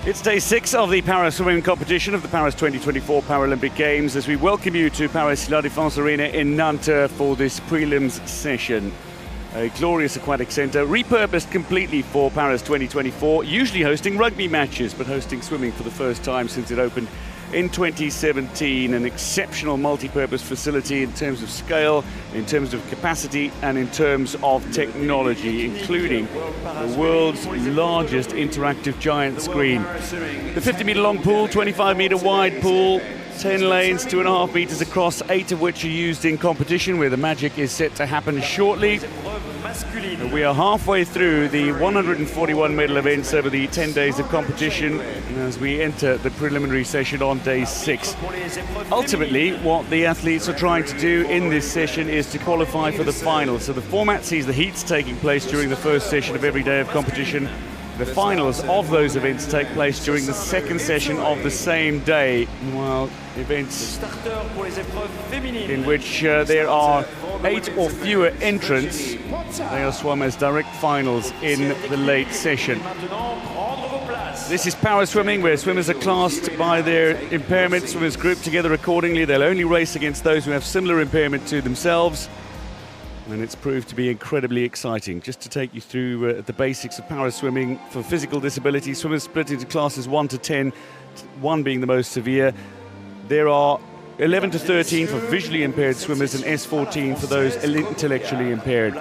It's day 6 of the Paris swimming competition of the Paris 2024 Paralympic Games as we welcome you to Paris Stade de France Arena in Nantes for this prelims session. A glorious aquatic centre, repurposed completely for Paris 2024, usually hosting rugby matches, but hosting swimming for the first time since it opened in 2017. An exceptional multi-purpose facility in terms of scale, in terms of capacity, and in terms of technology, including the world's largest interactive giant screen. The 50-metre long pool, 25-metre wide pool, 10 lanes, 2.5 meters across, 8 of which are used in competition, where the magic is set to happen shortly. We are halfway through the 141 medal events over the 10 days of competition as we enter the preliminary session on day 6. Ultimately, what the athletes are trying to do in this session is to qualify for the finals. So the format sees the heats taking place during the first session of every day of competition. The finals of those events take place during the second session of the same day, while events in which there are 8 or fewer entrants, they are swum as direct finals in the late session. This is power swimming, where swimmers are classed by their impairment. Swimmers group together accordingly. They'll only race against those who have similar impairment to themselves. And it's proved to be incredibly exciting. Just to take you through the basics of power swimming for physical disability, swimmers split into classes 1 to 10, 1 being the most severe. There are 11 to 13 for visually impaired swimmers and S14 for those intellectually impaired.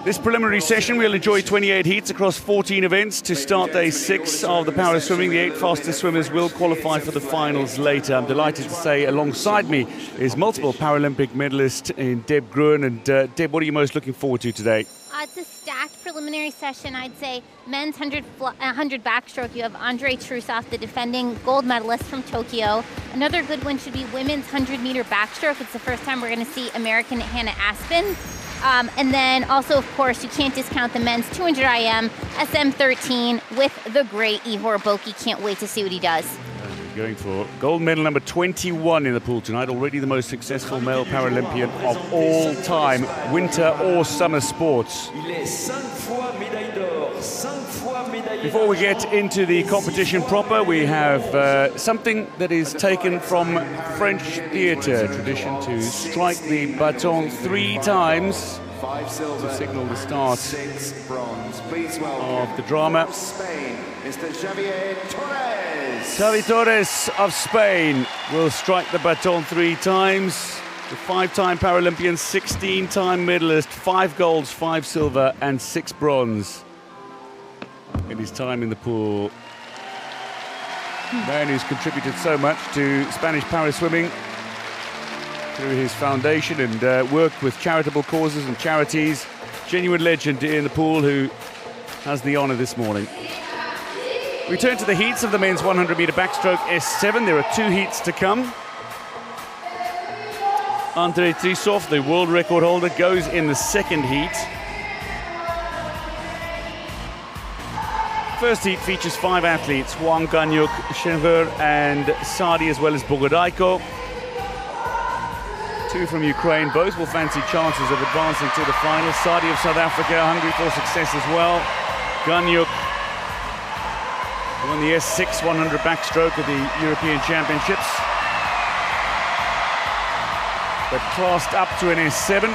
This preliminary session will enjoy 28 heats across 14 events to start day 6 of the power swimming. The 8 fastest swimmers will qualify for the finals later. I'm delighted to say alongside me is multiple Paralympic medalist in Deb Gruen. And Deb, what are you most looking forward to today? It's a stacked preliminary session. I'd say men's 100 backstroke. You have Andrei Trusov, the defending gold medalist from Tokyo. Another good one should be women's 100-meter backstroke. It's the first time we're going to see American Hannah Aspen. And then also, of course, you can't discount the men's 200 IM, SM13 with the great Ihor Boki. Can't wait to see what he does. Going for gold medal number 21 in the pool tonight, already the most successful male Paralympian of all time, winter or summer sports. Before we get into the competition proper, we have something that is taken from French theatre tradition to strike the baton 3 times to signal the start of the drama. Xavi Torres of Spain will strike the baton 3 times. The 5-time Paralympian, 16-time medalist, 5 golds, 5 silver and 6 bronze in his time in the pool. Man who's contributed so much to Spanish para swimming through his foundation and worked with charitable causes and charities. Genuine legend in the pool who has the honour this morning. We turn to the heats of the men's 100-metre backstroke S7. There are 2 heats to come. Andrei Trusov, the world record holder, goes in the second heat. First heat features 5 athletes, Hwang, Ganyuk, Shenver and Sadi, as well as Bogodaiko. 2 from Ukraine, both will fancy chances of advancing to the final. Sadi of South Africa, hungry for success as well. Ganyuk won the S6 100 backstroke at the European Championships, but classed up to an S7,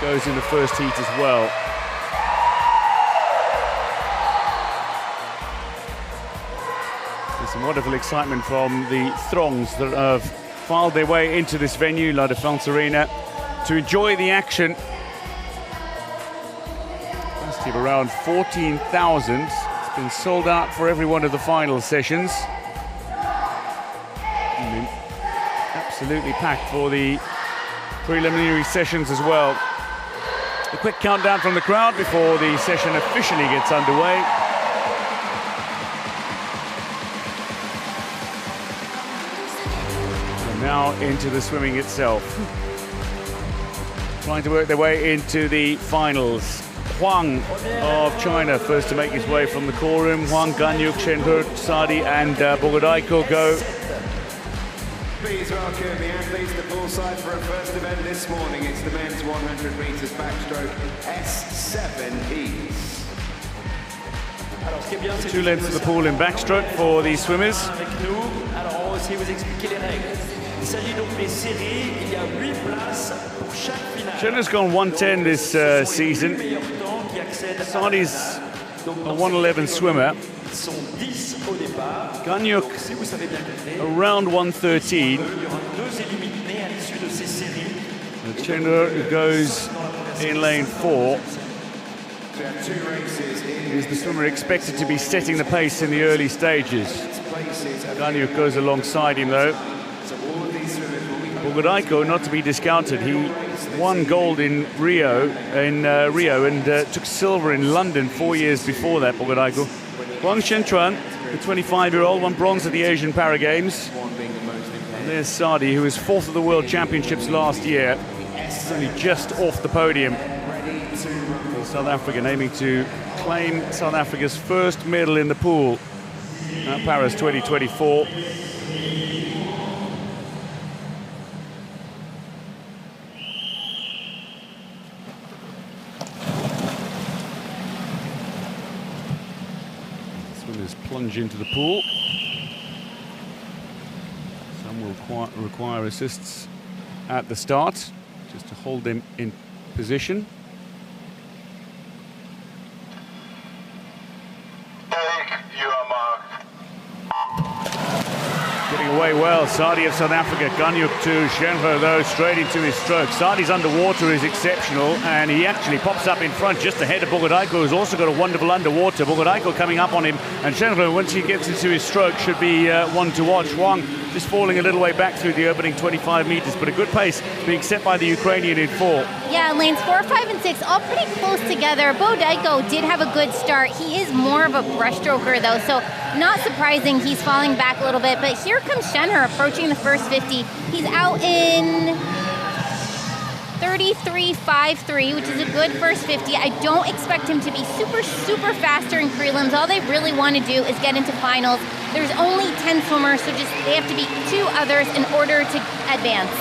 goes in the first heat as well. There's some wonderful excitement from the throngs that have filed their way into this venue, La Défense Arena, to enjoy the action. Capacity of around 14,000. Been sold out for every one of the final sessions. Absolutely packed for the preliminary sessions as well. A quick countdown from the crowd before the session officially gets underway. And now into the swimming itself. Trying to work their way into the finals. Hwang of China first to make his way from the core room. Hwang, Ganyuk, Shenhur, Sadi and Bogodaiko go. Please welcome the athletes to poolside for a first event this morning. It's the men's 100 meters backstroke S7 heats. 2 lengths of the pool in backstroke for these swimmers. Schindler's gone 110 this season. Sadi's a 111 swimmer. Gagnoc around 113. Schindler goes in lane 4. Is the swimmer expected to be setting the pace in the early stages? Gagnoc goes alongside him though. Bogoraiko not to be discounted. He won gold in Rio and took silver in London 4 years before that. Bogoraiko. Huang Shentruan, the 25-year-old, won bronze at the Asian Para Games. And there's Sadi, who was 4th at the World Championships last year. He's only just off the podium. South African aiming to claim South Africa's first medal in the pool at Paris 2024. Swimmers plunge into the pool. Some will require assists at the start, just to hold them in position. Getting away well, Sadi of South Africa. Gagnoc to Schindler though, straight into his stroke. Sadi's underwater is exceptional, and he actually pops up in front just ahead of Bogoraiko, who's also got a wonderful underwater. Bogoraiko coming up on him, and Schindler, once he gets into his stroke, should be one to watch. Huang just falling a little way back through the opening 25 meters, but a good pace being set by the Ukrainian in 4. Yeah, lanes 4, 5, and 6 all pretty close together. Bogoraiko did have a good start. He is more of a breaststroker though, so not surprising he's falling back a little bit. But here comes Schindler approaching the first 50. He's out in 33.53, which is a good first 50. I don't expect him to be super fast during prelims. All they really want to do is get into finals. There's only 10 swimmers, so they have to beat 2 others in order to advance.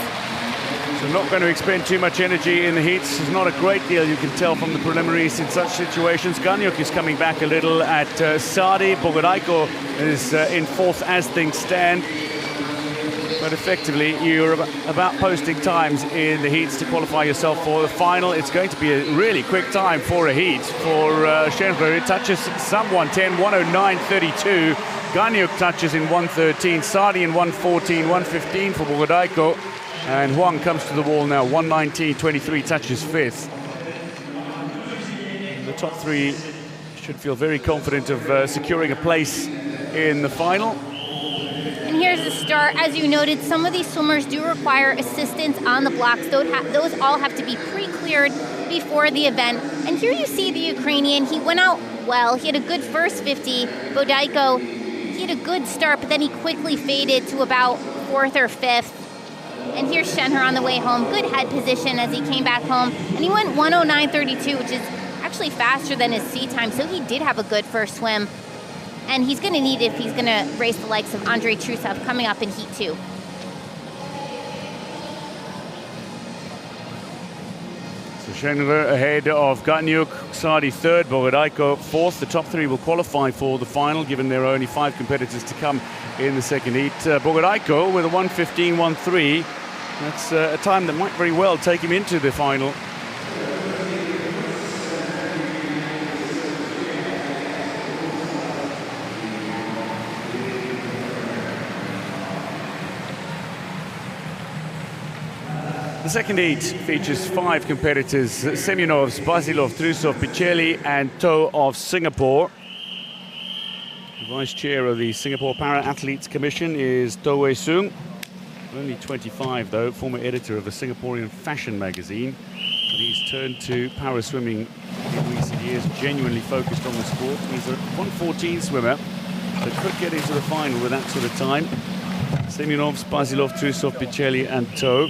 So not going to expend too much energy in the heats. There's not a great deal you can tell from the preliminaries in such situations. Gagnoc is coming back a little at Sadi. Bogoraiko is in 4th as things stand. But effectively, you're about posting times in the heats to qualify yourself for the final. It's going to be a really quick time for a heat for Schindler. It touches some 110, 109.32. Gagnoc touches in 113, Sadi in 114, 115 for Bogoraiko. And Huang comes to the wall now, 119.23, touches 5th. The top 3 should feel very confident of securing a place in the final. And here's the start. As you noted, some of these swimmers do require assistance on the blocks. Those all have to be pre-cleared before the event. And here you see the Ukrainian. He went out well. He had a good first 50. Bogoraiko, he had a good start, but then he quickly faded to about 4th or 5th. And here's Schindler on the way home. Good head position as he came back home. And he went 109.32, which is actually faster than his sea time. So he did have a good first swim. And he's going to need it if he's going to race the likes of Andrei Trusov coming up in Heat 2. So Schindler ahead of Gagnoc, Sadi 3rd, Bogoraiko 4th. The top 3 will qualify for the final, given there are only 5 competitors to come in the second heat. Bogoraiko with a 115.13. That's a time that might very well take him into the final. The second heat features 5 competitors: Semyonovs, Basilov, Trusov, Picelli and Toh of Singapore. The vice chair of the Singapore Para-Athletes Commission is Toh Wei Sung. Only 25 though, former editor of a Singaporean fashion magazine. But he's turned to para swimming in recent years, genuinely focused on the sport. He's a 114 swimmer that could get into the final with that sort of time. Semyonovs, Basilov, Trusov, Picelli and Toh.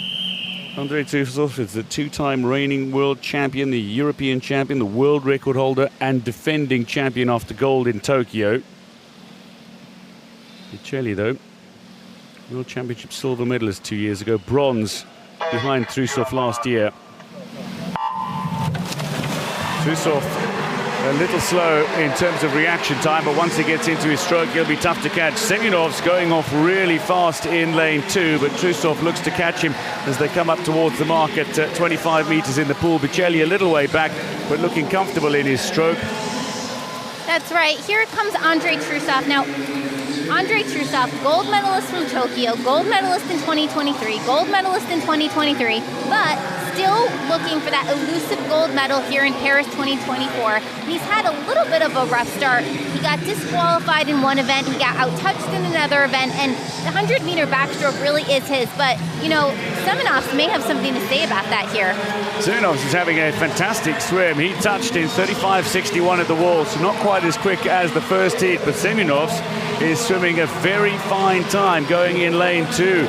Andrei Trusov is the 2-time reigning world champion, the European champion, the world record holder and defending champion after gold in Tokyo. Picelli, though, World Championship silver medalist 2 years ago, bronze behind Trusov last year. Trusov A little slow in terms of reaction time, but once he gets into his stroke, he'll be tough to catch. Semyonov's going off really fast in lane 2, but Trusov looks to catch him as they come up towards the mark at 25 meters in the pool. Bicelli a little way back, but looking comfortable in his stroke. That's right. Here comes Andrei Trusov. Now, Andrei Trusov, gold medalist from Tokyo, gold medalist in 2023, gold medalist in 2023, but still looking for that elusive gold medal here in Paris 2024. He's had a little bit of a rough start. He got disqualified in one event, he got out-touched in another event, and the 100-meter backstroke really is his. But, you know, Semyonovs may have something to say about that here. Semyonovs is having a fantastic swim. He touched in 35.61 at the wall, so not quite as quick as the first heat, but Semyonovs is swimming a very fine time going in lane 2.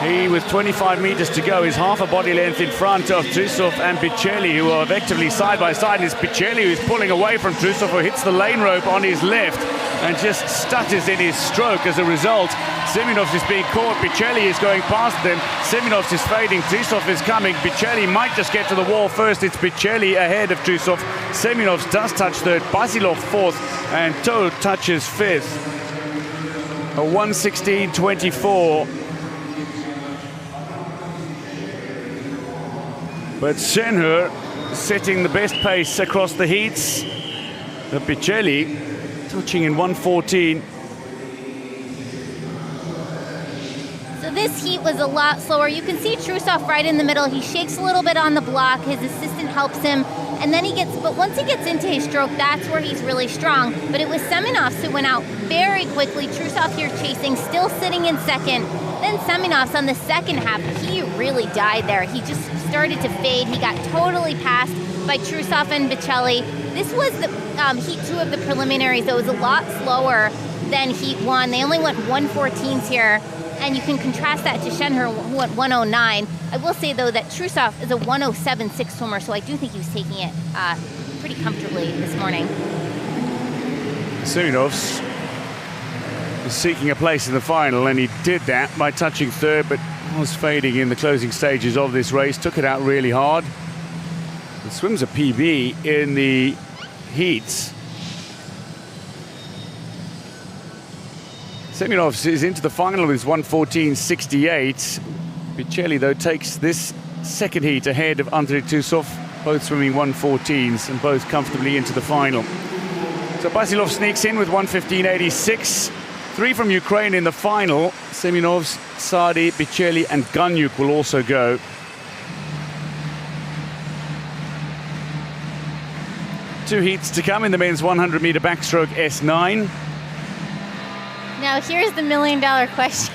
He, with 25 meters to go, is half a body length in front of Trusov and Bicelli, who are effectively side by side. And it's Bicelli who's pulling away from Trusov, who hits the lane rope on his left and just stutters in his stroke as a result. Semyonovs is being caught. Bicelli is going past them. Semyonovs is fading. Trusov is coming. Bicelli might just get to the wall first. It's Bicelli ahead of Trusov. Semyonovs does touch third. Basilov fourth. And Chateau touches fifth. A 1:16.24. But Senhur setting the best pace across the heats. The Bicelli touching in 1:14. So this heat was a lot slower. You can see Trusov right in the middle. He shakes a little bit on the block. His assistant helps him. And then but once he gets into his stroke, that's where he's really strong. But it was Semyonovs who went out very quickly. Trusov here chasing, still sitting in second. Then Semyonovs on the second half, he really died there. He just started to fade. He got totally passed by Trusov and Bicelli. This was the heat 2 of the preliminaries, though. It was a lot slower than heat 1. They only went 1:14s here. And you can contrast that to Senhur, who went 1:09. I will say, though, that Trusov is a 1:07.6 swimmer, so I do think he was taking it pretty comfortably this morning. Semyonovs was seeking a place in the final, and he did that by touching third, but was fading in the closing stages of this race. Took it out really hard. He swims a PB in the heats. Semyonovs is into the final with 1:14.68. Bicelli, though, takes this second heat ahead of Andrei Trusov, both swimming 1:14s and both comfortably into the final. So Basilov sneaks in with 1:15.86. 3 from Ukraine in the final. Semyonovs, Sadi, Bicelli and Ganyuk will also go. Two heats to come in the men's 100-meter backstroke S9. Now here's the million-dollar question.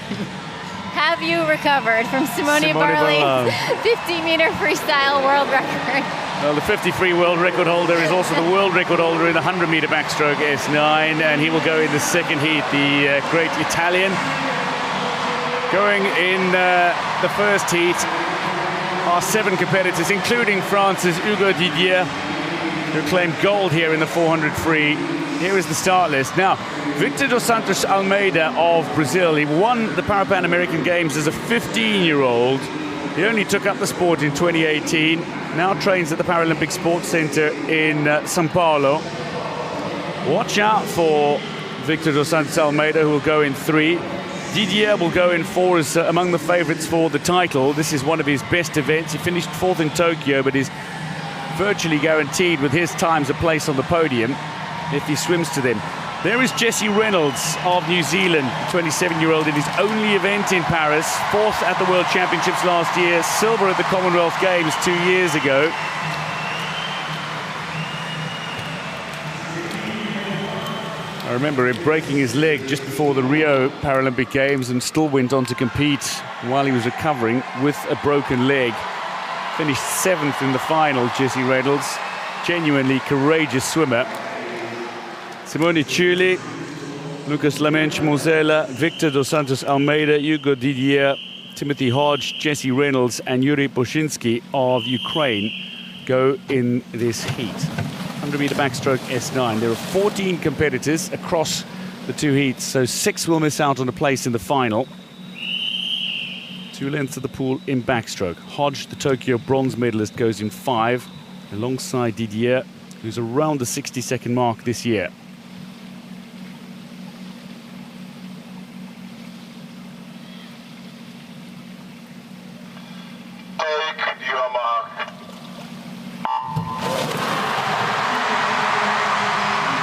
Have you recovered from Simone Barley's 50-meter freestyle world record? Well, the 50-free world record holder is also the world record holder in the 100-meter backstroke S9, and he will go in the second heat, the great Italian. Going in the first heat are 7 competitors, including France's Hugo Didier, who claimed gold here in the 400 free. Here is the start list. Now, Victor dos Santos Almeida of Brazil, he won the Pan American Games as a 15-year-old. He only took up the sport in 2018, now trains at the Paralympic Sports Center in Sao Paulo. Watch out for Victor dos Santos Almeida, who will go in 3. Didier will go in 4 as among the favorites for the title. This is one of his best events. He finished 4th in Tokyo, but is virtually guaranteed with his times a place on the podium if he swims to them. There is Jesse Reynolds of New Zealand, 27-year-old in his only event in Paris, 4th at the World Championships last year, silver at the Commonwealth Games 2 years ago. I remember him breaking his leg just before the Rio Paralympic Games and still went on to compete while he was recovering with a broken leg. Finished 7th in the final, Jesse Reynolds. Genuinely courageous swimmer. Simone Ciulli, Lucas Lamench-Mosela, Victor dos Santos Almeida, Hugo Didier, Timothy Hodge, Jesse Reynolds and Yuri Boshinsky of Ukraine go in this heat. 100-meter backstroke S9. There are 14 competitors across the 2 heats, so 6 will miss out on a place in the final. 2 lengths of the pool in backstroke. Hodge, the Tokyo bronze medalist, goes in 5, alongside Didier who's around the 60-second mark this year.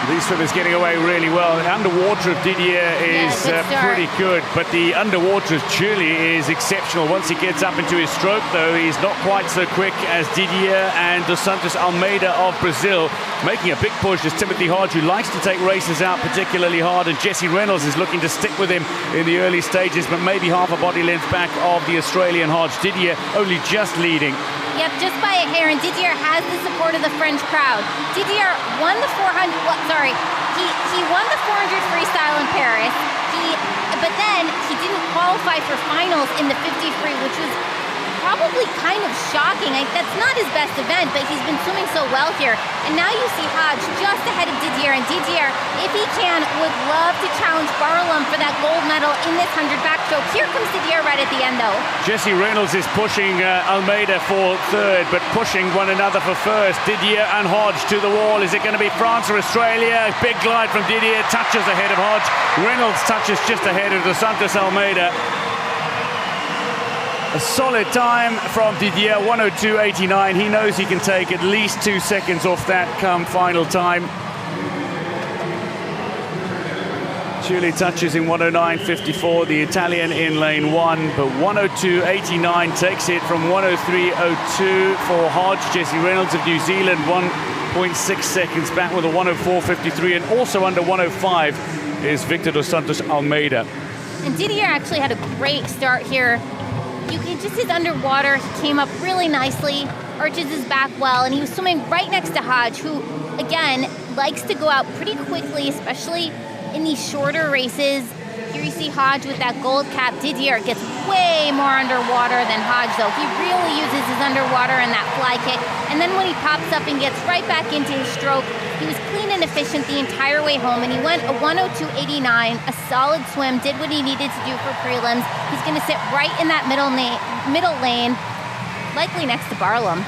These swimmers getting away really well. The underwater of Didier is pretty good, but the underwater of Chile is exceptional. Once he gets up into his stroke, though, he's not quite so quick as Didier and Dos Santos Almeida of Brazil. Making a big push is Timothy Hodge, who likes to take races out particularly hard, and Jesse Reynolds is looking to stick with him in the early stages, but maybe half a body length back of the Australian Hodge. Didier only just leading. Yep, just by a hair, and Didier has the support of the French crowd. Didier won the 400, he won the 400 freestyle in Paris, but then he didn't qualify for finals in the 50 free, which was probably kind of shocking. That's not his best event, but he's been swimming so well here. And now you see Hodge just ahead of Didier, and Didier, if he can, would love to challenge Barlam for that gold medal in this 100 backstroke. Here comes Didier right at the end, though. Jesse Reynolds is pushing Almeida for third, but pushing one another for first. Didier and Hodge to the wall. Is it going to be France or Australia? Big glide from Didier, touches ahead of Hodge. Reynolds touches just ahead of Dos Santos Almeida. A solid time from Didier, 1:02.89. He knows he can take at least 2 seconds off that come final time. Chile touches in 1:09.54, the Italian in lane 1, but 1:02.89 takes it from 1:03.02 for Hodge. Jesse Reynolds of New Zealand, 1.6 seconds back with a 1:04.53, and also under 1:05 is Victor Dos Santos Almeida. And Didier actually had a great start here. You can just his underwater, he came up really nicely, arches his back well, and he was swimming right next to Hodge, who, again, likes to go out pretty quickly, especially in these shorter races. Here you see Hodge with that gold cap. Didier gets way more underwater than Hodge, though. He really uses his underwater and that fly kick. And then when he pops up and gets right back into his stroke, he was clean and efficient the entire way home, and he went a 1:02.89, a solid swim, did what he needed to do for prelims. He's going to sit right in that middle lane, likely next to Barlam.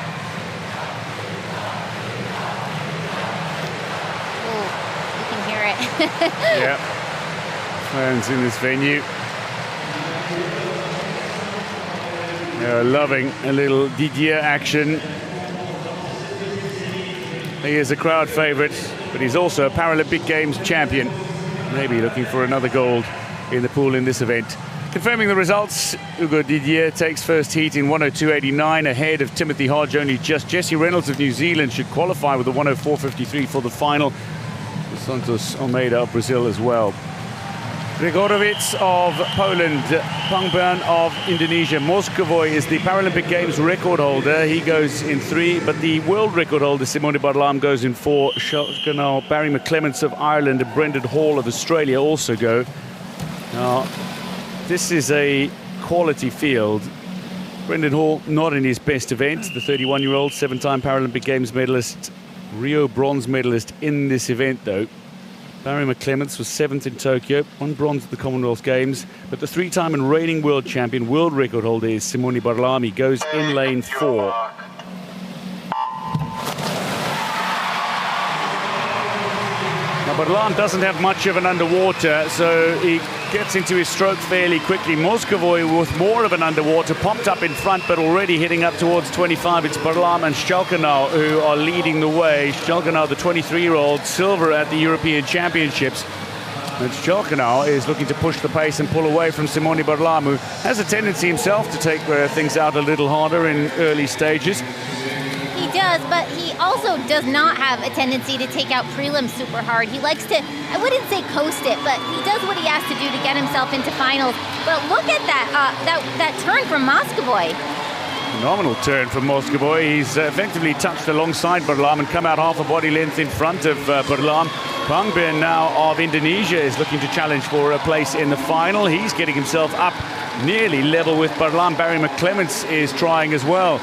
Oh, you can hear it. Yeah, fans in this venue. They're loving a little Didier action. He is a crowd favourite, but he's also a Paralympic Games champion. Maybe looking for another gold in the pool in this event. Confirming the results, Hugo Didier takes first heat in 1:02.89 ahead of Timothy Hodge only just. Jesse Reynolds of New Zealand should qualify with a 1:04.53 for the final. Santos Almeida of Brazil as well. Gregorovic of Poland, Pangburn of Indonesia. Moskovoy is the Paralympic Games record holder. He goes in 3, but the world record holder, Simone Barlam, goes in 4. Schalkenau, Barry McClements of Ireland, and Brendan Hall of Australia also go. Now, this is a quality field. Brendan Hall not in his best event. The 31-year-old, 7-time Paralympic Games medalist, Rio bronze medalist in this event, though. Barry McClements was 7th in Tokyo, won bronze at the Commonwealth Games, but the 3-time and reigning world champion, world record holder is Simone Barlam. He goes in lane 4. Now, Barlam doesn't have much of an underwater, so he gets into his stroke fairly quickly. Moskovoy with more of an underwater, popped up in front, but already heading up towards 25. It's Barlam and Schalkenau who are leading the way. Schalkenau, the 23-year-old, silver at the European Championships. And Schalkenau is looking to push the pace and pull away from Simone Barlam, who has a tendency himself to take things out a little harder in early stages. He does, but he also does not have a tendency to take out prelims super hard. He likes to, I wouldn't say coast it, but he does what he has to do to get himself into finals. But look at that turn from Moskovoy. Phenomenal turn from Moskovoy. He's effectively touched alongside Barlam and come out half a body length in front of Barlam. Pangbin now of Indonesia is looking to challenge for a place in the final. He's getting himself up nearly level with Barlam. Barry McClements is trying as well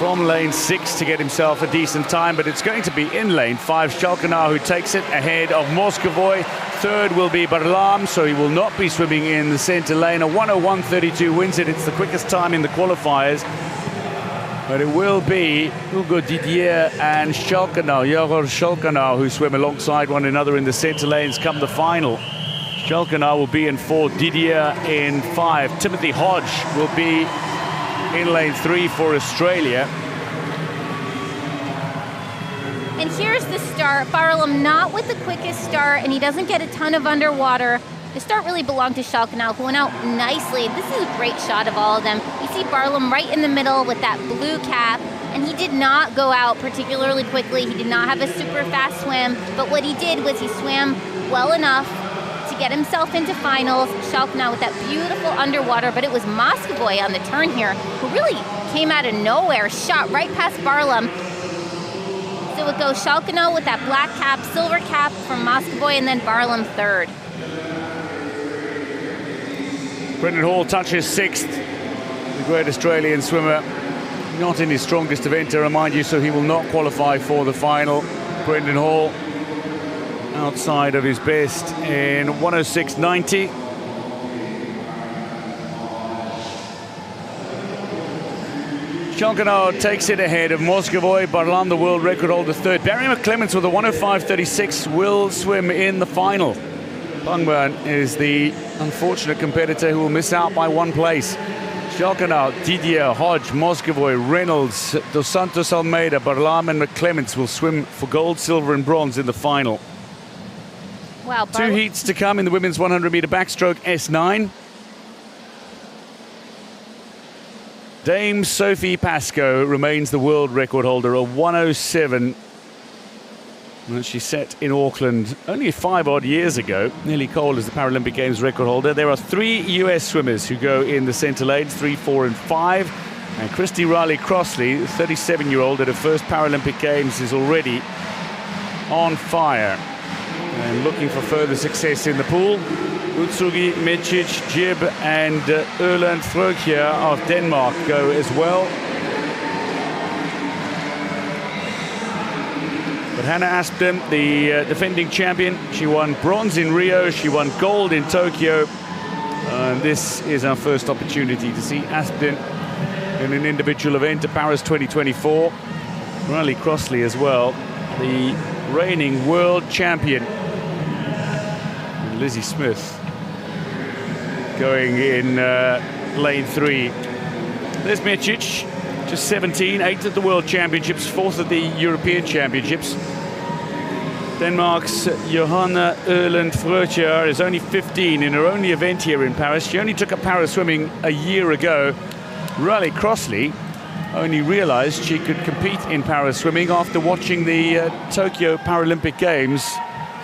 from lane 6 to get himself a decent time, but it's going to be in lane 5. Schalkenau who takes it ahead of Moskovoy. Third will be Barlam, so he will not be swimming in the center lane. A 1:01.32 wins it. It's the quickest time in the qualifiers. But it will be Hugo Didier and Schalkenau, Jorgen Schalkenau, who swim alongside one another in the centre lanes come the final. Schalkenau will be in 4, Didier in 5. Timothy Hodge will be in lane 3 for Australia. And here's the start. Barlam not with the quickest start, and he doesn't get a ton of underwater. The start really belonged to Schalkenau, who went out nicely. This is a great shot of all of them. You see Barlam right in the middle with that blue cap, and he did not go out particularly quickly. He did not have a super fast swim, but what he did was he swam well enough to get himself into finals. Schalkenau with that beautiful underwater, but it was Moscovoy on the turn here, who really came out of nowhere, shot right past Barlam. So it goes Schalkenau with that black cap, silver cap from Moscovoy, and then Barlam third. Brendan Hall touches 6th. The great Australian swimmer, not in his strongest event, to remind you, so he will not qualify for the final. Brendan Hall outside of his best in 106.90. Schalkenau takes it ahead of Moscovoy. Barlam, the world record holder, third. Barry McClements with a 105.36 will swim in the final. Pangburn is the unfortunate competitor who will miss out by 1 place. Schalkenau, Didier, Hodge, Moscovoy, Reynolds, Dos Santos Almeida, Barlam and McClements will swim for gold, silver and bronze in the final. Wow, 2 heats to come in the women's 100-meter backstroke S9. Dame Sophie Pascoe remains the world record holder, a 107. And she set in Auckland only 5 odd years ago. Nearly Cole is the Paralympic Games record holder. There are 3 US swimmers who go in the centre lanes, 3, 4 and 5. And Christy Riley-Crossley, the 37-year-old at her first Paralympic Games, is already on fire. And looking for further success in the pool. Utsugi, Mecic, Jib and Erland Frøkjær of Denmark go as well. But Hannah Aspden, the defending champion, she won bronze in Rio, she won gold in Tokyo. And this is our first opportunity to see Aspden in an individual event at Paris 2024. Riley-Crossley as well, the reigning world champion. And Lizzie Smith going in lane 3. There's Mecic. Just 17, 8th at the World Championships, 4th at the European Championships. Denmark's Johanna Erland Frøkjær is only 15 in her only event here in Paris. She only took up para swimming a year ago. Riley-Crossley only realized she could compete in para swimming after watching the Tokyo Paralympic Games.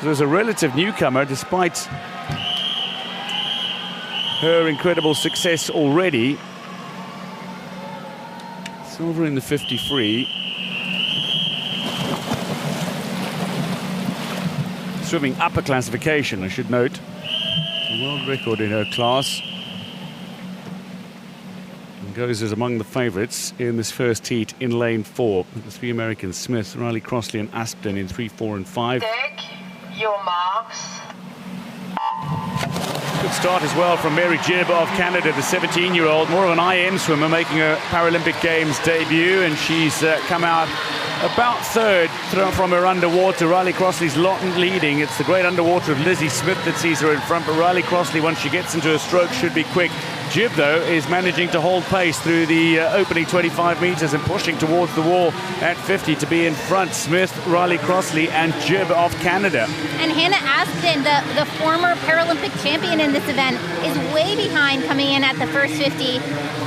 So as a relative newcomer, despite her incredible success already. Silver in the 50 free. Swimming upper classification, I should note. A world record in her class. And goes as among the favourites in this first heat in lane 4. The 3 Americans, Smith, Riley-Crossley and Aspden in 3, 4 and 5. Take your marks. Good start as well from Mary Jibb of Canada, the 17-year-old, more of an IM swimmer, making her Paralympic Games debut, and she's come out about third from her underwater. Riley-Crossley's leading. It's the great underwater of Lizzie Smith that sees her in front, but Riley-Crossley, once she gets into her stroke, should be quick. Jibb, though, is managing to hold pace through the opening 25 metres and pushing towards the wall at 50 to be in front. Smith, Riley-Crossley and Jibb of Canada. And Hannah Aspden, the former Paralympic champion in this event, is way behind coming in at the first 50.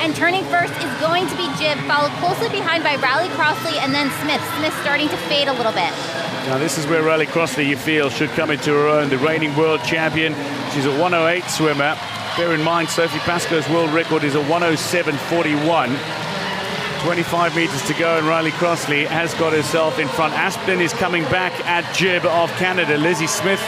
And turning first is going to be Jibb, followed closely behind by Riley-Crossley and then Smith. Smith starting to fade a little bit. Now this is where Riley-Crossley, you feel, should come into her own. The reigning world champion. She's a 108 swimmer. Bear in mind, Sophie Pascoe's world record is a 107.41. 25 metres to go, and Riley-Crossley has got herself in front. Aspden is coming back at Jibb of Canada. Lizzie Smith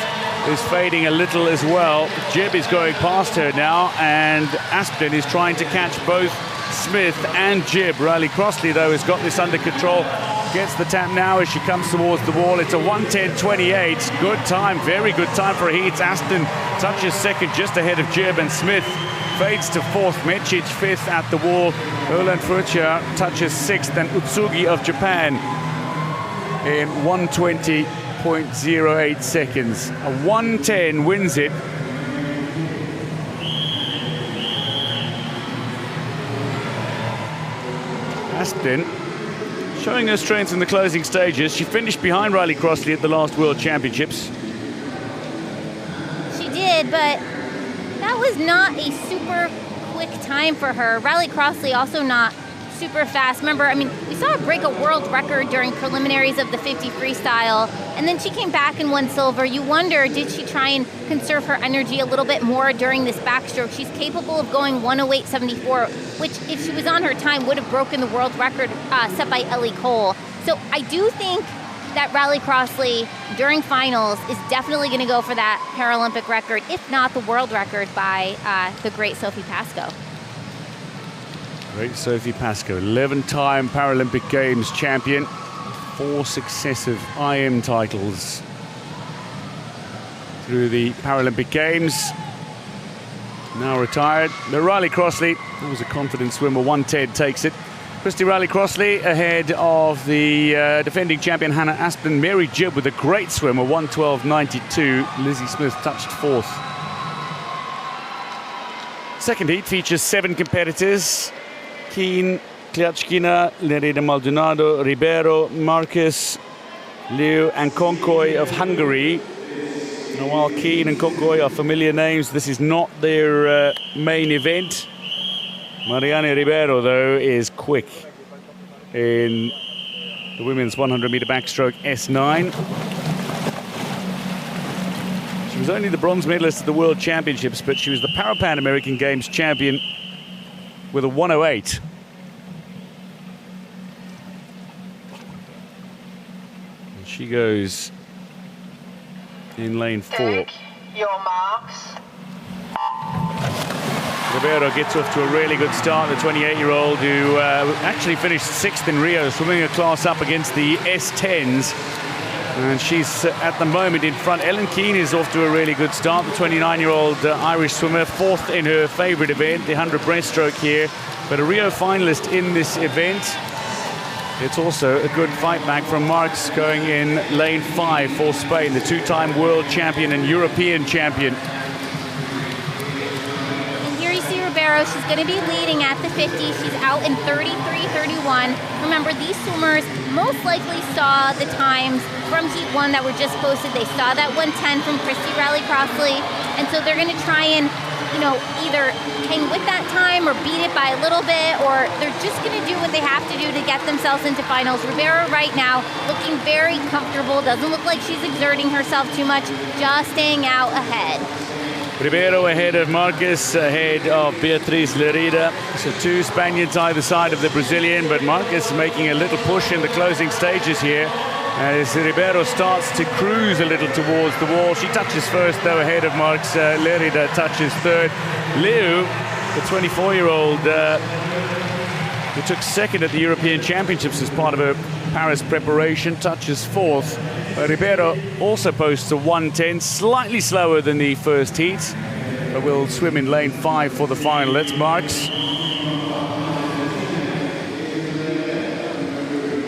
is fading a little as well. Jibb is going past her now, and Aspden is trying to catch both Smith and Jibb. Riley-Crossley, though, has got this under control. Gets the tap now as she comes towards the wall. It's a 1:10.28. Good time, very good time for a heat. Aston touches second just ahead of Gerben Smith. Fades to fourth, Mecic fifth at the wall. Erland Furcher touches sixth, and Utsugi of Japan in 1:20.08 seconds. A 1:10 wins it. Aston showing her strength in the closing stages. She finished behind Riley Crossley at the last World Championships. She did, but that was not a super quick time for her. Riley Crossley also not super fast. Remember, I mean, we saw her break a world record during preliminaries of the 50 freestyle, and then she came back and won silver. You wonder, did she try and conserve her energy a little bit more during this backstroke? She's capable of going 1:08.74, which, if she was on her time, would have broken the world record set by Ellie Cole. So I do think that Riley Crossley during finals is definitely going to go for that Paralympic record, if not the world record by the great Sophie Pascoe. Great Sophie Pascoe, 11-time Paralympic Games champion, 4 successive IM titles through the Paralympic Games. Now retired. The Riley Crossley, that was a confident swimmer, 1:10 takes it. Christy Riley Crossley ahead of the defending champion Hannah Aspen. Mary Jibb with a great swimmer, 1:12.92. Lizzie Smith touched fourth. Second heat features 7 competitors. Keane, Kliatchkina, Lerida Maldonado, Ribeiro, Marcus, Liu and Konkoy of Hungary. Now, while Keane and Konkoy are familiar names, this is not their main event. Mariane Ribeiro, though, is quick in the women's 100-meter backstroke S9. She was only the bronze medalist at the World Championships, but she was the Pan American Games champion with a 1:08. And she goes in lane 4. Take your marks. Ribeiro gets off to a really good start, the 28-year-old who actually finished 6th in Rio, swimming a class up against the S10s. And she's at the moment in front. Ellen Keane is off to a really good start, the 29-year-old Irish swimmer, 4th in her favorite event, the 100 breaststroke here, but a Rio finalist in this event. It's also a good fight back from Marx going in lane 5 for Spain, the 2-time world champion and European champion. Ribeiro, she's going to be leading at the 50. She's out in 33.31. Remember, these swimmers most likely saw the times from Heat 1 that were just posted. They saw that 1:10 from Christy Riley Crossley, and so they're going to try and, you know, either hang with that time or beat it by a little bit, or they're just going to do what they have to do to get themselves into finals. Ribeiro right now looking very comfortable. Doesn't look like she's exerting herself too much, just staying out ahead. Ribeiro ahead of Marcus, ahead of Beatriz Lerida. So 2 Spaniards either side of the Brazilian, but Marcus making a little push in the closing stages here as Ribeiro starts to cruise a little towards the wall. She touches first, though, ahead of Marcus. Lerida touches third. Liu, the 24-year-old, who took second at the European Championships as part of her Paris preparation, touches fourth. Ribeiro also posts a 1:10, slightly slower than the first heat, but will swim in lane 5 for the final. That's Marx.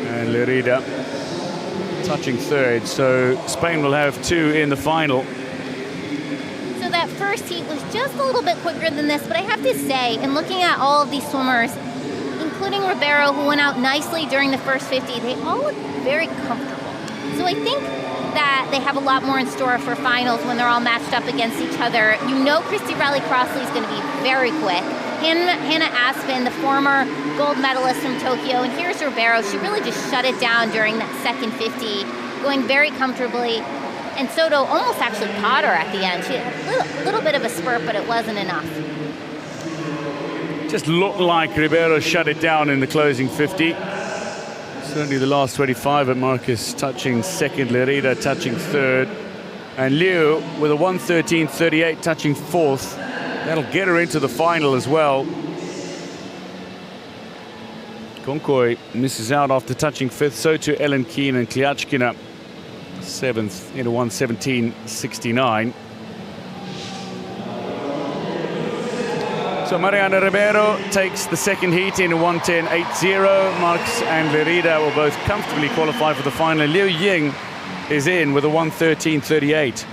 And Lerida touching third, so Spain will have 2 in the final. So that first heat was just a little bit quicker than this, but I have to say, in looking at all of these swimmers, including Ribeiro, who went out nicely during the first 50, they all look very comfortable. So I think that they have a lot more in store for finals when they're all matched up against each other. You know Christy Riley Crossley is going to be very quick. Hannah Aspen, the former gold medalist from Tokyo, and here's Ribeiro. She really just shut it down during that second 50, going very comfortably. And Soto almost actually caught her at the end. She had a little bit of a spurt, but it wasn't enough. Just looked like Ribeiro shut it down in the closing 50. Certainly the last 25 at Marcus touching second, Lerida touching third, and Liu with a 1:13.38 touching fourth. That'll get her into the final as well. Konkoy misses out after touching 5th, so too Ellen Keane and Kliatchkina 7th in a 1:17.69. So Mariana Ribeiro takes the second heat in a 1:10.80. Marx and Lerida will both comfortably qualify for the final. Liu Ying is in with a 1:13.38.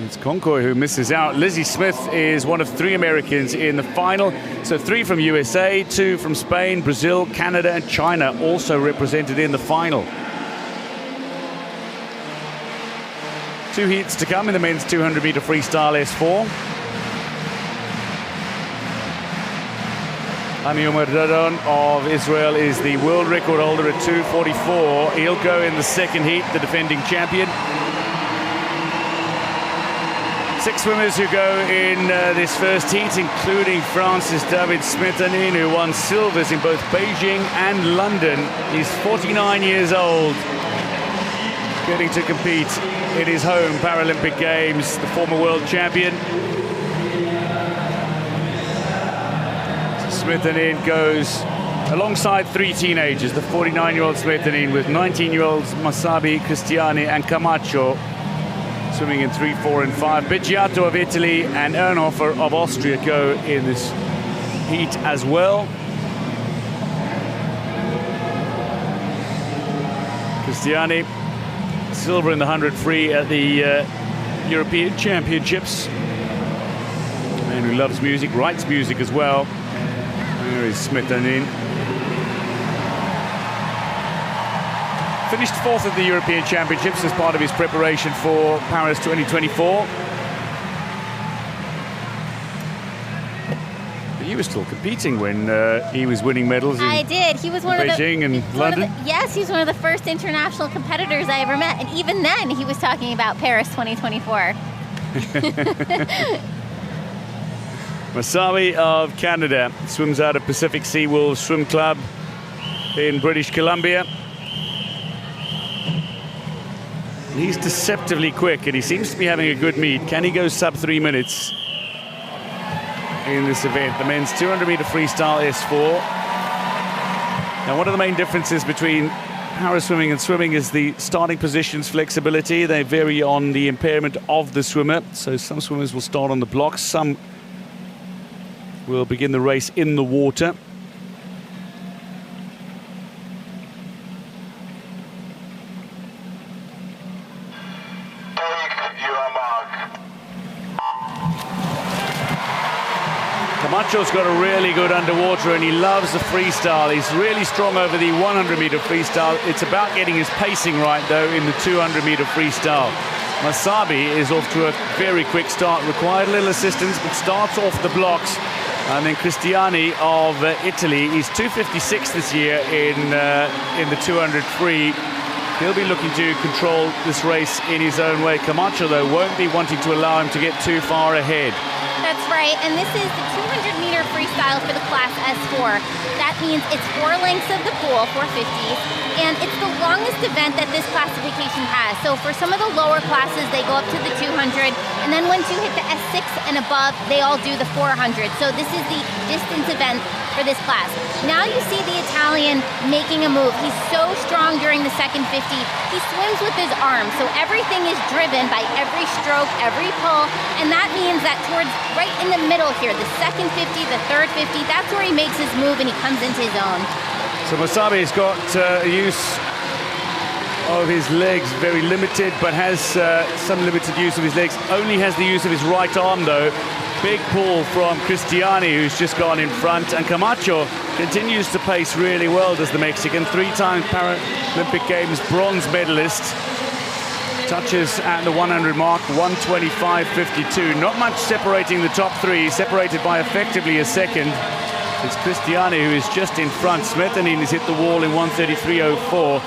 It's Konkoy who misses out. Lizzie Smith is one of 3 Americans in the final. So 3 from USA, 2 from Spain, Brazil, Canada and China also represented in the final. 2 heats to come in the men's 200-meter freestyle S4. Ami Omar Dadon of Israel is the world record holder at 2:44. He'll go in the second heat, the defending champion. 6 swimmers who go in this first heat, including Francis David Smetanin, who won silvers in both Beijing and London. He's 49 years old, getting to compete in his home Paralympic Games, the former world champion. Smetanin goes alongside 3 teenagers, the 49-year-old Smetanin with 19-year-olds Masabi, Cristiani and Camacho, swimming in 3, 4 and 5. Biggiato of Italy and Ernhofer of Austria go in this heat as well. Cristiani, silver in the 100 free at the European Championships. A man who loves music, writes music as well. There is Smetanin. Finished 4th at the European Championships as part of his preparation for Paris 2024. But you were still competing when he was winning medals in I did. He was one of Beijing and London. Yes, he's one of the first international competitors I ever met. And even then, he was talking about Paris 2024. Masabi of Canada swims out of Pacific Sea Wolves Swim Club in British Columbia. He's deceptively quick, and he seems to be having a good meet. Can he go sub 3 minutes in this event? The men's 200-meter freestyle S4. Now, one of the main differences between para-swimming and swimming is the starting positions flexibility. They vary on the impairment of the swimmer. So some swimmers will start on the blocks, some will begin the race in the water. Camacho's got a really good underwater and he loves the freestyle. He's really strong over the 100-meter freestyle. It's about getting his pacing right, though, in the 200-meter freestyle. Masabi is off to a very quick start, required a little assistance, but starts off the blocks. And then Cristiani of Italy, he's 2:56 this year in the 200 free. He'll be looking to control this race in his own way. Camacho, though, won't be wanting to allow him to get too far ahead. That's right, and this is the 200-meter freestyle for the class S4. That means it's 4 lengths of the pool, 450s, and it's the longest event that this classification has. So for some of the lower classes, they go up to the 200, and then once you hit the S6 and above, they all do the 400. So this is the distance event for this class. Now you see the Italian making a move. He's so strong during the second 50. He swims with his arms, so everything is driven by every stroke, every pull, and that means that towards right in the middle here, the second 50, the third 50, that's where he makes his move and he comes into his own. So Masabi's got use of his legs, very limited, but has some limited use of his legs. Only has the use of his right arm, though. Big pull from Cristiani, who's just gone in front, and Camacho continues to pace really well, does the Mexican. 3-time Paralympic Games bronze medalist. Touches at the 100 mark, 1:25.52. Not much separating the top 3, separated by effectively a second. It's Cristiani who is just in front. Smetanin has hit the wall in 1:33.04.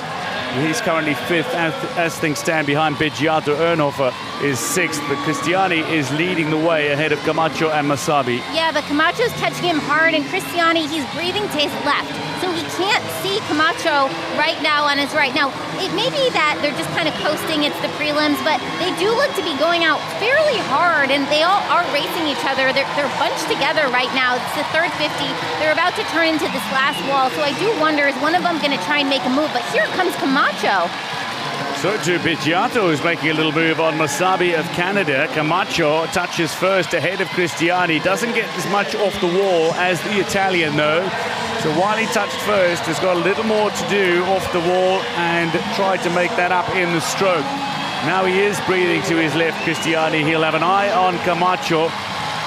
He's currently 5th as things stand behind Biggiato. Ernhofer is 6th, but Cristiani is leading the way ahead of Camacho and Masabi. Yeah, but Camacho's catching him hard, and Cristiani, he's breathing to his left, so he can't see Camacho right now on his right. Now, it may be that they're just kind of coasting, it's the prelims, but they do look to be going out fairly hard, and they all are racing each other. They're bunched together right now. It's the third 50. They're about to turn into this last wall, so I do wonder, is one of them going to try and make a move? But here comes Camacho. So too Bicciato is making a little move on Masabi of Canada. Camacho touches first ahead of Cristiani. Doesn't get as much off the wall as the Italian though. So while he touched first, has got a little more to do off the wall and tried to make that up in the stroke. Now he is breathing to his left, Cristiani. He'll have an eye on Camacho.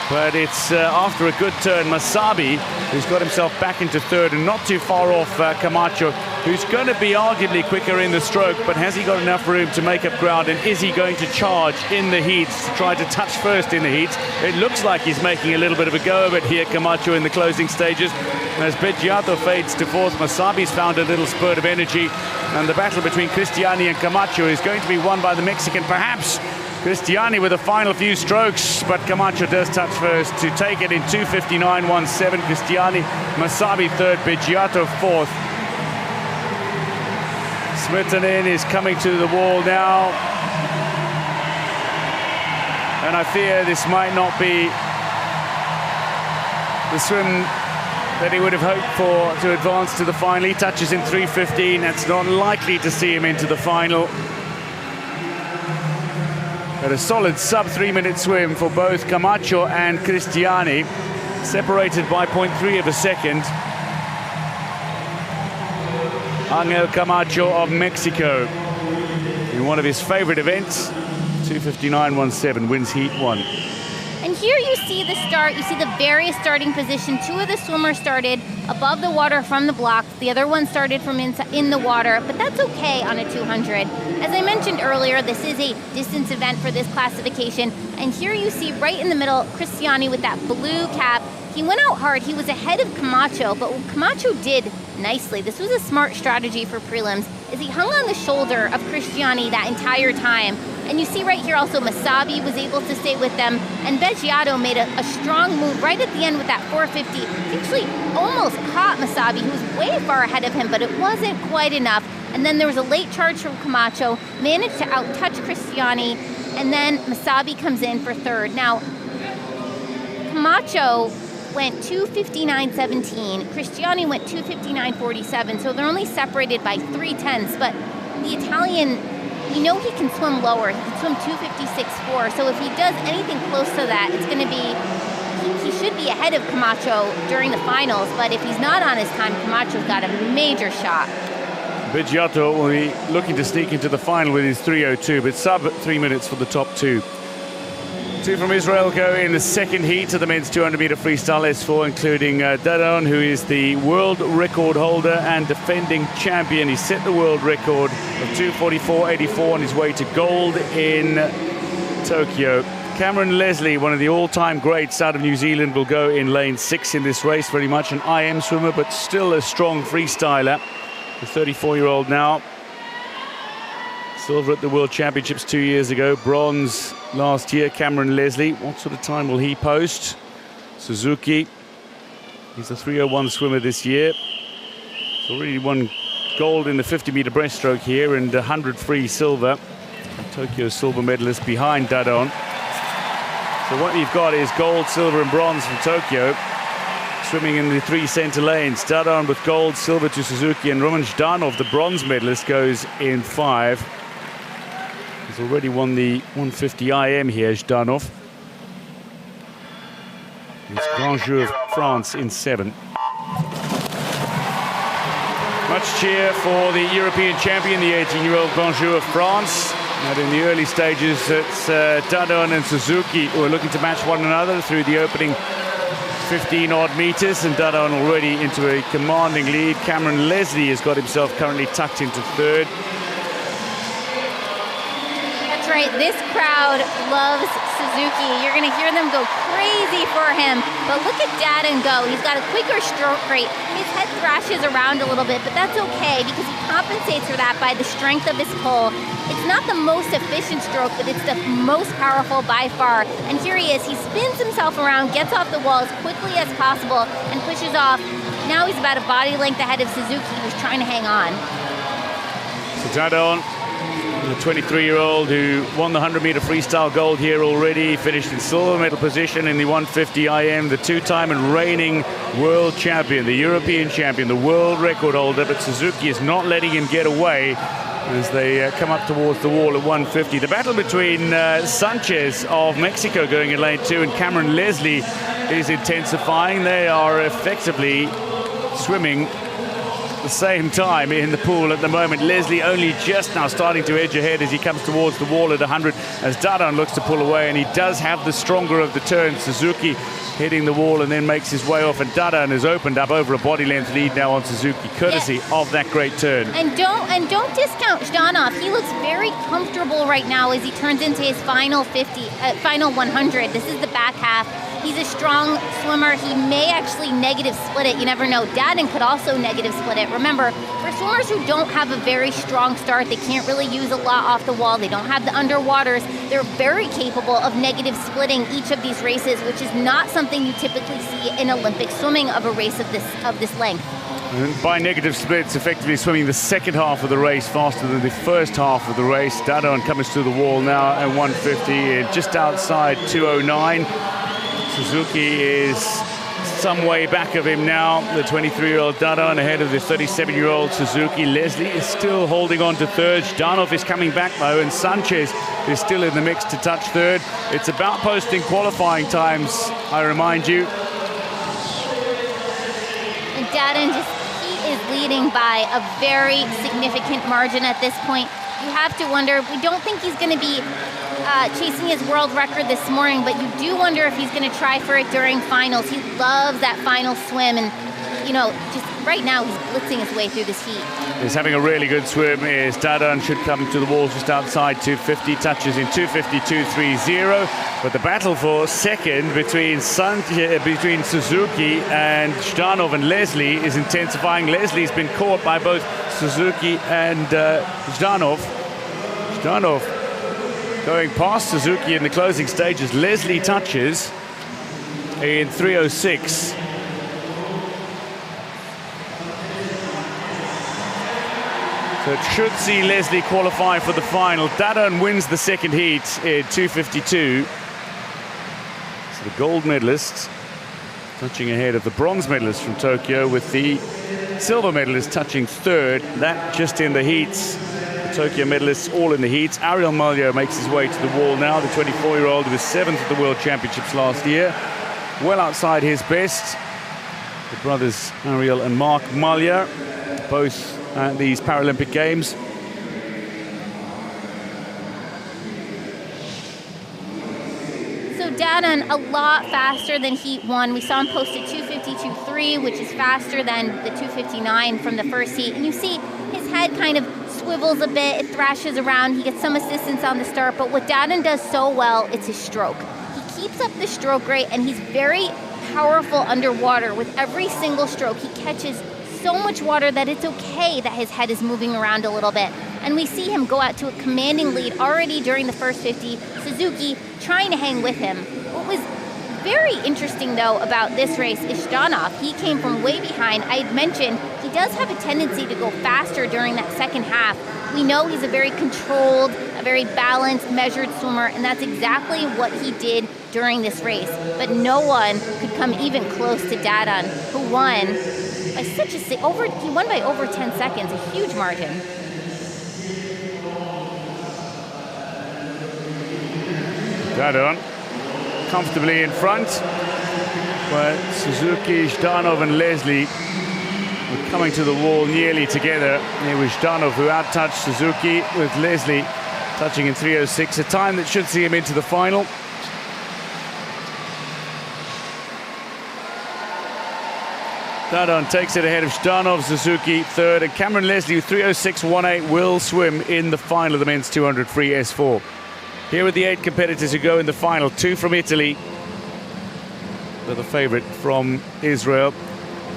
But it's after a good turn, Masabi, who's got himself back into third and not too far off Camacho, who's going to be arguably quicker in the stroke, but has he got enough room to make up ground, and is he going to charge in the heats to try to touch first in the heats? It looks like he's making a little bit of a go of it here, Camacho, in the closing stages. As Bicciato fades to fourth, Masabi's found a little spurt of energy, and the battle between Cristiani and Camacho is going to be won by the Mexican, perhaps Cristiani with the final few strokes, but Camacho does touch first to take it in 2:59.17. Cristiani, Masabi third, Bicciato fourth. Smithanen is coming to the wall now, and I fear this might not be the swim that he would have hoped for to advance to the final. He touches in 3:15. That's not likely to see him into the final. But a solid sub-3-minute swim for both Camacho and Cristiani, separated by 0.3 of a second. Angel Camacho of Mexico, in one of his favorite events, 2:59.17, wins heat 1. And here you see the start, you see the various starting position. Two of the swimmers started above the water from the blocks. The other one started from in the water, but that's okay on a 200. As I mentioned earlier, this is a distance event for this classification. And here you see right in the middle, Cristiani with that blue cap. He went out hard, he was ahead of Camacho, but what Camacho did nicely, this was a smart strategy for prelims, is he hung on the shoulder of Cristiani that entire time. And you see right here also Masabi was able to stay with them, and Bicciato made a strong move right at the end with that 450. He actually almost caught Masabi, who was way far ahead of him, but it wasn't quite enough. And then there was a late charge from Camacho, managed to out-touch Cristiani, and then Masabi comes in for third. Now, Camacho went 2:59.17, Cristiani went 2:59.47, so they're only separated by 0.3, but the Italian, you know he can swim lower. He can swim 2:56.4, so if he does anything close to that, it's going to be, he should be ahead of Camacho during the finals, but if he's not on his time, Camacho's got a major shot. Bicciato will be looking to sneak into the final with his 3:02, but sub 3 minutes for the top two. Two from Israel go in the second heat of the men's 200-meter freestyle S4, including Dadon, who is the world record holder and defending champion. He set the world record of 2:44.84 on his way to gold in Tokyo. Cameron Leslie, one of the all-time greats out of New Zealand, will go in lane 6 in this race. Very much an IM swimmer, but still a strong freestyler. The 34-year-old now. Silver at the World Championships 2 years ago, bronze last year. Cameron Leslie, what sort of time will he post? Suzuki, he's a 3:01 swimmer this year. He's already won gold in the 50-meter breaststroke here and 100 free silver. Tokyo silver medalist behind Dadon. So what you've got is gold, silver and bronze from Tokyo, swimming in the 3 center lanes. Dadon with gold, silver to Suzuki, and Roman Zhdanov, the bronze medalist, goes in 5. He's already won the 150 IM here, Zhdanov. It's Grand Jeu of France in 7. Much cheer for the European champion, the 18-year-old Grand Jeu of France. And in the early stages, it's Dadon and Suzuki who are looking to match one another through the opening 15-odd meters, and Dadon already into a commanding lead. Cameron Leslie has got himself currently tucked into third. right. This crowd loves Suzuki. You're going to hear them go crazy for him. But look at Dadon go. He's got a quicker stroke rate. His head thrashes around a little bit, but that's okay because he compensates for that by the strength of his pull. It's not the most efficient stroke, but it's the most powerful by far. And here he is. He spins himself around, gets off the wall as quickly as possible, and pushes off. Now he's about a body length ahead of Suzuki, who's trying to hang on. So Dadon, the 23-year-old who won the 100-meter freestyle gold here already, finished in silver medal position in the 150 IM, the two-time and reigning world champion, the European champion, the world record holder, but Suzuki is not letting him get away as they come up towards the wall at 150. The battle between Sanchez of Mexico going in lane 2 and Cameron Leslie is intensifying. They are effectively swimming the same time in the pool at the moment. Leslie only just now starting to edge ahead as he comes towards the wall at 100 as Dadon looks to pull away, and he does have the stronger of the turns. Suzuki hitting the wall and then makes his way off, and Dadon has opened up over a body length lead now on Suzuki, courtesy of that great turn. And don't discount Zhdanov. He looks very comfortable right now as he turns into his final 100. This is the back half. He's a strong swimmer. He may actually negative split it. You never know. Dadon could also negative split it. Remember, for swimmers who don't have a very strong start, they can't really use a lot off the wall, they don't have the underwaters, they're very capable of negative splitting each of these races, which is not something you typically see in Olympic swimming of a race of this length. And by negative splits, effectively swimming the second half of the race faster than the first half of the race. Dadon comes to the wall now at 150, just outside 209. Suzuki is some way back of him now. The 23-year-old Dadon ahead of the 37-year-old Suzuki. Leslie is still holding on to third. Zhdanov is coming back though, and Sanchez is still in the mix to touch third. It's about posting qualifying times, I remind you. And Dadon he is leading by a very significant margin at this point. You have to wonder, we don't think he's going to be chasing his world record this morning, but you do wonder if he's going to try for it during finals. He loves that final swim, and you know, just right now he's blitzing his way through this heat. He's having a really good swim. Is Dadon should come to the wall just outside 250, touches in 252.30. But the battle for second between Suzuki and Zhdanov and Leslie is intensifying. Leslie's been caught by both Suzuki and Zhdanov. Zhdanov going past Suzuki in the closing stages. Leslie touches in 3:06. So it should see Leslie qualify for the final. Dadon wins the second heat in 2:52. So the gold medalists touching ahead of the bronze medalists from Tokyo, with the silver medalist touching third. That just in the heats. The Tokyo medalists all in the heats. Ariel Malyo makes his way to the wall now. The 24-year-old who was 7th at the World Championships last year. Well outside his best. The brothers Ariel and Mark Malyo, both at these Paralympic Games. So Dadon a lot faster than heat 1. We saw him post a 2:52.3, which is faster than the 2:59 from the first heat. And you see his head kind of swivels a bit, it thrashes around, he gets some assistance on the start, but what Dadon does so well, it's his stroke. He keeps up the stroke rate, and he's very powerful underwater. With every single stroke, he catches so much water that it's okay that his head is moving around a little bit. And we see him go out to a commanding lead already during the first 50. Suzuki trying to hang with him. What was very interesting, though, about this race is Zhdanov. He came from way behind. I had mentioned he does have a tendency to go faster during that second half. We know he's a very controlled, a very balanced, measured swimmer, and that's exactly what he did during this race. But no one could come even close to Dadon, who won by he won by over 10 seconds, a huge margin. Dadon comfortably in front, but Suzuki, Zhdanov and Leslie were coming to the wall nearly together. It was Zhdanov who out-touched Suzuki, with Leslie touching in 3:06, a time that should see him into the final. Dadon takes it ahead of Zhdanov, Suzuki third, and Cameron Leslie with 3:06.18 will swim in the final of the men's 200 free S4. Here are the 8 competitors who go in the final. 2 from Italy. They're the favorite from Israel.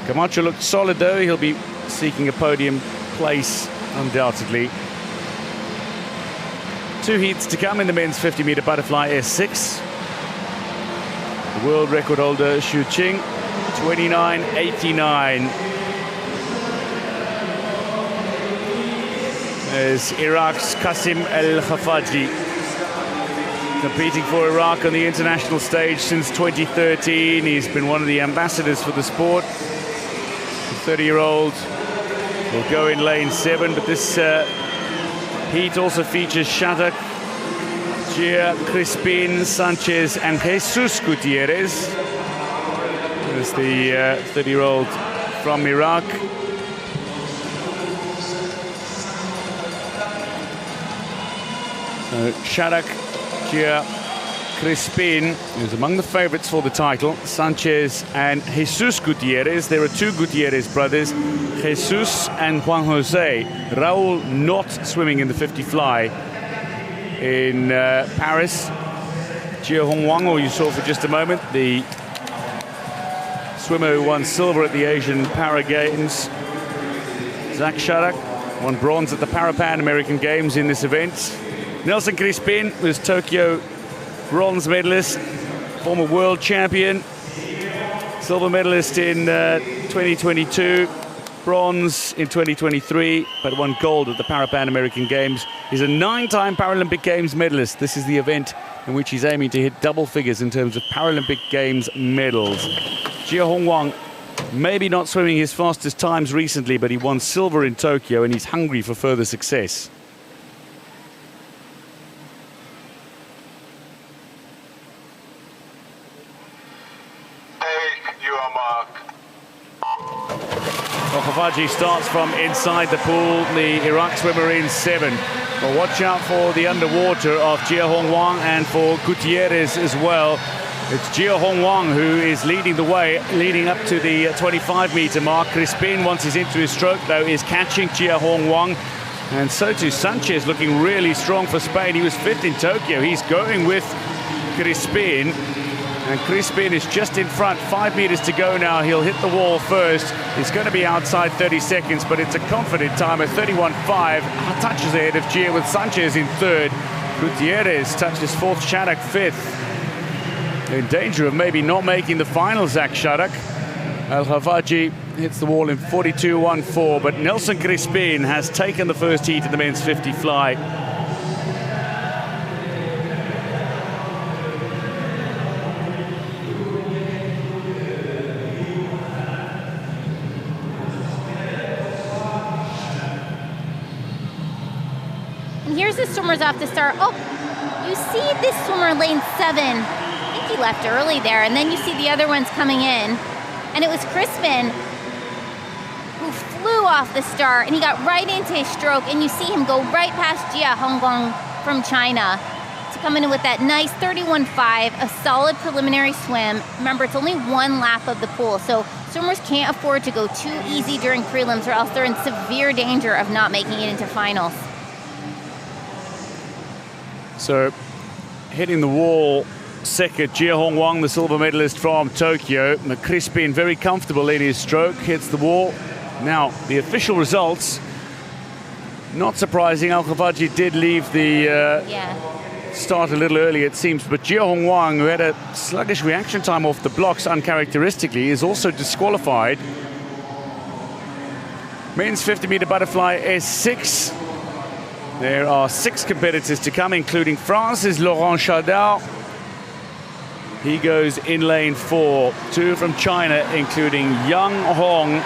Camacho looked solid though. He'll be seeking a podium place undoubtedly. 2 heats to come in the men's 50-meter butterfly S6. The world record holder Xu Qing, 29.89. There's Iraq's Qasim El-Khafaji, competing for Iraq on the international stage since 2013. He's been one of the ambassadors for the sport. The 30-year-old will go in lane 7, but this heat also features Chateau, Gia, Crispin, Sanchez and Jesus Gutierrez. There's the 30-year-old from Iraq. Shadak, Gia, Crispin is among the favorites for the title. Sanchez and Jesus Gutierrez. There are 2 Gutierrez brothers, Jesus and Juan Jose. Raul not swimming in the 50 fly in Paris. Jia Hongwang, who you saw for just a moment, the swimmer who won silver at the Asian Para Games. Zach Shadak won bronze at the Pan American Games in this event. Nelson Crispin was Tokyo bronze medalist, former world champion, silver medalist in 2022, bronze in 2023, but won gold at the Pan American Games. He's a 9-time Paralympic Games medalist. This is the event in which he's aiming to hit double figures in terms of Paralympic Games medals. Jia Hongwang, maybe not swimming his fastest times recently, but he won silver in Tokyo and he's hungry for further success. Khafaji starts from inside the pool, the Iraq swimmer in 7. But watch out for the underwater of Jia Hongwang and for Gutierrez as well. It's Jia Hongwang who is leading the way, leading up to the 25-meter mark. Crispin, once he's into his stroke, though, is catching Jia Hongwang. And so too Sanchez, looking really strong for Spain. He was 5th in Tokyo. He's going with Crispin. And Crispin is just in front, 5 meters to go now. He'll hit the wall first. He's going to be outside 30 seconds, but it's a confident time at 31.5. Touches ahead of Gia with Sanchez in 3rd. Gutierrez touches 4th, Shadak 5th. In danger of maybe not making the final, Zach Shadak. El-Khafaji hits the wall in 42.14, but Nelson Crispin has taken the first heat in the men's 50 fly. Here's the swimmers off the start. Oh, you see this swimmer lane 7. I think he left early there, and then you see the other ones coming in. And it was Crispin who flew off the start, and he got right into his stroke, and you see him go right past Jia Hongwang from China to come in with that nice 31.5, a solid preliminary swim. Remember, it's only 1 lap of the pool, so swimmers can't afford to go too easy during prelims, or else they're in severe danger of not making it into finals. So, hitting the wall second, Jia Hongwang, the silver medalist from Tokyo. Crispin very comfortable in his stroke, hits the wall. Now, the official results, not surprising. El-Khafaji did leave the start a little early, it seems, but Jia Hongwang, who had a sluggish reaction time off the blocks uncharacteristically, is also disqualified. Men's 50-meter butterfly S6. There are 6 competitors to come, including France's Laurent Chardin. He goes in lane 4. 2 from China, including Yang Hong,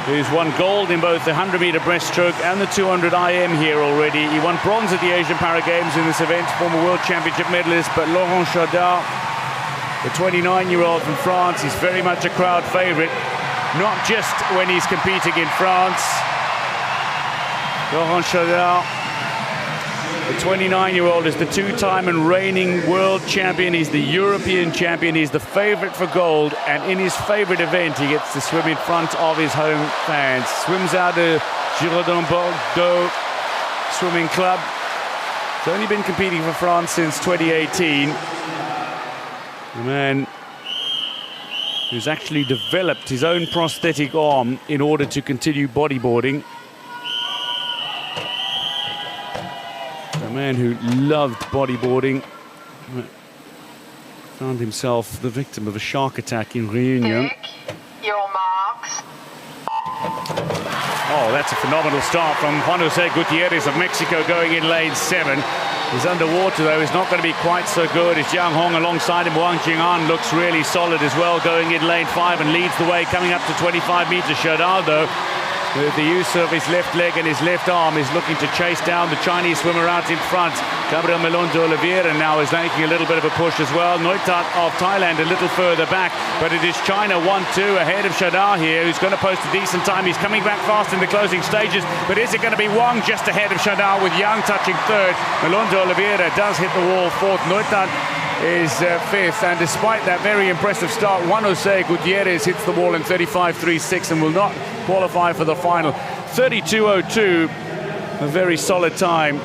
who's won gold in both the 100-meter breaststroke and the 200 IM here already. He won bronze at the Asian Para Games in this event, former World Championship medalist. But Laurent Chardin, the 29-year-old from France, is very much a crowd favorite, not just when he's competing in France. Laurent Chardin, the 29-year-old, is the 2-time and reigning world champion. He's the European champion. He's the favorite for gold. And in his favorite event, he gets to swim in front of his home fans. Swims out of Girardin Bordeaux Swimming Club. He's only been competing for France since 2018. The man who's actually developed his own prosthetic arm in order to continue bodyboarding. A man who loved bodyboarding. Found himself the victim of a shark attack in Réunion. Your marks. Oh, that's a phenomenal start from Juan José Gutiérrez of Mexico going in lane 7. He's underwater though, he's not going to be quite so good as Jiang Hong alongside him. Wang Jing'an looks really solid as well going in lane 5 and leads the way coming up to 25 meters. Chateau though, with the use of his left leg and his left arm, is looking to chase down the Chinese swimmer out in front. Gabriel Melon de Oliveira now is making a little bit of a push as well. Noitat of Thailand a little further back, but it is China 1-2 ahead of Chateau here, who's going to post a decent time. He's coming back fast in the closing stages, but is it going to be Wang just ahead of Chateau with Yang touching 3rd? Melon de Oliveira does hit the wall 4th. Noitat is 5th, and despite that very impressive start, Juan José Gutiérrez hits the wall in 35.36 and will not qualify for the final. 32.02, a very solid time.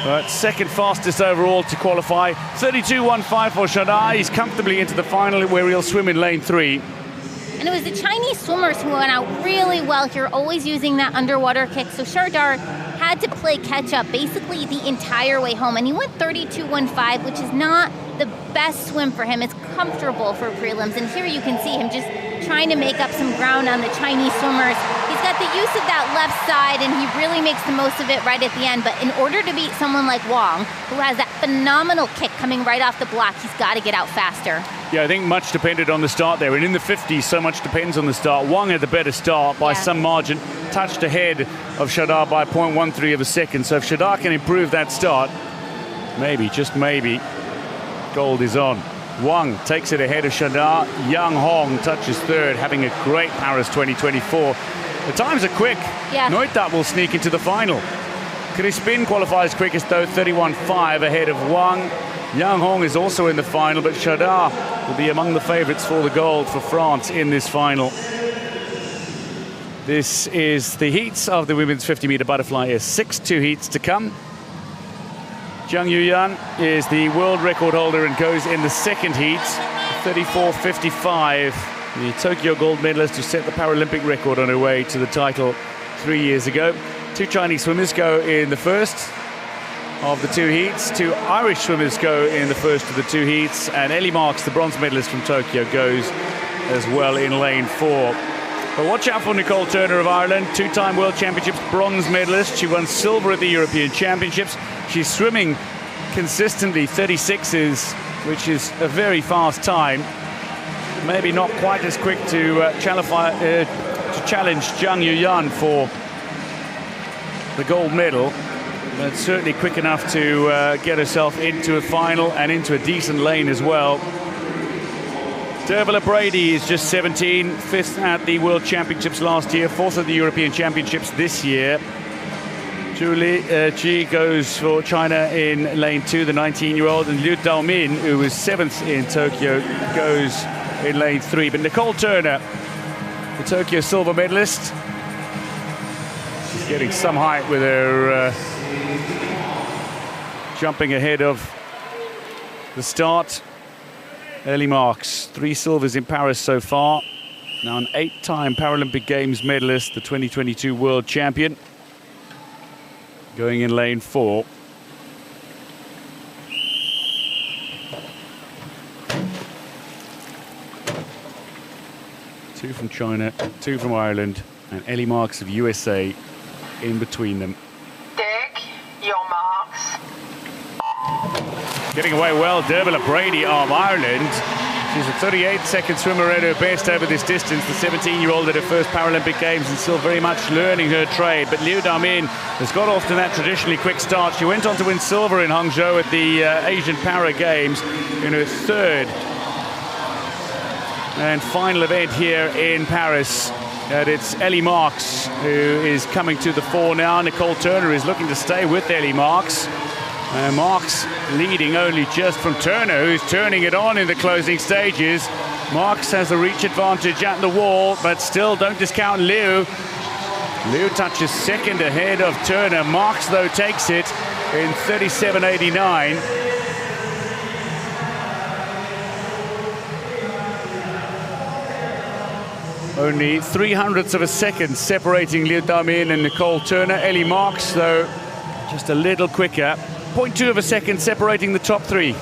But second fastest overall to qualify. 32.15 for Chateau. He's comfortably into the final where he'll swim in lane 3. And it was the Chinese swimmers who went out really well here, always using that underwater kick. So Shardar had to play catch-up basically the entire way home. And he went 32.15, which is not the best swim for him. It's comfortable for prelims. And here you can see him just trying to make up some ground on the Chinese swimmers. He's got the use of that left side, and he really makes the most of it right at the end. But in order to beat someone like Wang, who has that phenomenal kick coming right off the block, he's got to get out faster. Yeah, I think much depended on the start there. And in the 50s, so much depends on the start. Wang had the better start by some margin, touched ahead of Chateau by 0.13 of a second. So if Chateau can improve that start, maybe, just maybe, gold is on. Wang takes it ahead of Chateau. Yang Hong touches 3rd, having a great Paris 2024. The times are quick. Yeah. Noitat will sneak into the final. Crispin qualifies quickest though, 31.5 ahead of Wang. Yang Hong is also in the final, but Chateau will be among the favourites for the gold for France in this final. This is the heats of the women's 50-metre butterfly. Is 2 heats to come. Zhang Yuyan is the world record holder and goes in the 2nd heat, 34.55. The Tokyo gold medalist who set the Paralympic record on her way to the title 3 years ago. 2 Chinese swimmers go in the first of the 2 heats. 2 Irish swimmers go in the first of the 2 heats. And Ellie Marks, the bronze medalist from Tokyo, goes as well in lane 4. But watch out for Nicole Turner of Ireland, 2-time World Championships bronze medalist. She won silver at the European Championships. She's swimming consistently 36s, which is a very fast time. Maybe not quite as quick to challenge Zhang Yuyan for the gold medal, but certainly quick enough to get herself into a final and into a decent lane as well. Dervilla Brady is just 17, 5th at the World Championships last year, 4th at the European Championships this year. Julie Ji goes for China in lane 2, the 19-year-old, and Liu Daomin, who was 7th in Tokyo, goes in lane 3. But Nicole Turner, the Tokyo silver medalist, she's getting some height with her jumping ahead of the start. Early marks, 3 silvers in Paris so far. Now an 8-time Paralympic Games medalist, the 2022 world champion, going in lane 4. Two from China, 2 from Ireland, and Ellie Marks of USA in between them. Dig your marks. Getting away well, Dervilla Brady of Ireland. She's a 38-second swimmer at her best over this distance. The 17-year-old at her first Paralympic Games and still very much learning her trade. But Liu Daomin has got off to that traditionally quick start. She went on to win silver in Hangzhou at the Asian Para Games in her 3rd and final event here in Paris. And it's Ellie Marks who is coming to the fore now. Nicole Turner is looking to stay with Ellie Marks. Marks leading only just from Turner, who's turning it on in the closing stages. Marks has a reach advantage at the wall, but still don't discount Liu. Liu touches second ahead of Turner. Marks, though, takes it in 37.89. Only 0.03 of a second separating Liu Damin and Nicole Turner. Ellie Marks, though, just a little quicker. 0.2 of a second separating the top three.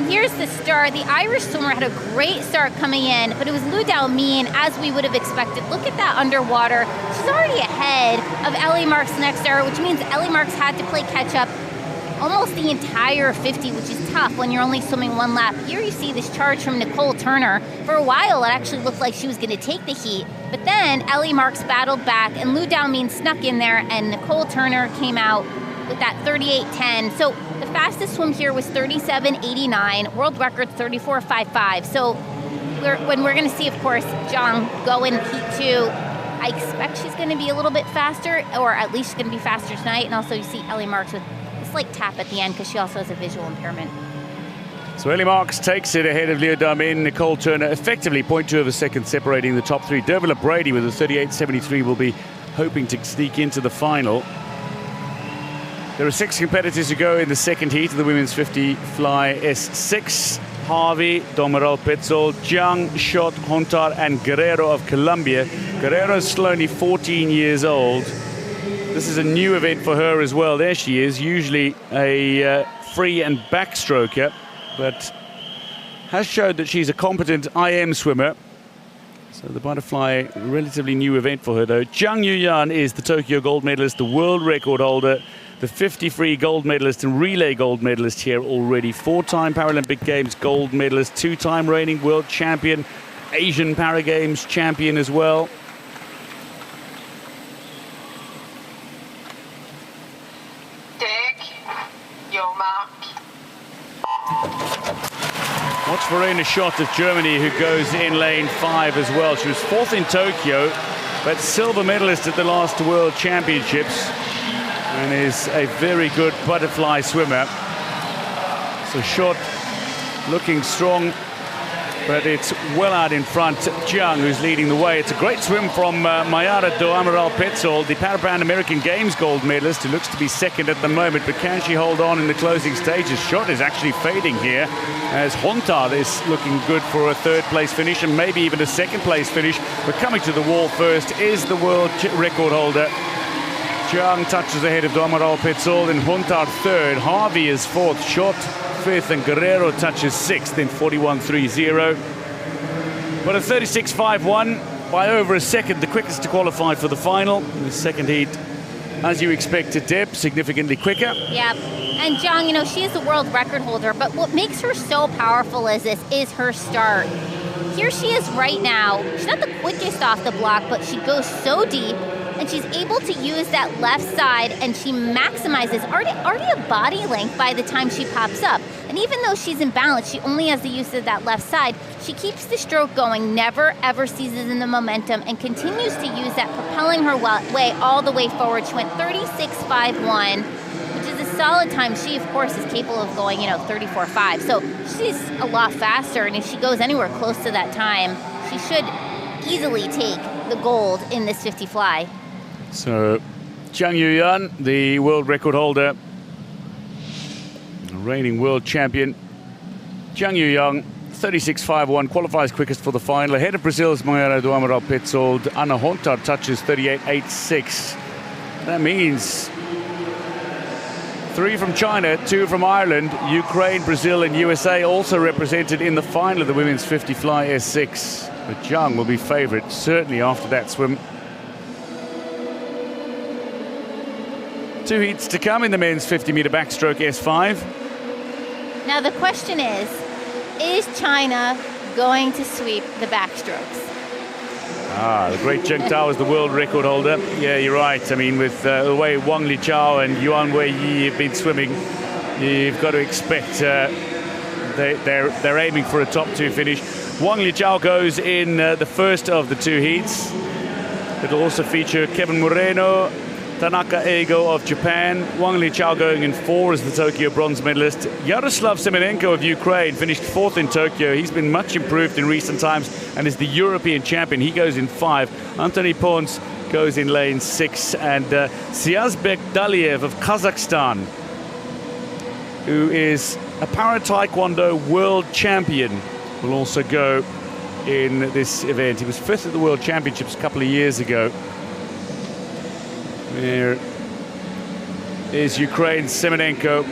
Here's the start. The Irish swimmer had a great start coming in, but it was Liu Damin, as we would have expected. Look at that underwater. She's already ahead of Ellie Marks' next error, which means Ellie Marks had to play catch-up almost the entire 50, which is tough when you're only swimming one lap. Here you see this charge from Nicole Turner. For a while, it actually looked like she was going to take the heat, but then Ellie Marks battled back, and Liu Damin snuck in there, and Nicole Turner came out with that 38.10. So the fastest swim here was 37.89, world record 34.55. So when we're going to see, of course, Zhang go in heat 2, I expect she's going to be a little bit faster, or at least she's going to be faster tonight. And also you see Ellie Marks with a slight tap at the end because she also has a visual impairment. So Ellie Marks takes it ahead of Liu Damin. Nicole Turner effectively 0.2 of a second separating the top three. Dervila Brady with a 38.73 will be hoping to sneak into the final. There are 6 competitors to go in the second heat of the women's 50 fly S6. Harvey, Domaral Petzol, Zhang, Schott, Hontar and Guerrero of Colombia. Guerrero is still only 14 years old. This is a new event for her as well. There she is, usually a free and backstroker, but has showed that she's a competent IM swimmer. So the butterfly, relatively new event for her though. Zhang Yuyan is the Tokyo gold medalist, the world record holder, the 50 free gold medalist and relay gold medalist here already. 4-time Paralympic Games gold medalist, 2-time reigning world champion, Asian Para Games champion as well. Dig your mark. Watch Verena Schott of Germany, who goes in lane 5 as well. She was 4th in Tokyo, but silver medalist at the last World Championships, and is a very good butterfly swimmer. So Schott looking strong, but it's well out in front. Zhang, who's leading the way. It's a great swim from Mayara do Amaral Petzol, the Pan-American Games gold medalist, who looks to be second at the moment, but can she hold on in the closing stages? Schott is actually fading here, as Hontar is looking good for a 3rd place finish and maybe even a 2nd place finish. But coming to the wall first is the world record holder. Zhang touches ahead of Domaral Petzol, and Hontar 3rd. Harvey is 4th, Schott 5th, and Guerrero touches 6th in 41.30. But a 36.51 by over a second, the quickest to qualify for the final. In the second heat, as you expected, Deb, significantly quicker. Yeah, and Zhang, you know, she is the world record holder, but what makes her so powerful is her start. Here she is right now. She's not the quickest off the block, but she goes so deep, and she's able to use that left side, and she maximizes already a body length by the time she pops up. And even though she's in balance, she only has the use of that left side. She keeps the stroke going, never ever seizes in the momentum, and continues to use that, propelling her way all the way forward. She went 36.51, which is a solid time. She, of course, is capable of going, 34.5. So she's a lot faster, and if she goes anywhere close to that time, she should easily take the gold in this 50 fly. So Zhang Yuyan, the world record holder, reigning world champion. Zhang Yuyan, 36.51, qualifies quickest for the final. Ahead of Brazil's Mayara do Amaral Petzol, Anna Hontar touches 38.86. That means 3 from China, 2 from Ireland, Ukraine, Brazil and USA also represented in the final of the women's 50 fly S6. But Zhang will be favourite, certainly after that swim. 2 heats to come in the men's 50-metre backstroke S5. Now the question is China going to sweep the backstrokes? The great Zheng Tao is the world record holder. Yeah, you're right. I mean, with the way Wang Liqiao and Yuan Weiyi have been swimming, you've got to expect they're aiming for a top 2 finish. Wang Liqiao goes in the first of the 2 heats. It'll also feature Kevin Moreno, Tanaka Eigo of Japan, Wang Liqiao going in 4 as the Tokyo bronze medalist. Yaroslav Semenenko of Ukraine finished 4th in Tokyo. He's been much improved in recent times and is the European champion. He goes in 5. Anthony Pons goes in lane 6, and Siazbek Daliev of Kazakhstan, who is a para taekwondo world champion, will also go in this event. He was 5th at the World Championships a couple of years ago. There is Ukraine's Semenenko,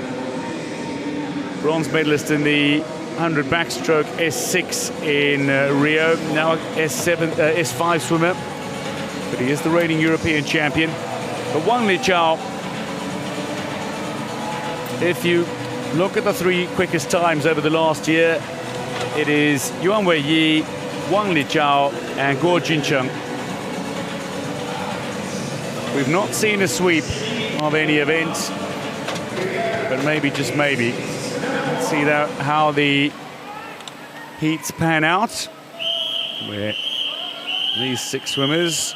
bronze medalist in the 100 backstroke, S6 in Rio, now S7, S5 swimmer, but he is the reigning European champion. But Wang Liqiao, if you look at the 3 quickest times over the last year, it is Yuan Weiyi, Wang Liqiao and Guo Jincheng. We've not seen a sweep of any event, but maybe, just maybe. Let's see how the heats pan out, where these 6 swimmers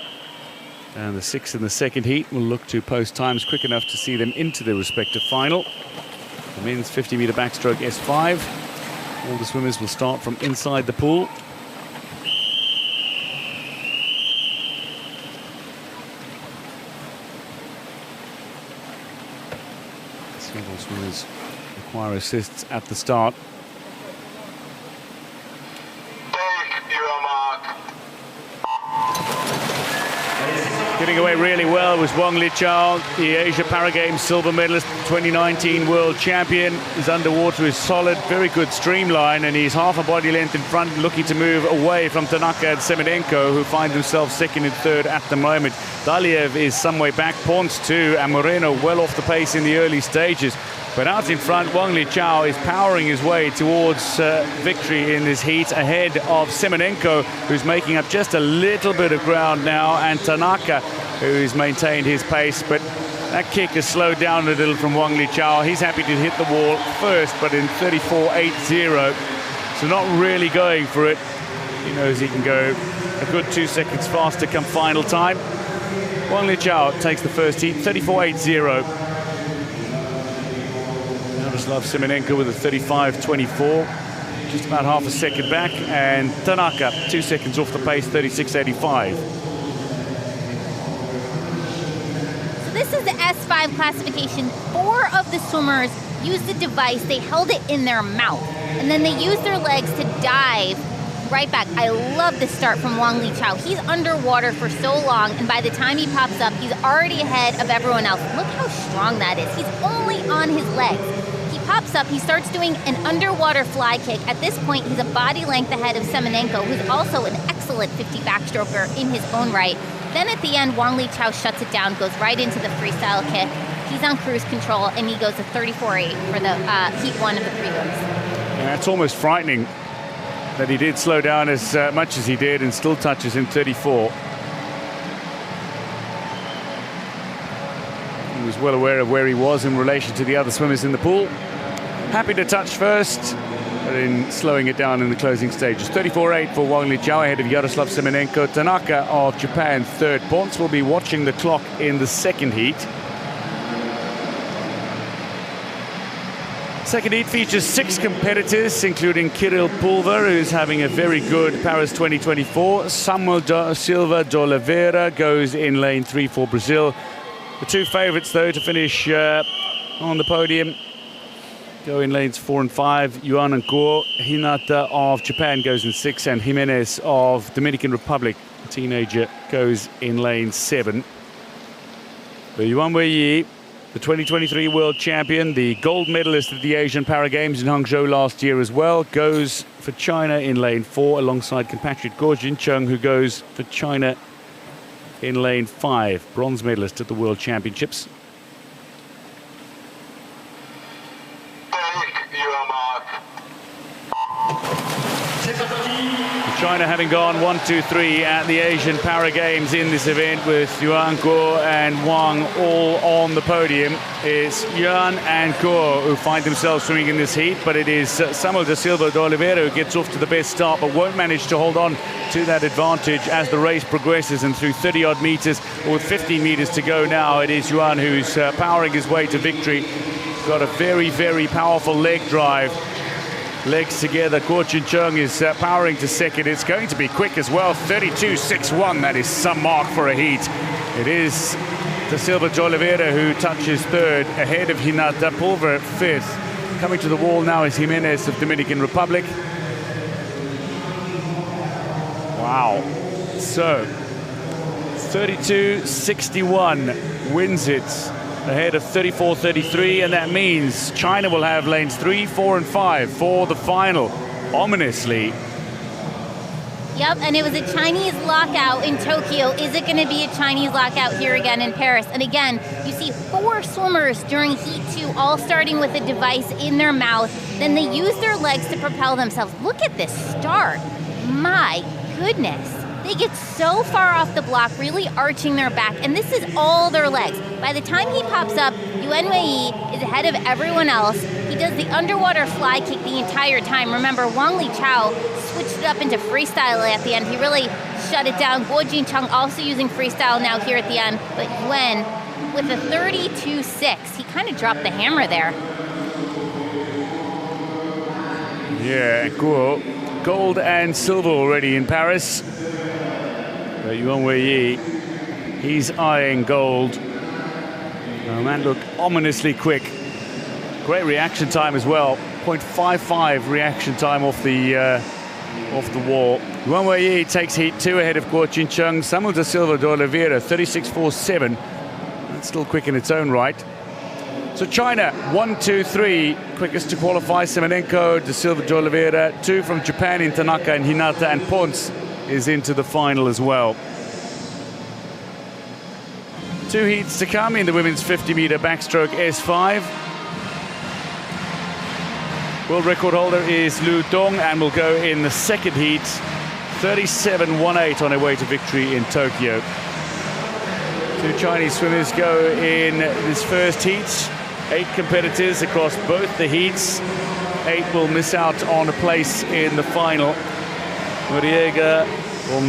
and the 6 in the second heat will look to post times quick enough to see them into their respective final. The men's 50-meter backstroke S5. All the swimmers will start from inside the pool. Several swimmers require assists at the start. Getting away really well was Wang Liqiao, the Asia Para Games silver medalist, 2019 world champion. His underwater is solid, very good streamline, and he's half a body length in front, looking to move away from Tanaka and Semenenko, who find themselves 2nd and 3rd at the moment. Daliev is some way back, Pons too, and Moreno well off the pace in the early stages. But out in front, Wang Liqiao is powering his way towards victory in this heat, ahead of Semenenko, who's making up just a little bit of ground now, and Tanaka, who's maintained his pace. But that kick has slowed down a little from Wang Liqiao. He's happy to hit the wall first, but in 34.80, so not really going for it. He knows he can go a good 2 seconds faster come final time. Wang Liqiao takes the first heat, 34.80. Yaroslav Semenenko with a 35.24, just about half a second back, and Tanaka 2 seconds off the pace, 36.85. So this is the S5 classification. 4 of the swimmers used a device, they held it in their mouth, and then they used their legs to dive right back. I love the start from Wang Liqiao. He's underwater for so long, and by the time he pops up, he's already ahead of everyone else. Look how strong that is. He's only on his legs. Pops up, he starts doing an underwater fly kick. At this point, he's a body length ahead of Semenenko, who's also an excellent 50 backstroker in his own right. Then at the end, Wang Liqiao shuts it down, goes right into the freestyle kick. He's on cruise control, and he goes to 34.8 for the heat 1 of the prelims. And that's almost frightening that he did slow down as much as he did and still touches in 34. He was well aware of where he was in relation to the other swimmers in the pool. Happy to touch first, but in slowing it down in the closing stages. 34.8 for Wang Liqiao ahead of Yaroslav Semenenko. Tanaka of Japan 3rd. Pons will be watching the clock in the second heat. Second heat features 6 competitors, including Kirill Pulver, who's having a very good Paris 2024. Samuel Silva de Oliveira goes in lane 3 for Brazil. The 2 favourites, though, to finish on the podium go in lanes 4 and 5. Yuan and Guo. Hinata of Japan goes in 6, and Jimenez of Dominican Republic, a teenager, goes in lane 7. But Yuan Weiyi, the 2023 world champion, the gold medalist at the Asian Para Games in Hangzhou last year as well, goes for China in lane 4 alongside compatriot Guo Jincheng, who goes for China in lane 5, bronze medalist at the World Championships. The China China having gone 1-2-3 at the Asian Para Games in this event with Yuan, Guo and Wang all on the podium. It's Yuan and Guo who find themselves swimming in this heat, but it is Samuel da Silva de Oliveira who gets off to the best start but won't manage to hold on to that advantage as the race progresses, and through 30-odd meters, or with 15 meters to go now, it is Yuan who's powering his way to victory. Got a very, very powerful leg drive. Legs together. Guo Jincheng is powering to second. It's going to be quick as well. 32.61. That is some mark for a heat. It is da Silva de Oliveira who touches third, ahead of Hinata. Pulver at fifth. Coming to the wall now is Jimenez of Dominican Republic. Wow. So 32.61 wins it, ahead of 34.33, and that means China will have lanes 3, 4 and 5 for the final, ominously. Yep, and it was a Chinese lockout in Tokyo. Is it going to be a Chinese lockout here again in Paris? And again, you see 4 swimmers during Heat 2, all starting with a device in their mouth. Then they use their legs to propel themselves. Look at this start. My goodness. They get so far off the block, really arching their back, and this is all their legs. By the time he pops up, Yuan Wei is ahead of everyone else. He does the underwater fly kick the entire time. Remember, Wang Liqiao switched it up into freestyle at the end. He really shut it down. Guo Jincheng also using freestyle now here at the end, but Yuan with a 32.6. He kind of dropped the hammer there. Yeah, Guo, gold and silver already in Paris. Yuan Wei, he's eyeing gold. Oh, man, look ominously quick. Great reaction time as well. 0.55 reaction time off the wall. Yuan Wei takes Heat 2 ahead of Guo Jincheng. Samuel da Silva de Oliveira, 36.47. That's still quick in its own right. So China, 1, 2, 3, quickest to qualify. Semenenko, da Silva de Oliveira, 2 from Japan in Tanaka and Hinata, and Pons is into the final as well. 2 heats to come in the women's 50-meter backstroke S5. World record holder is Lu Dong and will go in the second heat. 37.18 on her way to victory in Tokyo. 2 Chinese swimmers go in this first heat. 8 competitors across both the heats. 8 will miss out on a place in the final. Noriega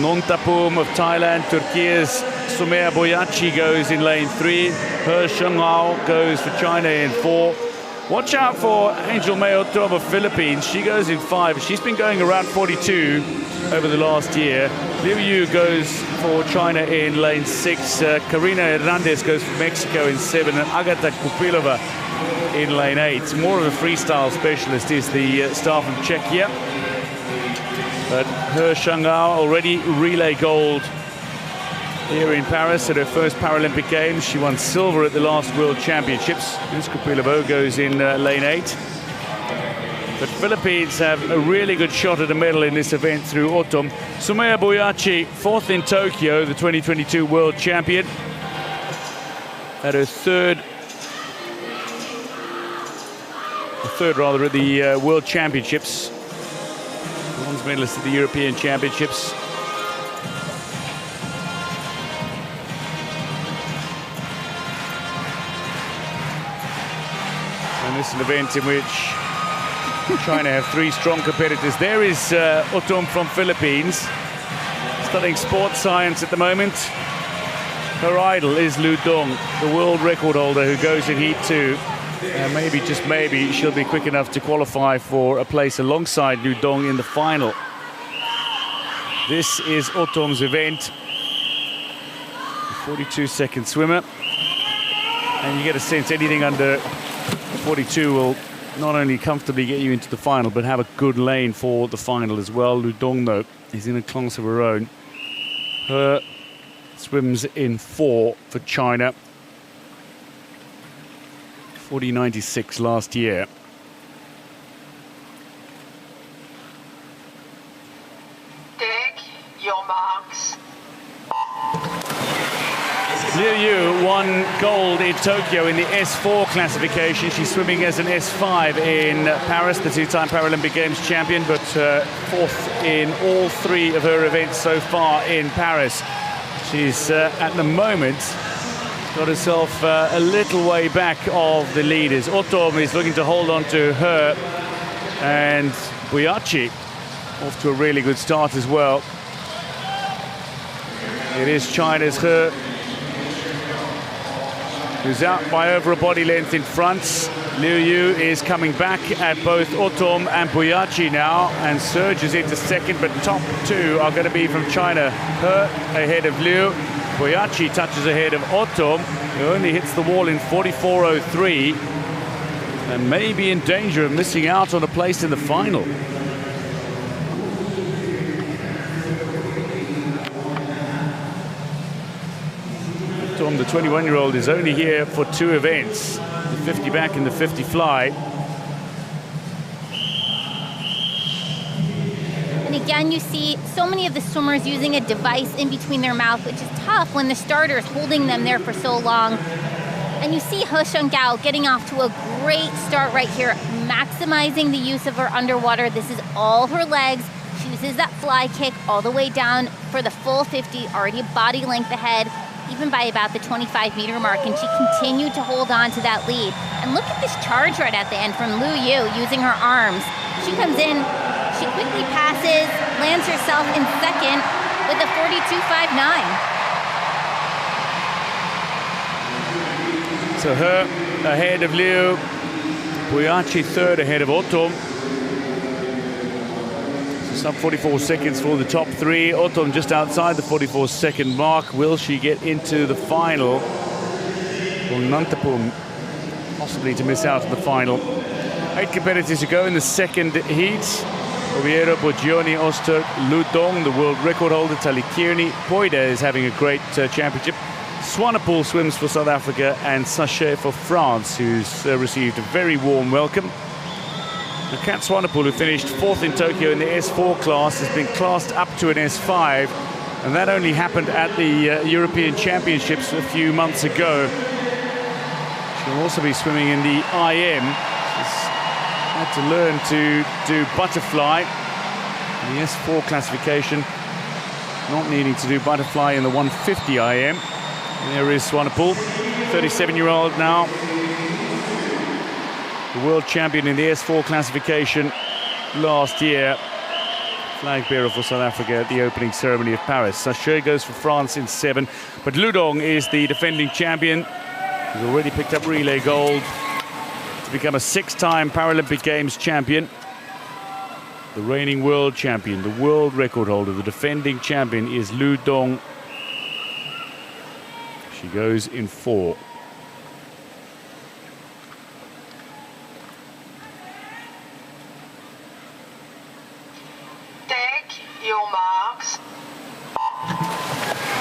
Nontapum of Thailand. Turkey's Sumaya Boyachi goes in lane 3. He Shengao goes for China in 4. Watch out for Angel Mayoto of Philippines. She goes in 5. She's been going around 42 over the last year. Liu Yu goes for China in lane 6. Karina Hernandez goes for Mexico in 7. And Agata Kupilova in lane 8. More of a freestyle specialist is the star from Czechia. But He Shengao already relay gold here in Paris at her first Paralympic Games. She won silver at the last World Championships. This Kupilova goes in lane 8. But Philippines have a really good shot at a medal in this event through Otom. Sumaya Boyachi, 4th in Tokyo, the 2022 World Champion. At her third at the World Championships. Bronze medalist at the European Championships. And this is an event in which China have 3 strong competitors. There is Otom from Philippines, studying sports science at the moment. Her idol is Lu Dong, the world record holder who goes in Heat 2. And maybe, just maybe, she'll be quick enough to qualify for a place alongside Lu Dong in the final. This is Otom's event. 42-second swimmer. And you get a sense anything under 42 will not only comfortably get you into the final, but have a good lane for the final as well. Lu Dong, though, is in a class of her own. Her swims in 4 for China. 40.96 last year. Take your marks. Liu Yu won gold in Tokyo in the S4 classification. She's swimming as an S5 in Paris, the two-time Paralympic Games champion, but fourth in all three of her events so far in Paris. She's, at the moment, got herself a little way back of the leaders. Otom is looking to hold on to her, and Boyachi off to a really good start as well. It is China's He, who's out by over a body length in front. Liu Yu is coming back at both Otom and Boyachi now and surges into second, but top two are going to be from China. He ahead of Liu. Boyachi touches ahead of Otom, who only hits the wall in 44.03 and may be in danger of missing out on a place in the final. Otom, the 21-year-old, is only here for two events, the 50 back and the 50 fly. And again, you see so many of the swimmers using a device in between their mouth, which is tough when the starter is holding them there for so long. And you see He Shengao getting off to a great start right here, maximizing the use of her underwater. This is all her legs. She uses that fly kick all the way down for the full 50, already a body length ahead, even by about the 25-meter mark, and she continued to hold on to that lead. And look at this charge right at the end from Liu Yu using her arms. She comes in, she quickly passes, lands herself in second with a 42.59. So He ahead of Liu, Boyachi third ahead of Otom. Sub 44 seconds for the top three. Otom just outside the 44-second mark. Will she get into the final? Or Nantapum possibly to miss out on the final. 8 competitors to go in the second heat. Oviedo, Bogioni, Oster, Ludong, the world record holder, Talikirni. Poida is having a great championship. Swanepoel swims for South Africa, and Sachet for France, who's received a very warm welcome. Kat Swanepoel, who finished fourth in Tokyo in the S4 class, has been classed up to an S5, and that only happened at the European Championships a few months ago. She'll also be swimming in the IM. She's had to learn to do butterfly in the S4 classification, not needing to do butterfly in the 150 IM. And there is Swanepoel, 37-year-old now. The world champion in the S4 classification last year. Flag bearer for South Africa at the opening ceremony of Paris. Sachet goes for France in 7, but Ludong is the defending champion. He's already picked up relay gold to become a 6-time Paralympic Games champion. The reigning world champion, the world record holder, the defending champion is Ludong. She goes in 4. Your marks.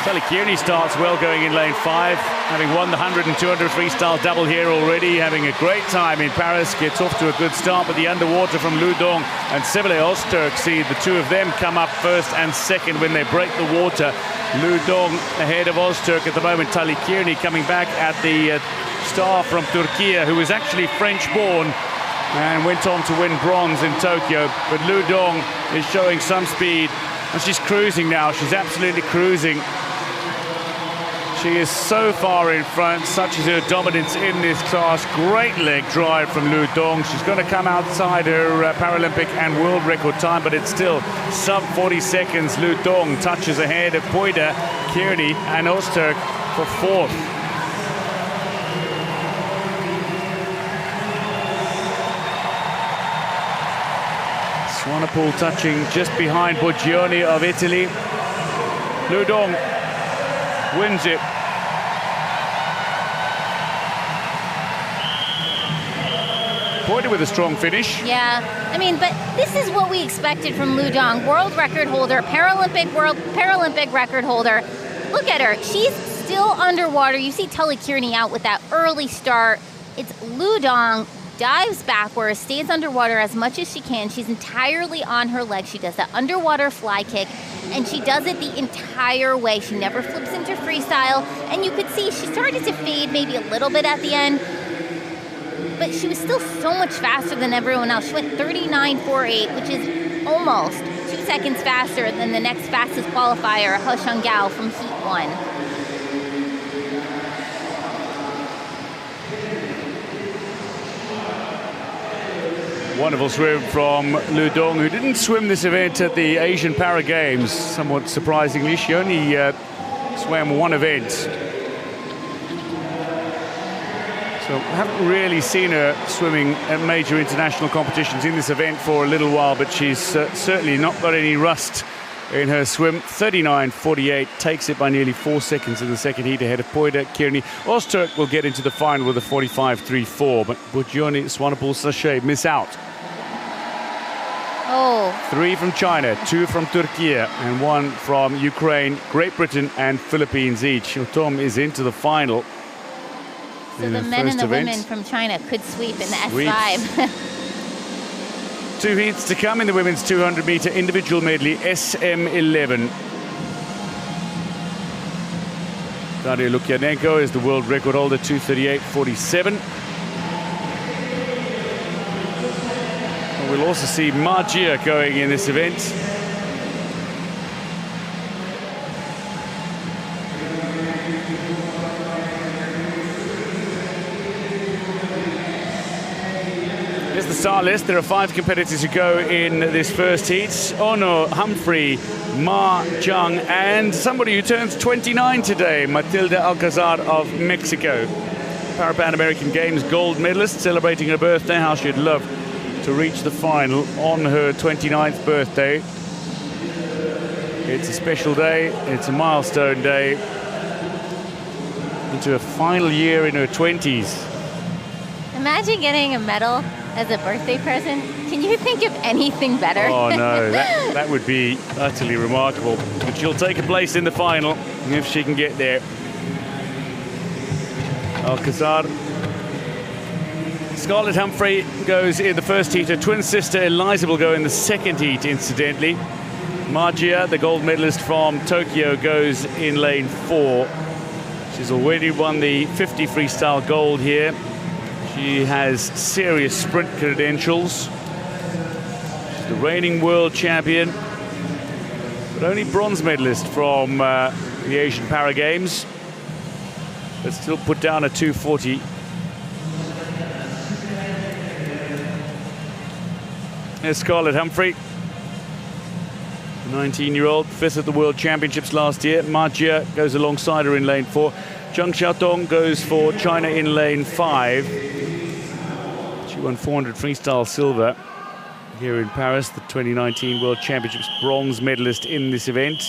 Talikirni starts well going in lane 5, having won the 100 and 200 freestyle double here already, having a great time in Paris, gets off to a good start, but the underwater from Ludong and Seville Osterk see the two of them come up first and second when they break the water. Ludong ahead of Osterk at the moment. Talikirni coming back at the star from Turkey, who is actually French-born and went on to win bronze in Tokyo. But Ludong is showing some speed, and she's cruising now. She's absolutely cruising. She is so far in front, such is her dominance in this class. Great leg drive from Ludong. She's going to come outside her Paralympic and world record time, but it's still sub 40 seconds. Ludong touches ahead of Poida, Kearney and Osterk for 4th. Swanepoel touching just behind Bogioni of Italy. Ludong wins it. Poida with a strong finish. Yeah, I mean, but this is what we expected from Ludong. World record holder, Paralympic record holder. Look at her, she's still underwater. You see Tully Kearney out with that early start. It's Ludong dives backwards, stays underwater as much as she can. She's entirely on her legs. She does that underwater fly kick, and she does it the entire way. She never flips into freestyle, and you could see she started to fade maybe a little bit at the end, but she was still so much faster than everyone else. She went 39.48, which is almost 2 seconds faster than the next fastest qualifier, He Shengao from Heat 1. Wonderful swim from Lu Dong, who didn't swim this event at the Asian Para Games. Somewhat surprisingly, she only swam one event. So haven't really seen her swimming at major international competitions in this event for a little while, but she's certainly not got any rust in her swim. 39.48, takes it by nearly 4 seconds in the second heat ahead of Poida Kearney. Ozturk will get into the final with a 45.34, but Burjoni Swanepoel Sachet miss out. Oh. 3 from China, 2 from Turkey, and 1 from Ukraine, Great Britain and Philippines each. Tom is into the final. So the men and the women from China could sweep in the S5. 2 heats to come in the women's 200-meter individual medley, SM11. Daria Lukyanenko is the world record holder, 2:38.47. We'll also see Margia going in this event. Here's the start list. There are 5 competitors who go in this first heat. Ono, Humphrey, Ma Jiang, and somebody who turns 29 today, Matilda Alcazar of Mexico. Pan American Games gold medalist, celebrating her birthday. How she'd love to reach the final on her 29th birthday. It's a special day, it's a milestone day. Into a final year in her 20s. Imagine getting a medal as a birthday present. Can you think of anything better? Oh no, that would be utterly remarkable. But she'll take a place in the final if she can get there. Alcazar. Scarlett Humphrey goes in the first heat. Her twin sister Eliza will go in the second heat, incidentally. Margia, the gold medalist from Tokyo, goes in lane 4. She's already won the 50 freestyle gold here. She has serious sprint credentials. She's the reigning world champion, but only bronze medalist from the Asian Para Games, but still put down a 2:40. There's Scarlett Humphrey, 19-year-old, 5th at the World Championships last year. Margia goes alongside her in lane 4. Zheng Xiaotong goes for China in lane 5. She won 400 freestyle silver here in Paris, the 2019 World Championships bronze medalist in this event,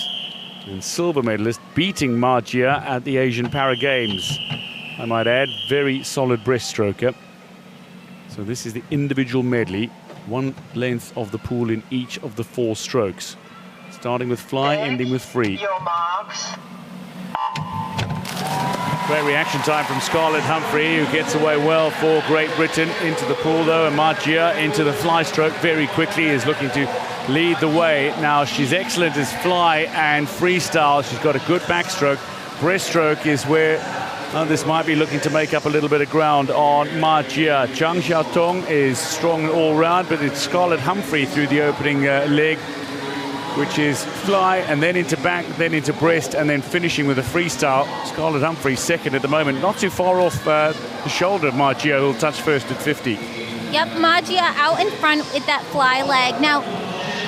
and silver medalist, beating Margia at the Asian Para Games. I might add, very solid breaststroker. So this is the individual medley. 1 length of the pool in each of the 4 strokes. Starting with fly, ending with free. Your marks. Great reaction time from Scarlett Humphrey, who gets away well for Great Britain. Into the pool though, and Margia into the fly stroke very quickly, is looking to lead the way. Now she's excellent as fly and freestyle. She's got a good backstroke. Breaststroke is where this might be looking to make up a little bit of ground on Margia. Zheng Xiaotong is strong all round, but it's Scarlett Humphrey through the opening leg, which is fly and then into back, then into breast, and then finishing with a freestyle. Scarlett Humphrey second at the moment, not too far off the shoulder of Margia, who'll touch first at 50. Yep, Margia out in front with that fly leg. Now,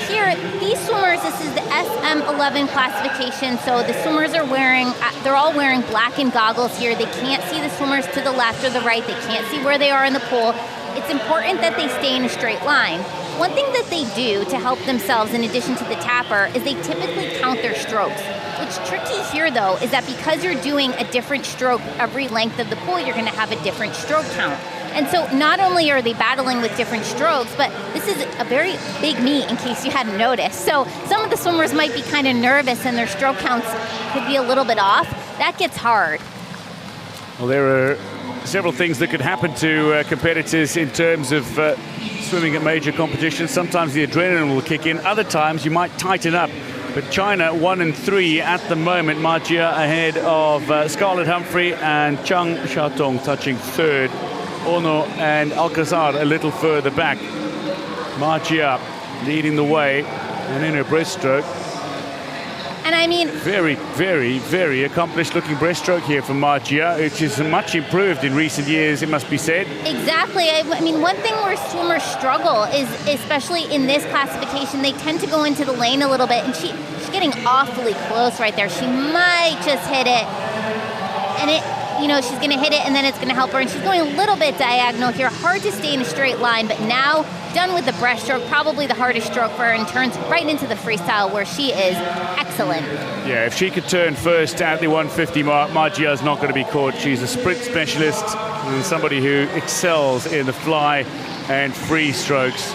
here, these swimmers, this is the SM11 classification, so the swimmers are wearing, they're all wearing blackened goggles here. They can't see the swimmers to the left or the right. They can't see where they are in the pool. It's important that they stay in a straight line. One thing that they do to help themselves, in addition to the tapper, is they typically count their strokes. What's tricky here, though, is that because you're doing a different stroke every length of the pool, you're going to have a different stroke count. And so not only are they battling with different strokes, but this is a very big meet, in case you hadn't noticed. So some of the swimmers might be kind of nervous and their stroke counts could be a little bit off. That gets hard. Well, there are several things that could happen to competitors in terms of swimming at major competitions. Sometimes the adrenaline will kick in, other times you might tighten up. But China 1 and 3 at the moment. Ma Jia ahead of Scarlett Humphrey and Chang Xiaotong touching third. Ono and Alcazar a little further back. Ma Jia leading the way and in her breaststroke. And I mean, very, very, very accomplished looking breaststroke here from Ma Jia, which is much improved in recent years, it must be said. Exactly. I mean, one thing where swimmers struggle is, especially in this classification, they tend to go into the lane a little bit, and she's getting awfully close right there. She might just hit it, and she's going to hit it, and then it's going to help her. And she's going a little bit diagonal here. Hard to stay in a straight line, but now done with the breaststroke, probably the hardest stroke for her, and turns right into the freestyle where she is excellent. Yeah, if she could turn first at the 150 mark, Ma Jia's not going to be caught. She's a sprint specialist and somebody who excels in the fly and free strokes.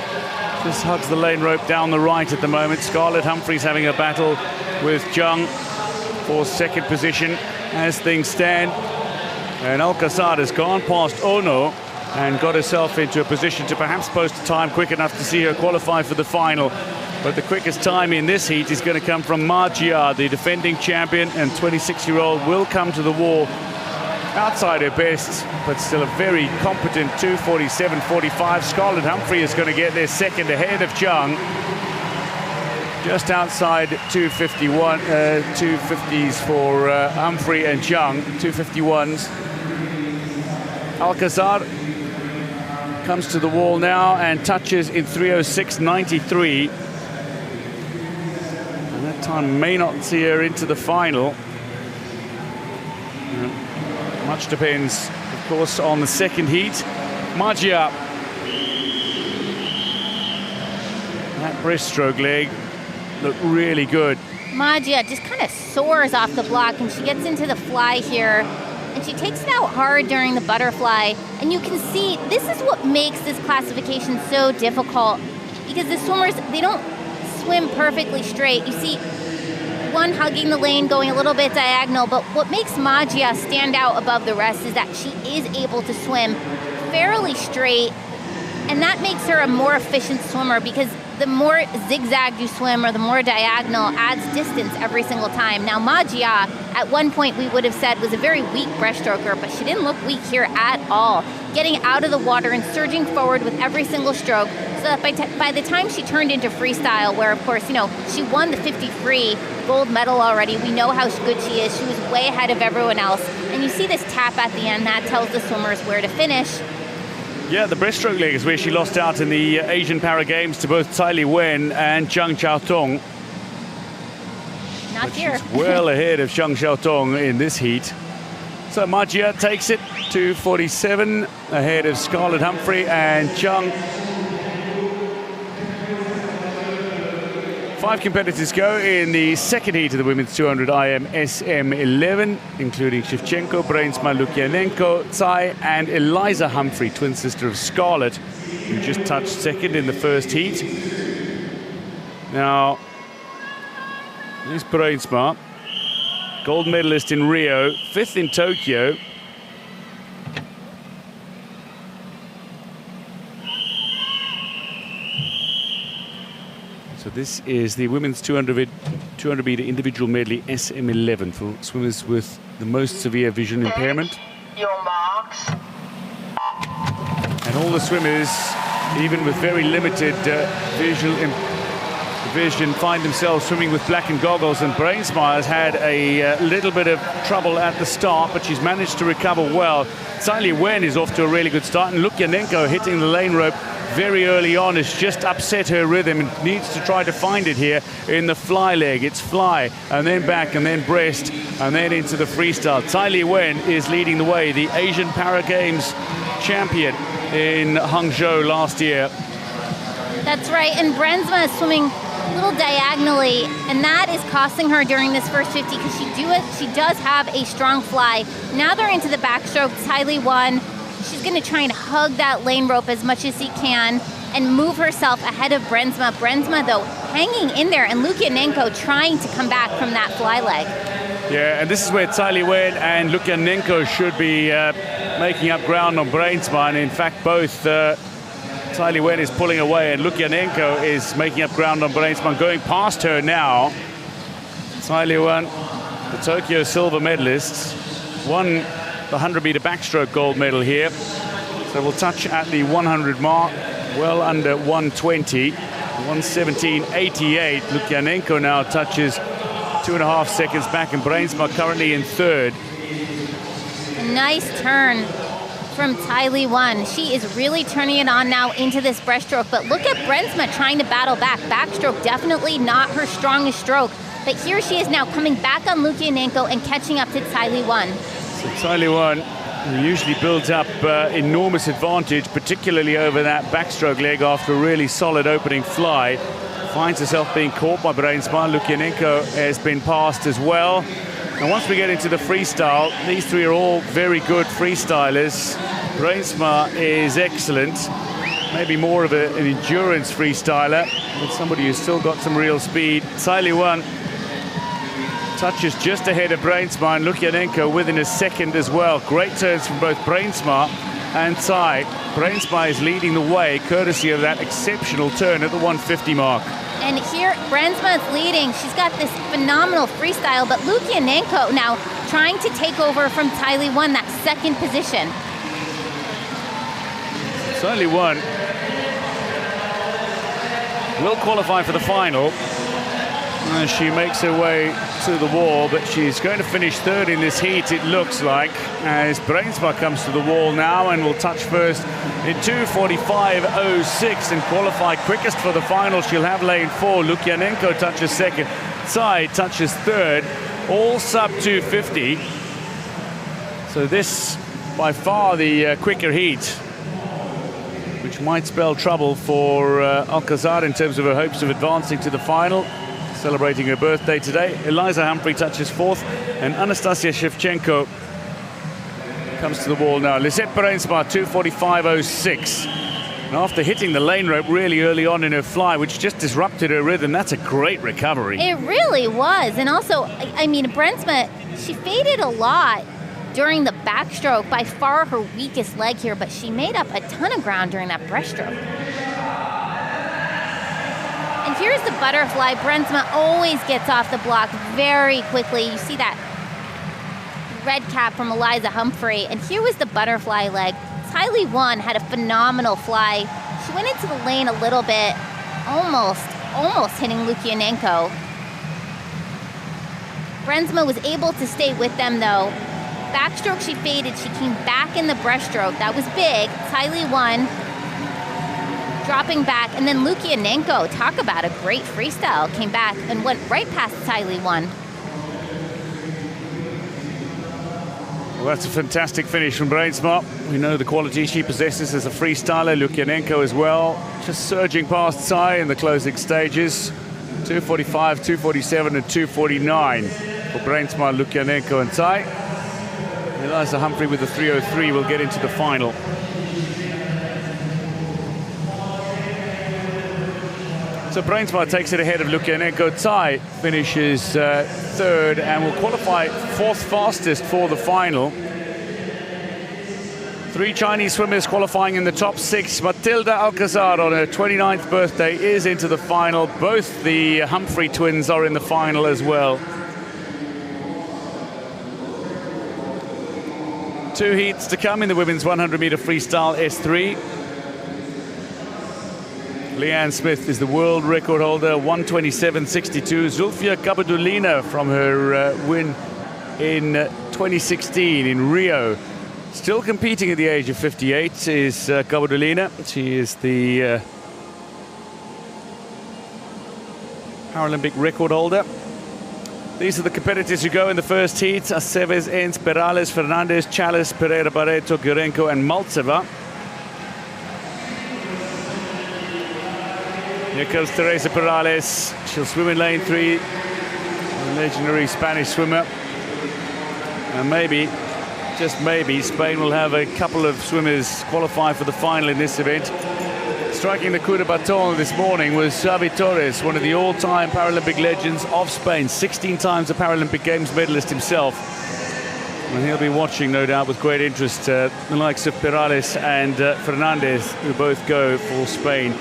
Just hugs the lane rope down the right at the moment. Scarlett Humphrey's having a battle with Zhang for second position as things stand. And Alcazar has gone past Ono and got herself into a position to perhaps post a time quick enough to see her qualify for the final. But the quickest time in this heat is going to come from Ma Jia, the defending champion and 26-year-old, will come to the wall outside her best, but still a very competent 2:47.45. Scarlett Humphrey is going to get there second ahead of Zhang. Just outside 2:51, 2:50s for Humphrey and Zhang, 2:51s. Alcazar comes to the wall now and touches in 3:06.93. And that time may not see her into the final. Much depends, of course, on the second heat. Ma Jia. That breaststroke leg looked really good. Ma Jia just kind of soars off the block, and she gets into the fly here. And she takes it out hard during the butterfly. And you can see this is what makes this classification so difficult, because the swimmers, they don't swim perfectly straight. You see one hugging the lane, going a little bit diagonal, but what makes Ma Jia stand out above the rest is that she is able to swim fairly straight, and that makes her a more efficient swimmer, because the more zigzag you swim or the more diagonal adds distance every single time. Now, Ma Jia, at one point we would have said was a very weak breaststroker, but she didn't look weak here at all. Getting out of the water and surging forward with every single stroke, so that by the time she turned into freestyle, where of course, she won the 50 free gold medal already, we know how good she is. She was way ahead of everyone else. And you see this tap at the end, that tells the swimmers where to finish. Yeah, the breaststroke leg is where she lost out in the Asian Para Games to both Tsai Li Wen and Chang Xiaotong. Not here. She's well ahead of Chang Xiaotong in this heat. So Ma Jia takes it, 2:47 ahead of Scarlett Humphrey and Chang. 5 competitors go in the second heat of the women's 200 IM SM11, including Shevchenko, Brainsma, Lukyanenko, Tsai, and Eliza Humphrey, twin sister of Scarlett, who just touched second in the first heat. Now, here's Brainsma, gold medalist in Rio, 5th in Tokyo. So this is the women's 200 meter individual medley SM11 for swimmers with the most severe vision impairment. Your marks. And all the swimmers, even with very limited vision, find themselves swimming with blackened goggles. And Brainsma has had a little bit of trouble at the start, but she's managed to recover well. Tsai Li Wen is off to a really good start, and Lukyanenko hitting the lane rope very early on has just upset her rhythm and needs to try to find it here in the fly leg. It's fly, and then back, and then breast, and then into the freestyle. Tsai Li Wen is leading the way, the Asian Para Games champion in Hangzhou last year. That's right, and Brainsma is swimming a little diagonally, and that is costing her during this first 50, because she does have a strong fly. Now they're into the backstroke. Tsai Li Wen, she's going to try and hug that lane rope as much as she can and move herself ahead of Brainsma. Brainsma, though, hanging in there, and Lukyanenko trying to come back from that fly leg. Yeah, and this is where Tsai Li Wen and Lukyanenko should be making up ground on Breitsma. In fact, both Tsai Lee-wen is pulling away and Lukyanenko is making up ground on Breitsma, going past her now. Tsai Lee-wen, the Tokyo silver medalist, won the 100-meter backstroke gold medal here. So we'll touch at the 100 mark, well under 120, 117.88. Lukyanenko now touches 2.5 seconds back, and Breitsma currently in third. Nice turn from Tsai Lee-wen. She is really turning it on now into this breaststroke, but look at Breitsma trying to battle back. Backstroke definitely not her strongest stroke, but here she is now coming back on Lukyanenko and catching up to Tsai Lee-wen. So Tsai Lee-wen usually builds up enormous advantage, particularly over that backstroke leg after a really solid opening fly. Finds herself being caught by Breitsma. Lukyanenko has been passed as well. And once we get into the freestyle, these three are all very good freestylers. Breitsma is excellent, maybe more of an endurance freestyler, but somebody who's still got some real speed. Tsai Lee-wen touches just ahead of Breitsma, and Lukyanenko within a second as well. Great turns from both Breitsma and Tsai. Breitsma is leading the way, courtesy of that exceptional turn at the 150 mark. And here, Breitsma is leading. She's got this phenomenal freestyle, but Lukyanenko now trying to take over from Tsai Lee-wen, that second position. Tsai Lee-wen will qualify for the final. She makes her way to the wall, but she's going to finish third in this heat, it looks like, as Breitsma comes to the wall now and will touch first in 2:45.06 and qualify quickest for the final. She'll have lane 4. Lukyanenko touches second. Tsai touches third, all sub 2:50. So this, by far, the quicker heat, which might spell trouble for Alcazar in terms of her hopes of advancing to the final. Celebrating her birthday today. Eliza Humphrey touches fourth, and Anastasia Shevchenko comes to the wall now. Lisette Breitsma, 2:45.06. And after hitting the lane rope really early on in her fly, which just disrupted her rhythm, that's a great recovery. It really was. And also, I mean, Breitsma, she faded a lot during the backstroke, by far her weakest leg here, but she made up a ton of ground during that breaststroke. And here's the butterfly. Breitsma always gets off the block very quickly. You see that red cap from Eliza Humphrey. And here was the butterfly leg. Tsai Lee-wen had a phenomenal fly. She went into the lane a little bit, almost hitting Lukyanenko. Breitsma was able to stay with them though. Backstroke she faded, she came back in the breaststroke. That was big. Tsai Lee-wen dropping back, and then Lukyanenko, talk about a great freestyle, came back and went right past Tsai Lee-wen. Well, that's a fantastic finish from Breitsma. We know the quality she possesses as a freestyler. Lukyanenko as well, just surging past Tsai in the closing stages. 2:45, 2:47 and 2:49 for Breitsma, Lukyanenko and Tsai. Eliza Humphrey with the 3:03 will get into the final. So Breitsma takes it ahead of Lukyanenko. Tsai finishes third and will qualify fourth fastest for the final. 3 Chinese swimmers qualifying in the top 6. Matilda Alcazar on her 29th birthday is into the final. Both the Humphrey twins are in the final as well. 2 heats to come in the women's 100-meter freestyle S3. Leanne Smith is the world record holder, 1:27.62. Zulfia Kabadulina from her win in 2016 in Rio. Still competing at the age of 58 is Kabadulina. She is the Paralympic record holder. These are the competitors who go in the first heat: Aceves, Enz, Perales, Fernandez, Chalice, Pereira Barreto, Gurenko and Maltseva. Here comes Teresa Perales. She'll swim in lane 3. The legendary Spanish swimmer. And maybe, just maybe, Spain will have a couple of swimmers qualify for the final in this event. Striking the coup de baton this morning was Xavi Torres, one of the all-time Paralympic legends of Spain. 16 times a Paralympic Games medalist himself. And he'll be watching, no doubt, with great interest, the likes of Perales and Fernandez, who both go for Spain.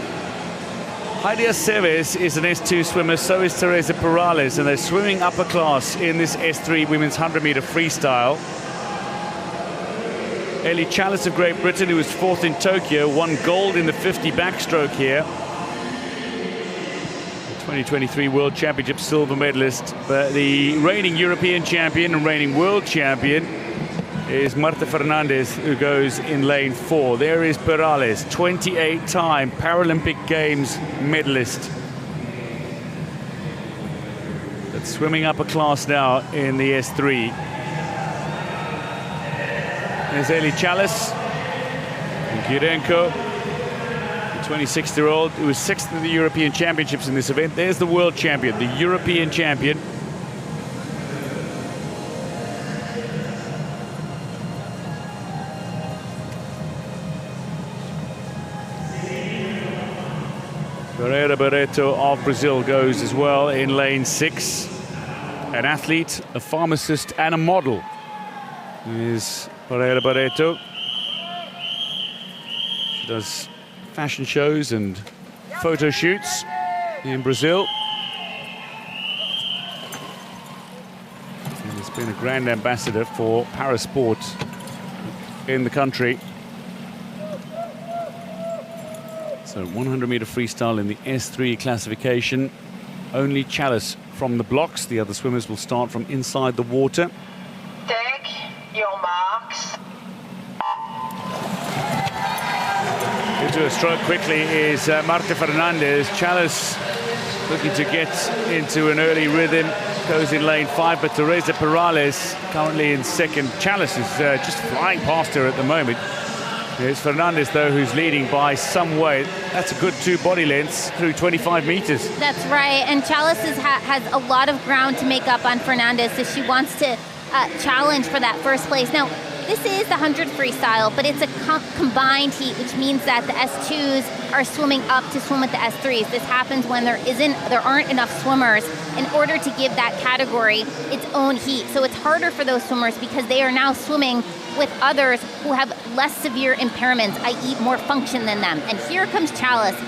Heidi Aceves is an S2 swimmer, so is Teresa Perales, and they're swimming upper class in this S3 women's 100-meter freestyle. Ellie Chalice of Great Britain, who was 4th in Tokyo, won gold in the 50 backstroke here. 2023 World Championship silver medalist, but the reigning European champion and reigning world champion is Marta Fernandez, who goes in lane 4. There is Perales, 28-time Paralympic Games medalist. That's swimming upper class now in the S3. There's Eli Chalice and Gurenko, the 26-year-old who was 6th in the European Championships in this event. There's the world champion, the European champion. Pereira Barreto of Brazil goes as well in lane 6. An athlete, a pharmacist, and a model is Pereira Barreto. She does fashion shows and photo shoots in Brazil. And has been a grand ambassador for parasport in the country. So 100-meter freestyle in the S3 classification. Only Chalice from the blocks. The other swimmers will start from inside the water. Take your marks. Into a stroke quickly is Marta Fernandez. Chalice looking to get into an early rhythm. Goes in lane 5, but Teresa Perales currently in 2nd. Chalice is just flying past her at the moment. It's Fernandez, though, who's leading by some way. That's a good 2 body lengths through 25 meters. That's right, and Chalice has a lot of ground to make up on Fernandez, so she wants to challenge for that first place. Now, this is the 100 freestyle, but it's a combined heat, which means that the S2s are swimming up to swim with the S3s. This happens when there aren't enough swimmers in order to give that category its own heat. So it's harder for those swimmers because they are now swimming with others who have less severe impairments, i.e. more function than them. And here comes Chalice.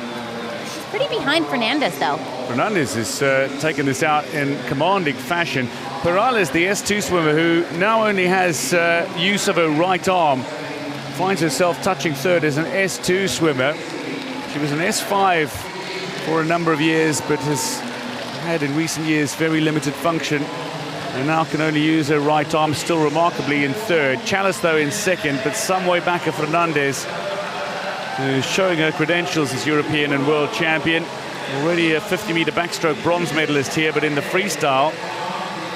She's pretty behind Fernandez, though. Fernandez is taking this out in commanding fashion. Perales, the S2 swimmer, who now only has use of her right arm, finds herself touching 3rd as an S2 swimmer. She was an S5 for a number of years, but has had in recent years very limited function, and now can only use her right arm, still remarkably in 3rd. Chalice, though, in 2nd, but some way back of Fernandez, who's showing her credentials as European and world champion. Already a 50-meter backstroke bronze medalist here, but in the freestyle,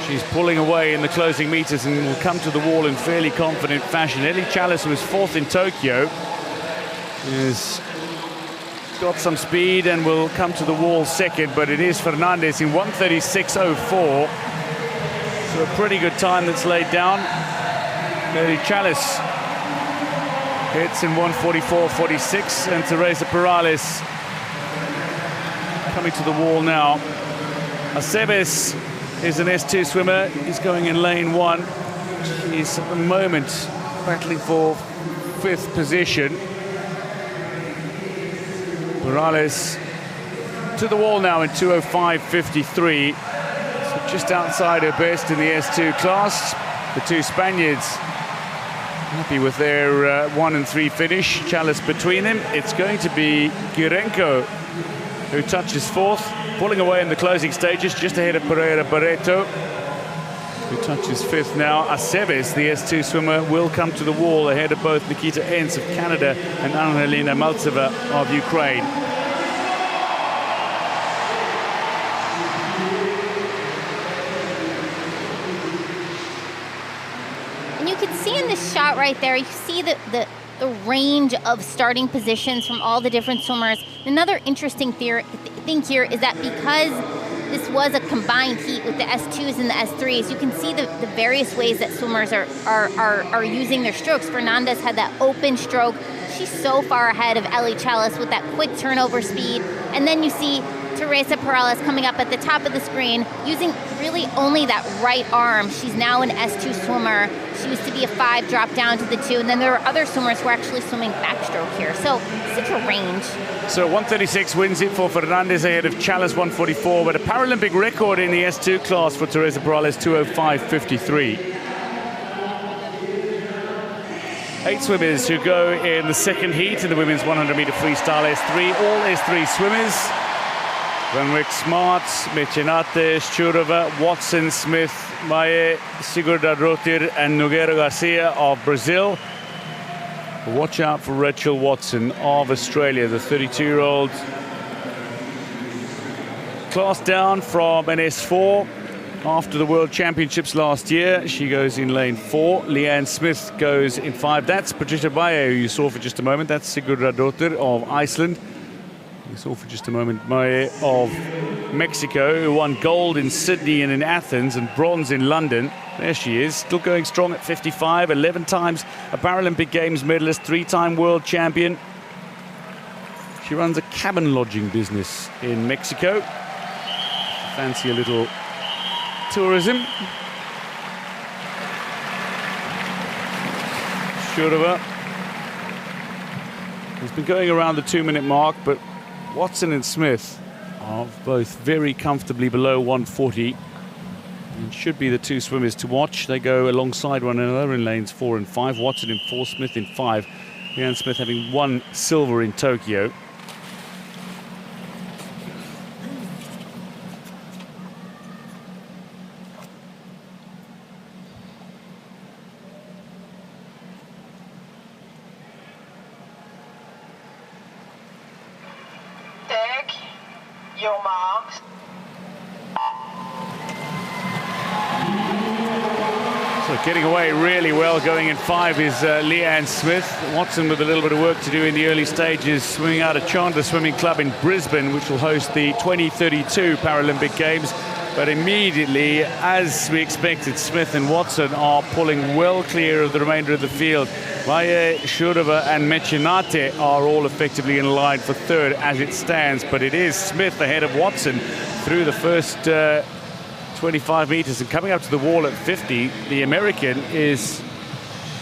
she's pulling away in the closing meters and will come to the wall in fairly confident fashion. Ellie Chalice, who was 4th in Tokyo, has got some speed and will come to the wall 2nd, but it is Fernandez in 1:36.04. So a pretty good time that's laid down. Ellie Chalice hits in 1:44.46, and Teresa Perales coming to the wall now. Aceves is an S2 swimmer. He's going in lane 1. He's at the moment battling for 5th position. Perales to the wall now in 2:05.53. So just outside her best in the S2 class. The 2 Spaniards happy with their 1 and 3 finish. Chalice between them. It's going to be Gurenko who touches 4th, pulling away in the closing stages, just ahead of Pereira Barreto, who touches 5th now. Aceves, the S2 swimmer, will come to the wall ahead of both Nikita Entz of Canada and Angelina Maltseva of Ukraine. And you can see in this shot right there, you see the range of starting positions from all the different swimmers. Another interesting thing here is that because this was a combined heat with the S2s and the S3s, you can see the various ways that swimmers are using their strokes. Fernandez had that open stroke. She's so far ahead of Ellie Chalice with that quick turnover speed. And then you see Teresa Perales coming up at the top of the screen, using really only that right arm. She's now an S2 swimmer. She used to be a 5, dropped down to the 2, and then there are other swimmers who are actually swimming backstroke here. So such a range. So 136 wins it for Fernandez ahead of Chalice 144, but a Paralympic record in the S2 class for Teresa Perales, 2:05.53. 8 swimmers who go in the second heat in the women's 100-meter freestyle S3, all S3 swimmers. Van Wyk, Smart, Mecenate, Shurova, Watson, Smith, Maye, Sigurdardottir and Nogueira Garcia of Brazil. Watch out for Rachel Watson of Australia, the 32-year-old. Class down from an S4 after the World Championships last year. She goes in lane 4. Leanne Smith goes in 5. That's Patricia Baye, who you saw for just a moment. That's Sigurdardottir of Iceland. You saw for just a moment Maye of Mexico, who won gold in Sydney and in Athens and bronze in London. There she is, still going strong at 55, 11 times a Paralympic Games medalist, 3-time world champion. She runs a cabin lodging business in Mexico. Fancy a little tourism. Shurova has been going around the 2-minute mark, but Watson and Smith are both very comfortably below 140 and should be the 2 swimmers to watch. They go alongside one another in lanes 4 and 5. Watson in 4, Smith in 5. Leanne Smith having won silver in Tokyo. Your marks. So getting away really well, going in 5 is Leanne Smith. Watson with a little bit of work to do in the early stages, swimming out of Chandler Swimming Club in Brisbane, which will host the 2032 Paralympic Games. But immediately, as we expected, Smith and Watson are pulling well clear of the remainder of the field. Maye, Shurova and Mecenate are all effectively in line for 3rd as it stands, but it is Smith ahead of Watson through the first 25 meters, and coming up to the wall at 50, the American is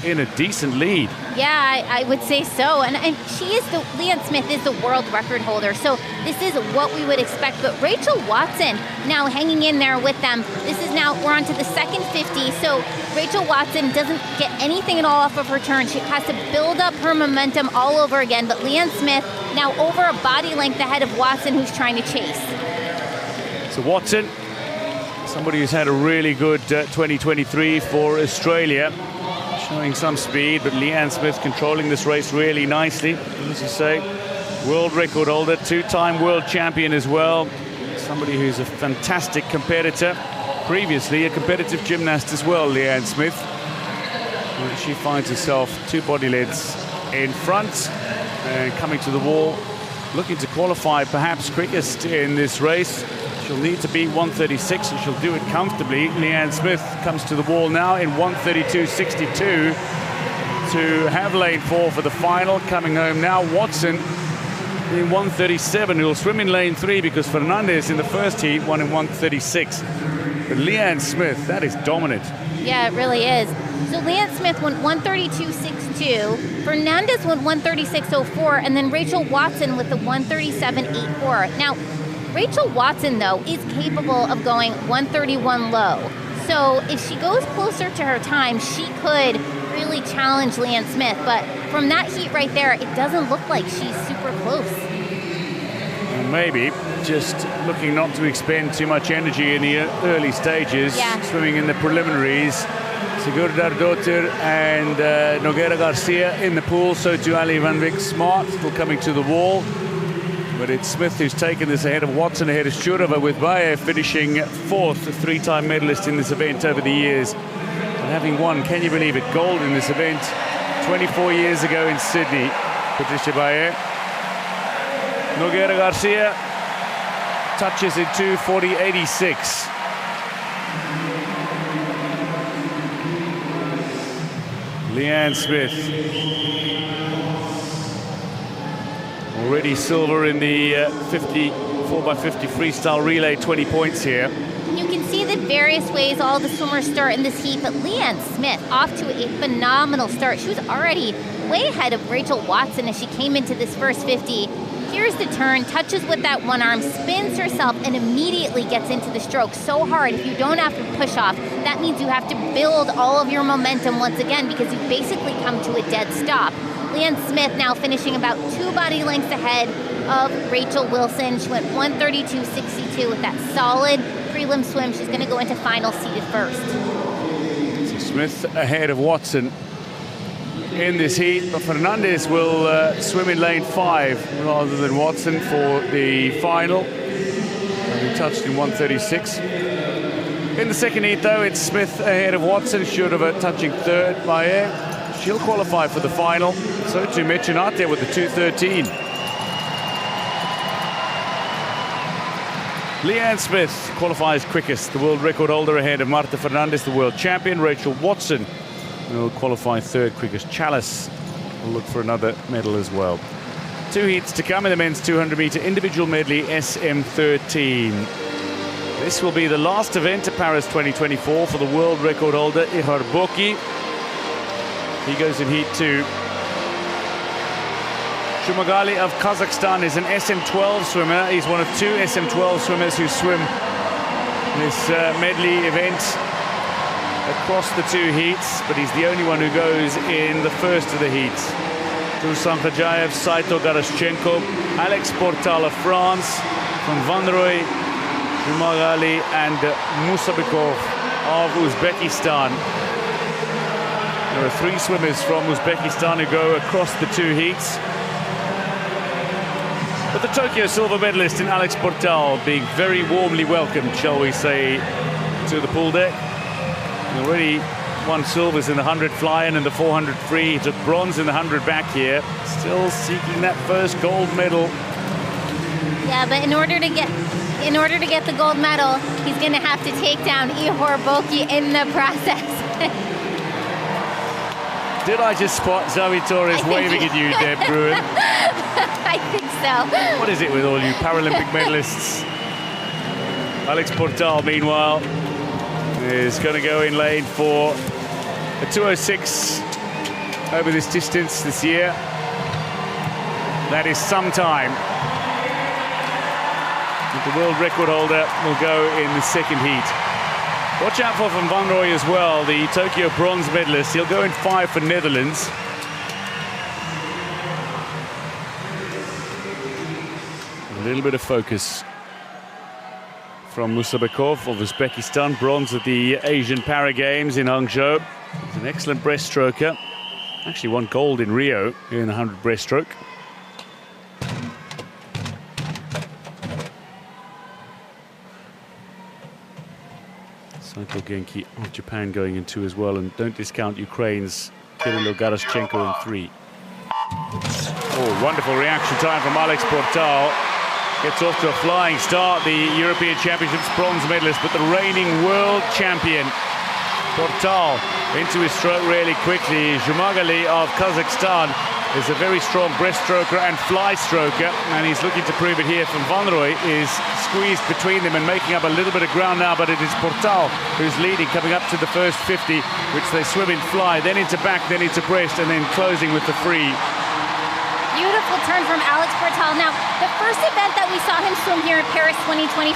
in a decent lead. Yeah, I would say so. And Leanne Smith is the world record holder. So this is what we would expect. But Rachel Watson now hanging in there with them. We're on to the second 50. So Rachel Watson doesn't get anything at all off of her turn. She has to build up her momentum all over again. But Leanne Smith now over a body length ahead of Watson, who's trying to chase. So Watson, somebody who's had a really good 2023 for Australia, showing some speed, but Leanne Smith controlling this race really nicely. As you say, world record holder, 2-time world champion as well. Somebody who's a fantastic competitor. Previously a competitive gymnast as well, Leanne Smith. She finds herself 2 body lengths in front and coming to the wall, looking to qualify perhaps quickest in this race. She'll need to beat 136 and she'll do it comfortably. Leanne Smith comes to the wall now in 132.62 to have lane 4 for the final. Coming home now, Watson in 137, who'll swim in lane 3 because Fernandez in the first heat won in 136. But Leanne Smith, that is dominant. Yeah, it really is. So Leanne Smith went 132.62, Fernandez went 136.04, and then Rachel Watson with the 137.84. Now, Rachel Watson, though, is capable of going 131 low. So if she goes closer to her time, she could really challenge Leanne Smith. But from that heat right there, it doesn't look like she's super close. Maybe just looking not to expend too much energy in the early stages. Yeah. Swimming in the preliminaries. Sigurdardottir and Nogueira Garcia in the pool. So too Ali Van Wyk Smart still coming to the wall. But it's Smith who's taken this ahead of Watson, ahead of Shurova, with Baye finishing 4th, a 3-time medalist in this event over the years. And having won, can you believe it, gold in this event 24 years ago in Sydney. Patricia Baye. Nogueira Garcia touches in 2:40.86. Leanne Smith. Already silver in the 50 4x50 freestyle relay, 20 points here. You can see the various ways all the swimmers start in this heat, but Leanne Smith off to a phenomenal start. She was already way ahead of Rachel Watson as she came into this first 50. Here's the turn, touches with that one arm, spins herself, and immediately gets into the stroke so hard. If you don't have to push off, that means you have to build all of your momentum once again because you basically come to a dead stop. Leanne Smith now finishing about 2 body lengths ahead of Rachel Wilson. She went 132.62 with that solid prelim swim. She's going to go into final seated first. So Smith ahead of Watson in this heat, but Fernandez will swim in lane 5 rather than Watson for the final. He touched in 136. In the second heat, though, it's Smith ahead of Watson, should have touching third by air. She'll qualify for the final. So too Mechinate with the 2:13. Leanne Smith qualifies quickest, the world record holder ahead of Marta Fernandez, the world champion. Rachel Watson will qualify third quickest. Chalice will look for another medal as well. 2 heats to come in the men's 200-meter individual medley SM13. This will be the last event at Paris 2024 for the world record holder Ihor Boki. He goes in heat 2. Shumagali of Kazakhstan is an SM12 swimmer. He's one of 2 SM12 swimmers who swim this medley event across the 2 heats, but he's the only one who goes in the first of the heats. Dusan Khajayev, Saito Garaschenko, Alex Portal of France, from Van Rooij, Shumagali, and Musabekov of Uzbekistan. There are 3 swimmers from Uzbekistan who go across the 2 heats. But the Tokyo silver medalist in Alex Portal being very warmly welcomed, shall we say, to the pool deck. He already won silvers in the 100 fly-in and the 400 free. He took bronze in the 100 back here. Still seeking that first gold medal. Yeah, but in order to get the gold medal, he's going to have to take down Ihor Boki in the process. Did I just spot Zoe Torres waving at you, Deb Bruin? I think so. What is it with all you Paralympic medalists? Alex Portal, meanwhile, is going to go in lane 4. A 2:06 over this distance this year. That is some time. The world record holder will go in the second heat. Watch out for Van Rooij as well, the Tokyo bronze medalist. He'll go in 5 for Netherlands. A little bit of focus from Musabekov of Uzbekistan, bronze at the Asian Para Games in Hangzhou. He's an excellent breaststroker. Actually won gold in Rio in the 100 breaststroke. Saito Genki of Japan going in 2 as well, and don't discount Ukraine's Kirilo Garaschenko in 3. Oh, wonderful reaction time from Alex Portal. Gets off to a flying start, the European Championships bronze medalist, but the reigning world champion. Portal into his stroke really quickly. Jumagali of Kazakhstan is a very strong breaststroker and fly stroker, and he's looking to prove it here. From Van Rooij is squeezed between them and making up a little bit of ground now, but it is Portal who's leading, coming up to the first 50, which they swim in fly, then into back, then into breast, and then closing with the free. Beautiful turn from Alex Portal. Now, the first event that we saw him swim here in Paris 2024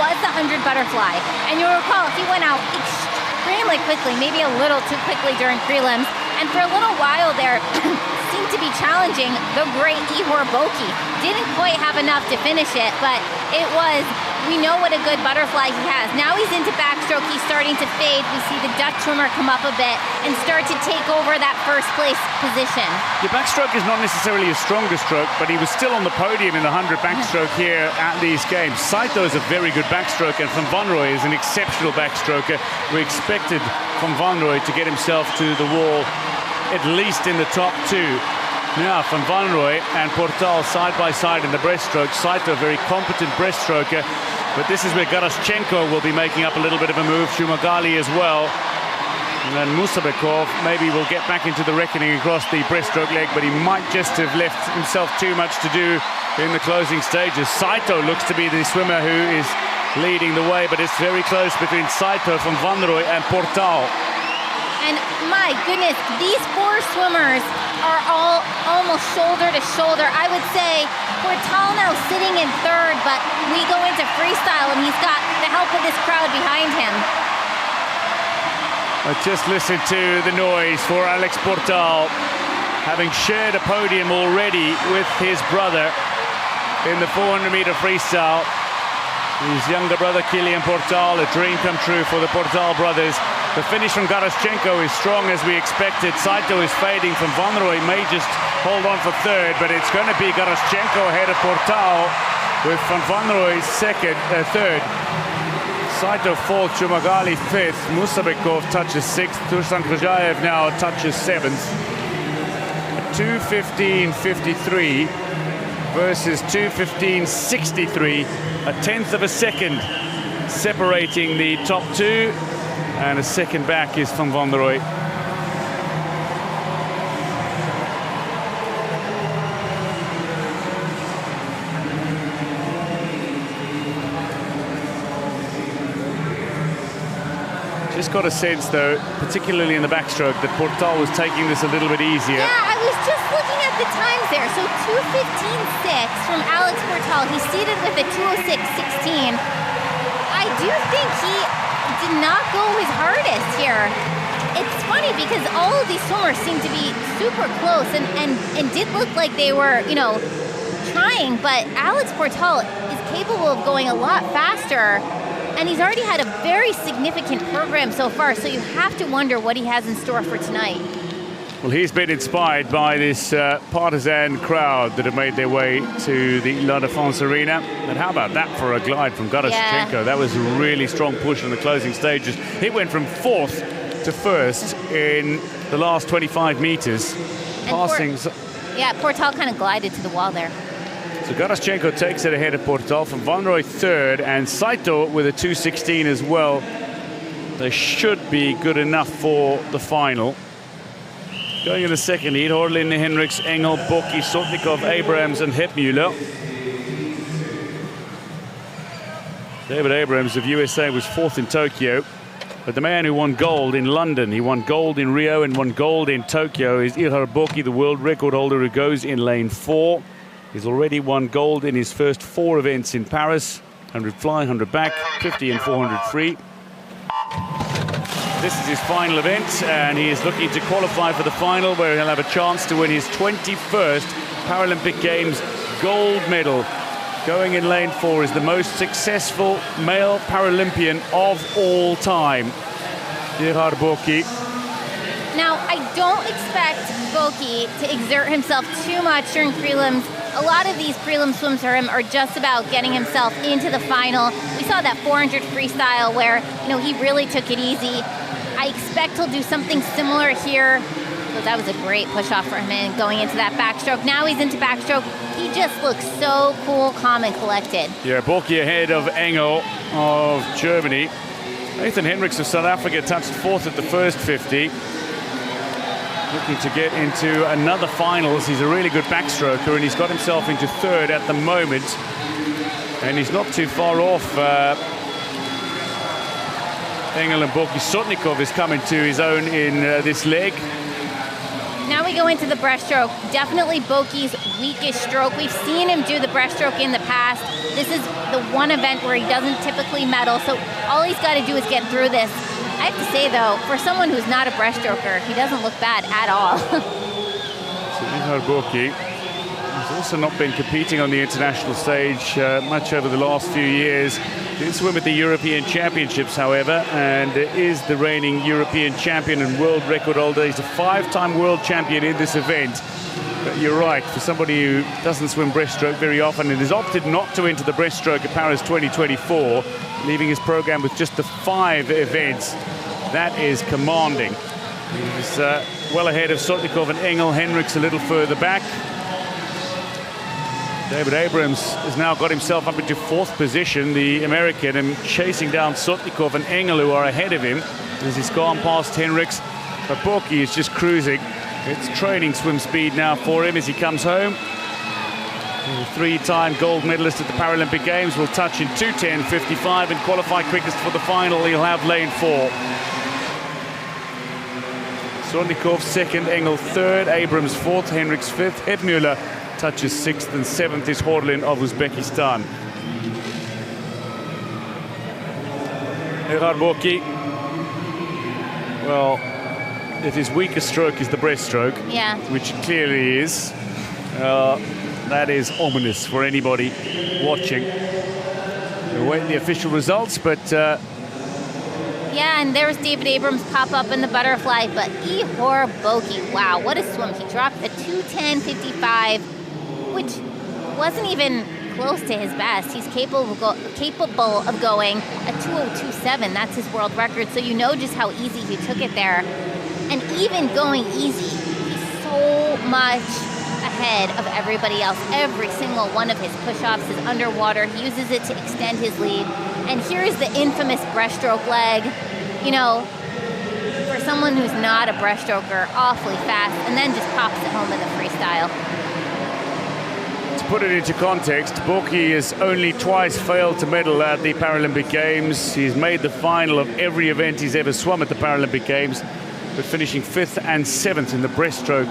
was the 100 butterfly. And you'll recall he went out extremely quickly, maybe a little too quickly during prelims. And for a little while there, seemed to be challenging the great Ihor Boki. Didn't quite have enough to finish it, but it was, we know what a good butterfly he has. Now he's into backstroke, he's starting to fade. We see the Dutch swimmer come up a bit and start to take over that first place position. The backstroke is not necessarily his strongest stroke, but he was still on the podium in the 100 backstroke here at these games. Saito is a very good backstroker, and Van Rooij is an exceptional backstroker. We expected Van Rooij to get himself to the wall at least in the top 2. Now, Van Rooij and Portal side by side in the breaststroke. Saito, a very competent breaststroker, but this is where Garaschenko will be making up a little bit of a move. Shumagali as well. And then Musabekov maybe will get back into the reckoning across the breaststroke leg, but he might just have left himself too much to do in the closing stages. Saito looks to be the swimmer who is leading the way, but it's very close between Saito from Van Rooij and Portal. And my goodness, these four swimmers are all almost shoulder to shoulder. I would say Portal now sitting in third, but we go into freestyle and he's got the help of this crowd behind him. Just listen to the noise for Alex Portal, having shared a podium already with his brother in the 400-meter freestyle. His younger brother, Kilian Portal, a dream come true for the Portal brothers. The finish from Garaschenko is strong as we expected. Saito is fading from Van Rooij, may just hold on for third, but it's going to be Garaschenko ahead of Portal with Van Rooij third. Saito fourth, Chumagali fifth, Musabekov touches sixth, Tursan Krajayev now touches seventh. 2:15.53 versus 2:15.63, a tenth of a second separating the top two, and a second back is Van Rooij. Just got a sense, though, particularly in the backstroke, that Portal was taking this a little bit easier. Yeah, I was just looking at the times there. So 2:15.6 from Alex Portal. He's seated with a 2:06.16. I do think he did not go his hardest here. It's funny because all of these swimmers seem to be super close and did look like they were, you know, trying, but Alex Portal is capable of going a lot faster. And he's already had a very significant program so far, so you have to wonder what he has in store for tonight. Well, he's been inspired by this partisan crowd that have made their way to the La Défense Arena. And how about that for a glide from Garaschenko? Yeah. That was a really strong push in the closing stages. He went from fourth to first in the last 25 meters. Portal kind of glided to the wall there. So Garaschenko takes it ahead of Portal, from Van Rooij third, and Saito with a 2:16 as well. They should be good enough for the final. Going in the second heat, Horlin, Hendricks, Engel, Boki, Sotnikov, Abrams and Hepmuller. David Abrams of USA was fourth in Tokyo, but the man who won gold in London, he won gold in Rio and won gold in Tokyo, is Ihar Boki, the world record holder who goes in lane 4. He's already won gold in his first 4 events in Paris. 100 fly, 100 back, 50 and 400 free. This is his final event, and he is looking to qualify for the final, where he'll have a chance to win his 21st Paralympic Games gold medal. Going in lane 4 is the most successful male Paralympian of all time, Ihar Boki. Now, I don't expect Boki to exert himself too much during prelims. A lot of these prelim swims for him are just about getting himself into the final. We saw that 400 freestyle where, you know, he really took it easy. I expect he'll do something similar here. So that was a great push off for him and going into that backstroke. Now he's into backstroke. He just looks so cool, calm, and collected. Yeah, Boki ahead of Engel of Germany. Nathan Hendricks of South Africa touched fourth at the first 50. Looking to get into another finals. He's a really good backstroker, and he's got himself into third at the moment. And he's not too far off Engel and Boki. Sotnikov is coming to his own in this leg. Now we go into the breaststroke. Definitely Boki's weakest stroke. We've seen him do the breaststroke in the past. This is the one event where he doesn't typically medal, so all he's got to do is get through this. I have to say, though, for someone who's not a breaststroker, he doesn't look bad at all. So Ihar Boki has also not been competing on the international stage much over the last few years. Did swim at the European Championships, however, and is the reigning European champion and world record holder. He's a 5-time world champion in this event. But you're right, for somebody who doesn't swim breaststroke very often and has opted not to enter the breaststroke at Paris 2024, leaving his program with just the 5 events, that is commanding. He's well ahead of Sotnikov and Engel. Hendricks a little further back. David Abrams has now got himself up into 4th position, the American, and chasing down Sotnikov and Engel, who are ahead of him as he's gone past Henriks. But Borky is just cruising. It's training swim speed now for him as he comes home. The 3-time gold medalist at the Paralympic Games will touch in 2:10.55 and qualify quickest for the final. He'll have lane 4. Sotnikov 2nd, Engel 3rd, Abrams 4th, Henriks 5th, Hebmüller touches 6th, and 7th is Horlin of Uzbekistan. Gerhard Borky, well, if his weakest stroke is the breaststroke, which it clearly is, that is ominous for anybody watching. We'll wait the official results, but yeah, and there's David Abrams pop up in the butterfly, but Ihor Borky, wow, what a swim. He dropped a 2:10.55, which wasn't even close to his best. He's capable of going a 2:02.7. That's his world record, so you know just how easy he took it there. And even going easy, he's so much ahead of everybody else. Every single one of his push-offs is underwater. He uses it to extend his lead. And here's the infamous breaststroke leg. You know, for someone who's not a breaststroker, awfully fast, and then just pops it home in the freestyle. To put it into context, Borky has only twice failed to medal at the Paralympic Games. He's made the final of every event he's ever swum at the Paralympic Games, but finishing 5th and 7th in the breaststroke,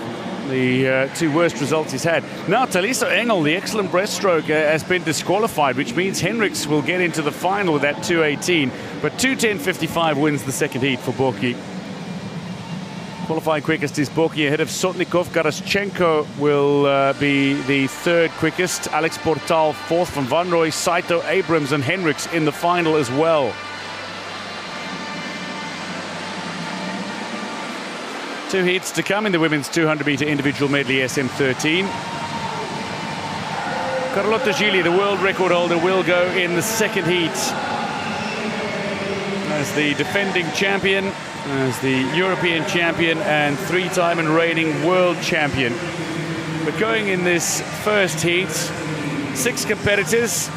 the 2 worst results he's had. Now Taliso Engel, the excellent breaststroke, has been disqualified, which means Henriks will get into the final with that 2:18, but 2:10.55 wins the 2nd heat for Borky. Qualifying quickest is Borky ahead of Sotnikov. Garaschenko will be the 3rd quickest. Alex Portal 4th from Van Rooij, Saito, Abrams and Henriks in the final as well. 2 heats to come in the women's 200-meter individual medley SM13. Carlotta Gigli, the world record holder, will go in the 2nd heat as the defending champion, as the European champion and 3-time and reigning world champion. But going in this 1st heat, 6 competitors,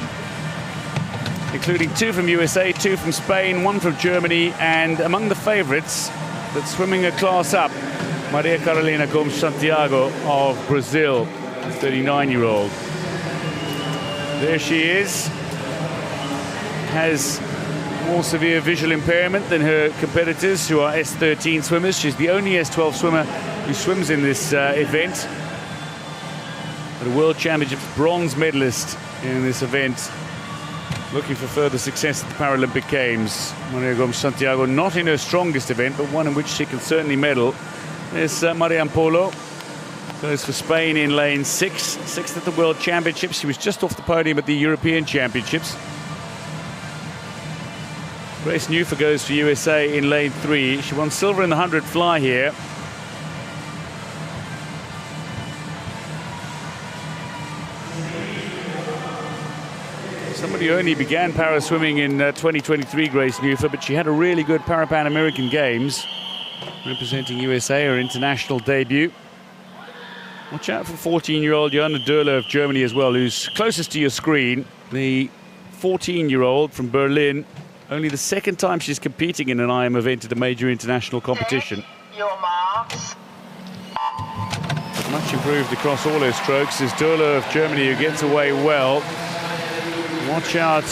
including 2 from USA, 2 from Spain, 1 from Germany, and among the favorites, but swimming a class up, Maria Carolina Gomes Santiago of Brazil, a 39-year-old. There she is. Has more severe visual impairment than her competitors, who are S13 swimmers. She's the only S12 swimmer who swims in this event. But a World Championships bronze medalist in this event, looking for further success at the Paralympic Games. Maria Gomes Santiago, not in her strongest event, but one in which she can certainly medal. There's Marian Polo, goes for Spain in lane 6, 6th at the World Championships. She was just off the podium at the European Championships. Grace Newfer goes for USA in lane 3. She won silver in the 100 fly here. Somebody who only began para swimming in 2023, Grace Newfer, but she had a really good Para-Pan American Games, representing USA, her international debut. Watch out for 14-year-old Johanna Dörler of Germany as well, who's closest to your screen. The 14-year-old from Berlin, only the 2nd time she's competing in an IM event at a major international competition. Your marks. Much improved across all her strokes is Dörler of Germany, who gets away well. Watch out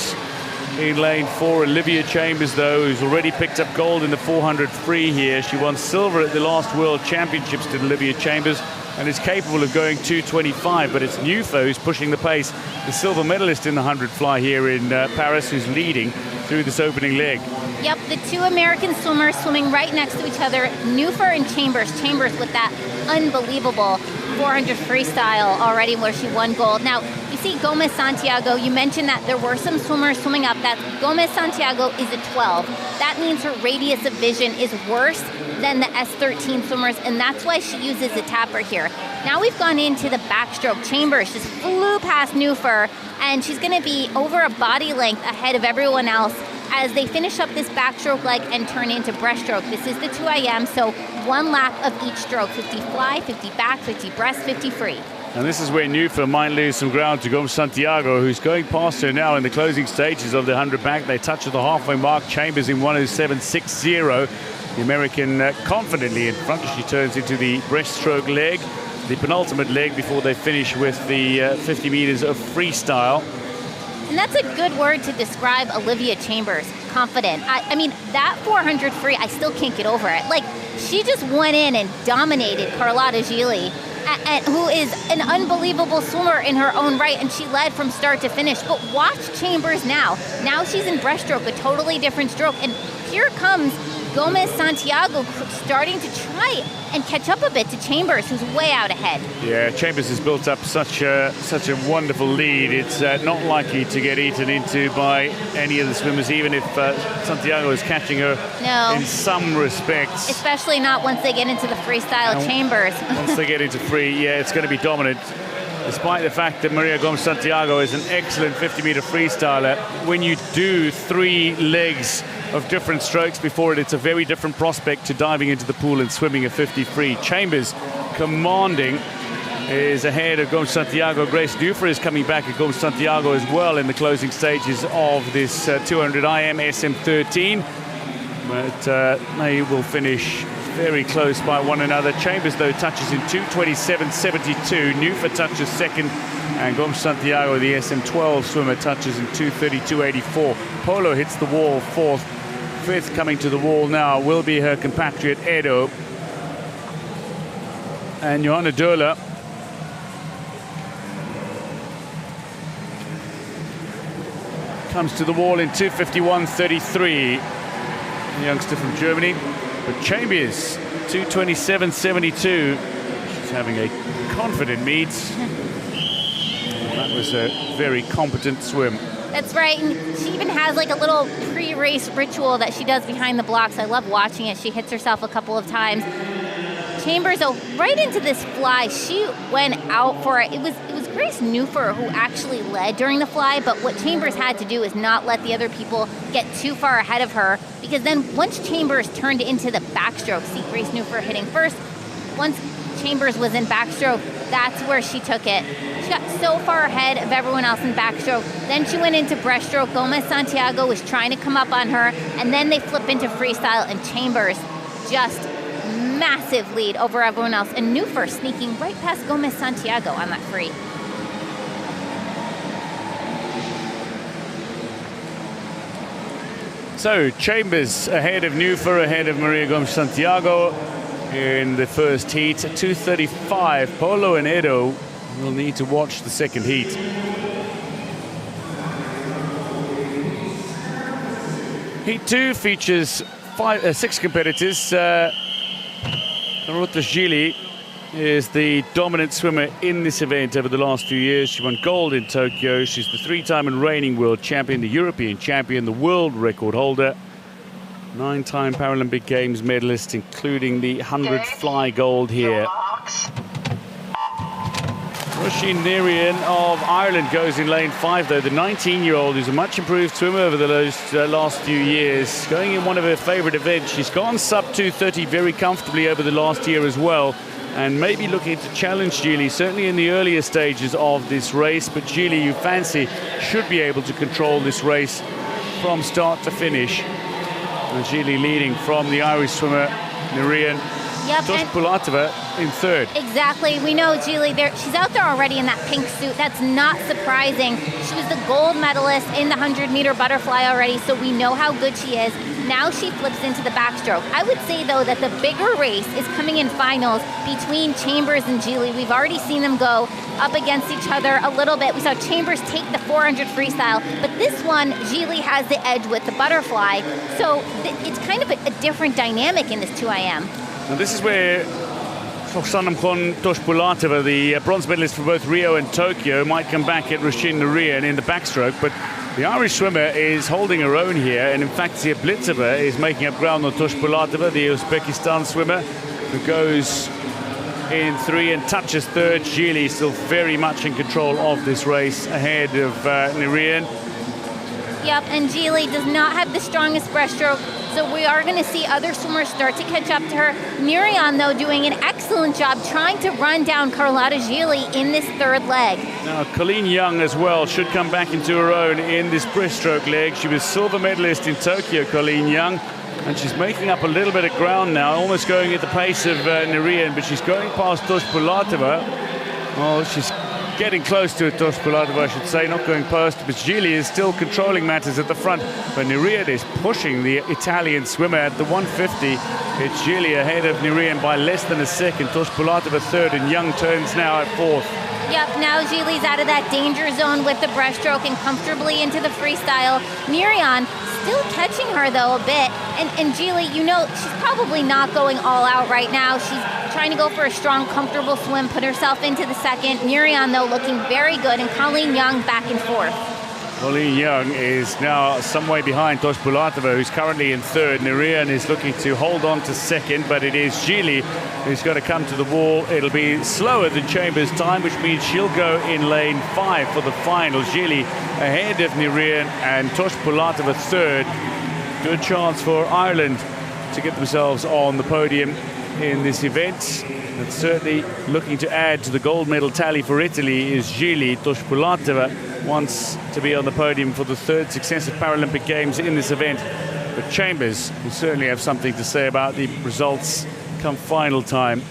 in lane 4, Olivia Chambers, though, who's already picked up gold in the 400 free here. She won silver at the last World Championships, did Olivia Chambers, and is capable of going 2:25, but it's Newfer who's pushing the pace, the silver medalist in the 100 fly here in Paris, who's leading through this opening leg. Yep, the 2 American swimmers swimming right next to each other, Newfer and Chambers. Chambers with that unbelievable 400 freestyle already where she won gold. Now, you see Gomes Santiago, you mentioned that there were some swimmers swimming up. That Gomes Santiago is a 12. That means her radius of vision is worse than the S13 swimmers, and that's why she uses a tapper here. Now we've gone into the backstroke. Chambers just flew past Newfer, and she's going to be over a body length ahead of everyone else as they finish up this backstroke leg and turn into breaststroke. This is the 2 IM, so 1 lap of each stroke, 50 fly, 50 back, 50 breast, 50 free. And this is where Nufa might lose some ground to Gomes Santiago, who's going past her now in the closing stages of the 100 back. They touch at the halfway mark. Chambers in 1:07.60. The American confidently in front as she turns into the breaststroke leg, the penultimate leg before they finish with the 50 meters of freestyle. And that's a good word to describe Olivia Chambers, confident. I mean, that 400 free, I still can't get over it. Like, she just went in and dominated Carlotta Gili, who is an unbelievable swimmer in her own right, and she led from start to finish. But watch Chambers now. Now she's in breaststroke, a totally different stroke. And here comes Gomes Santiago starting to try and catch up a bit to Chambers, who's way out ahead. Yeah, Chambers has built up such a wonderful lead. It's not likely to get eaten into by any of the swimmers, even if Santiago is catching her in some respects. Especially not once they get into the freestyle Chambers. Once they get into free, yeah, it's going to be dominant. Despite the fact that Maria Gomes Santiago is an excellent 50-meter freestyler, when you do 3 legs of different strokes before it, it's a very different prospect to diving into the pool and swimming a 50 free. Chambers commanding is ahead of Gomes Santiago. Grace Nufa is coming back at Gomes Santiago as well in the closing stages of this 200 IM SM13. But they will finish very close by one another. Chambers, though, touches in 2:27.72. Nufa touches second, and Gomes Santiago, the SM12 swimmer, touches in 2:32.84. Polo hits the wall fourth. Fifth coming to the wall now will be her compatriot Edo. And Johanna Döhler comes to the wall in 2:51.33. The youngster from Germany. But Chambers, 2:27.72. She's having a confident meet. That was a very competent swim. That's right, and she even has like a little pre-race ritual that she does behind the blocks. I love watching it. She hits herself a couple of times. Chambers, though, right into this fly, she went out for it. It was Grace Nufa who actually led during the fly, but what Chambers had to do is not let the other people get too far ahead of her, because then once Chambers turned into the backstroke, see Grace Nufa hitting first, once Chambers was in backstroke, that's where she took it. She got so far ahead of everyone else in backstroke. Then she went into breaststroke. Gomes Santiago was trying to come up on her, and then they flip into freestyle, and Chambers just massive lead over everyone else. And Nufa sneaking right past Gomes Santiago on that free. So Chambers ahead of Nufa, ahead of Maria Gomes Santiago in the first heat. 2:35. Polo and Edo will need to watch the second heat. Heat 2 features 6 competitors. Carlotta Gili is the dominant swimmer in this event over the last few years. She won gold in Tokyo. She's the 3-time and reigning world champion, the European champion, the world record holder, 9-time Paralympic Games medalist, including the 100 fly gold here. Roisin Nerian of Ireland goes in lane 5, though. The 19-year-old is a much improved swimmer over the last few years. Going in one of her favorite events. She's gone sub 2:30 very comfortably over the last year as well, and maybe looking to challenge Gili, certainly in the earlier stages of this race. But Gili, you fancy, should be able to control this race from start to finish. And Gili leading from the Irish swimmer, Nerian. Yep, Pulatova in third. Exactly. We know Gili there. She's out there already in that pink suit. That's not surprising. She was the gold medalist in the 100-meter butterfly already, so we know how good she is. Now she flips into the backstroke. I would say, though, that the bigger race is coming in finals between Chambers and Gili. We've already seen them go up against each other a little bit. We saw Chambers take the 400 freestyle, but this one, Gili has the edge with the butterfly. So it's kind of a different dynamic in this 2IM. Now this is where Sanamkhon Toshpulatova, the bronze medalist for both Rio and Tokyo, might come back at Roisin Nerian in the backstroke. But the Irish swimmer is holding her own here, and in fact Zia Blitsova is making up ground on Toshpulatova, the Uzbekistan swimmer, who goes in 3 and touches third. Gili still very much in control of this race ahead of Nerian. Yep, and Gili does not have the strongest breaststroke, So we are going to see other swimmers start to catch up to her. Miriam, though, doing an excellent job trying to run down Carlotta Gili in this third leg. Now, Colleen Young as well should come back into her own in this breaststroke leg. She was silver medalist in Tokyo, Colleen Young, and she's making up a little bit of ground now, almost going at the pace of Nerian, but she's going past Toshpulatova. Well, she's getting close to Toshpulatova, I should say, not going past, but Gili is still controlling matters at the front. But Nerian is pushing the Italian swimmer at the 150. It's Gili ahead of Nerian by less than a second. Toshpulatova third, and Young turns now at fourth. Yep, now Gili's out of that danger zone with the breaststroke and comfortably into the freestyle. Miriam still catching her, though, a bit. And Gili, you know, she's probably not going all out right now. She's trying to go for a strong, comfortable swim, put herself into the second. Miriam, though, looking very good, and Colleen Young back and forth. Colleen Young is now some way behind Toshpulatova, who's currently in third. Nerian is looking to hold on to second, but it is Gili who's got to come to the wall. It'll be slower than Chambers' time, which means she'll go in lane 5 for the final. Gili ahead of Nerian and Toshpulatova third. Good chance for Ireland to get themselves on the podium in this event. And certainly looking to add to the gold medal tally for Italy is Gili. Toshpulatova wants to be on the podium for the third successive Paralympic Games in this event. But Chambers will certainly have something to say about the results come final time.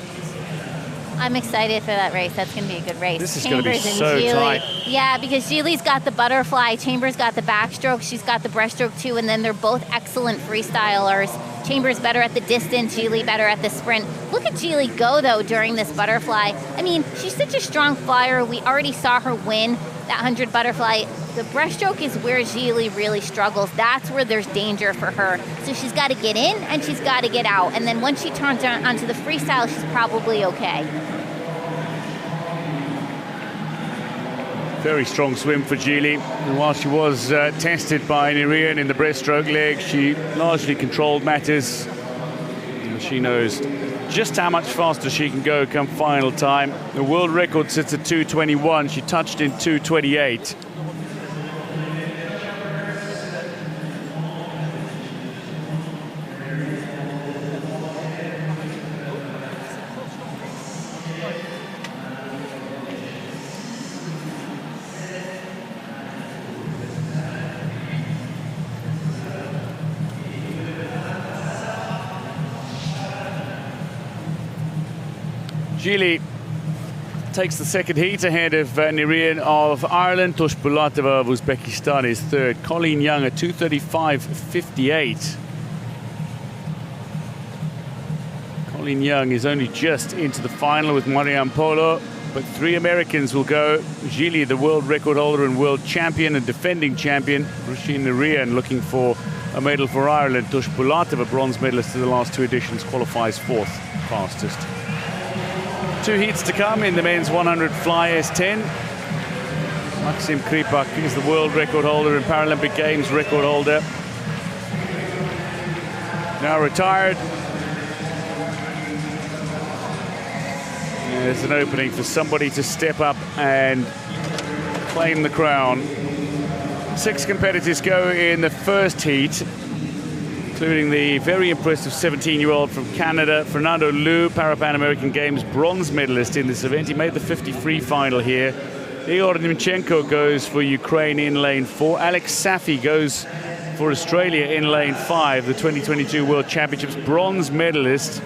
I'm excited for that race. That's going to be a good race. This is going to be so tight. Yeah, because Gili's got the butterfly, Chambers got the backstroke, she's got the breaststroke too, and then they're both excellent freestylers. Chambers better at the distance, Gili better at the sprint. Look at Gili go, though, during this butterfly. I mean, she's such a strong flyer. We already saw her win that 100 butterfly. The breaststroke is where Gili really struggles. That's where there's danger for her. So she's got to get in and she's got to get out. And then once she turns onto the freestyle, she's probably okay. Very strong swim for Gili. And while she was tested by Nerian in the breaststroke leg, she largely controlled matters. And she knows just how much faster she can go come final time. The world record sits at 2:21. She touched in 2:28. Gili takes the second heat ahead of Nerian of Ireland. Toshpulatova of Uzbekistan is third. Colleen Young at 2:35.58. Colleen Young is only just into the final with Mariam Polo, but 3 Americans will go. Gili, the world record holder and world champion and defending champion. Roisin Nerian looking for a medal for Ireland. Toshpulatova, bronze medalist in the last 2 editions, qualifies 4th fastest. 2 heats to come in the men's 100 fly S10. Maxim Kripak is the world record holder and Paralympic Games record holder. Now retired. There's an opening for somebody to step up and claim the crown. 6 competitors go in the first heat, including the very impressive 17-year-old from Canada, Fernando Liu, Pan American Games bronze medalist in this event. He made the 50 free final here. Igor Nimchenko goes for Ukraine in lane 4. Alex Safi goes for Australia in lane 5, the 2022 World Championships bronze medalist.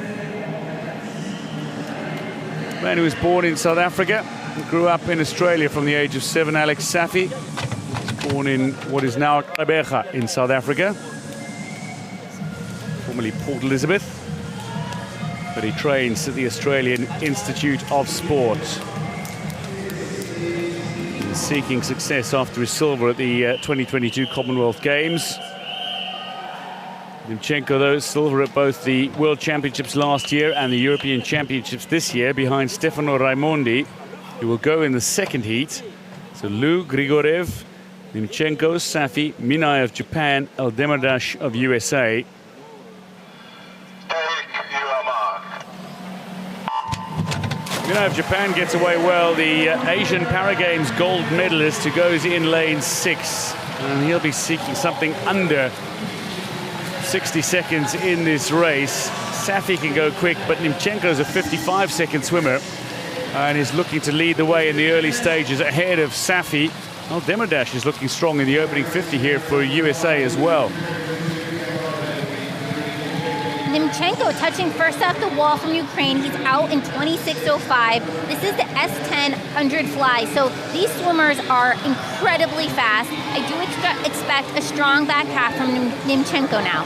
Man who was born in South Africa and grew up in Australia from the age of 7. Alex Safi was born in what is now Gqeberha in South Africa, formerly Port Elizabeth, but he trains at the Australian Institute of Sport. He's seeking success after his silver at the 2022 Commonwealth Games. Nimchenko, though, silver at both the World Championships last year and the European Championships this year, behind Stefano Raimondi, who will go in the second heat. So Liu, Grigorev, Nimchenko, Safi, Minai of Japan, Eldemirdash of USA. Minai of Japan gets away well, the Asian Paragames gold medalist who goes in lane 6. And he'll be seeking something under 60 seconds in this race. Safi can go quick, but Nimchenko's a 55-second swimmer and is looking to lead the way in the early stages ahead of Safi. Well, Demirdash is looking strong in the opening 50 here for USA as well. Nimchenko touching first off the wall from Ukraine. He's out in 26.05. This is the S10 100 fly, so these swimmers are incredibly fast. I do expect a strong back half from Nimchenko now.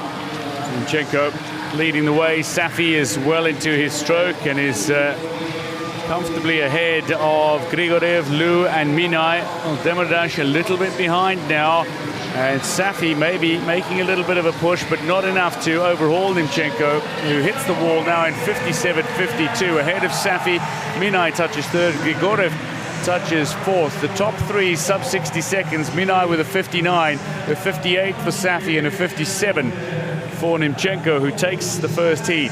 Nimchenko leading the way. Safi is well into his stroke and is comfortably ahead of Grigorev, Liu and Minai. Well, Demirdash a little bit behind now. And Safi maybe making a little bit of a push, but not enough to overhaul Nimchenko, who hits the wall now in 57.52, ahead of Safi. Minai touches third, Grigorev touches fourth. The top three sub 60 seconds. Minai with a 59, a 58 for Safi, and a 57 for Nimchenko, who takes the first heat.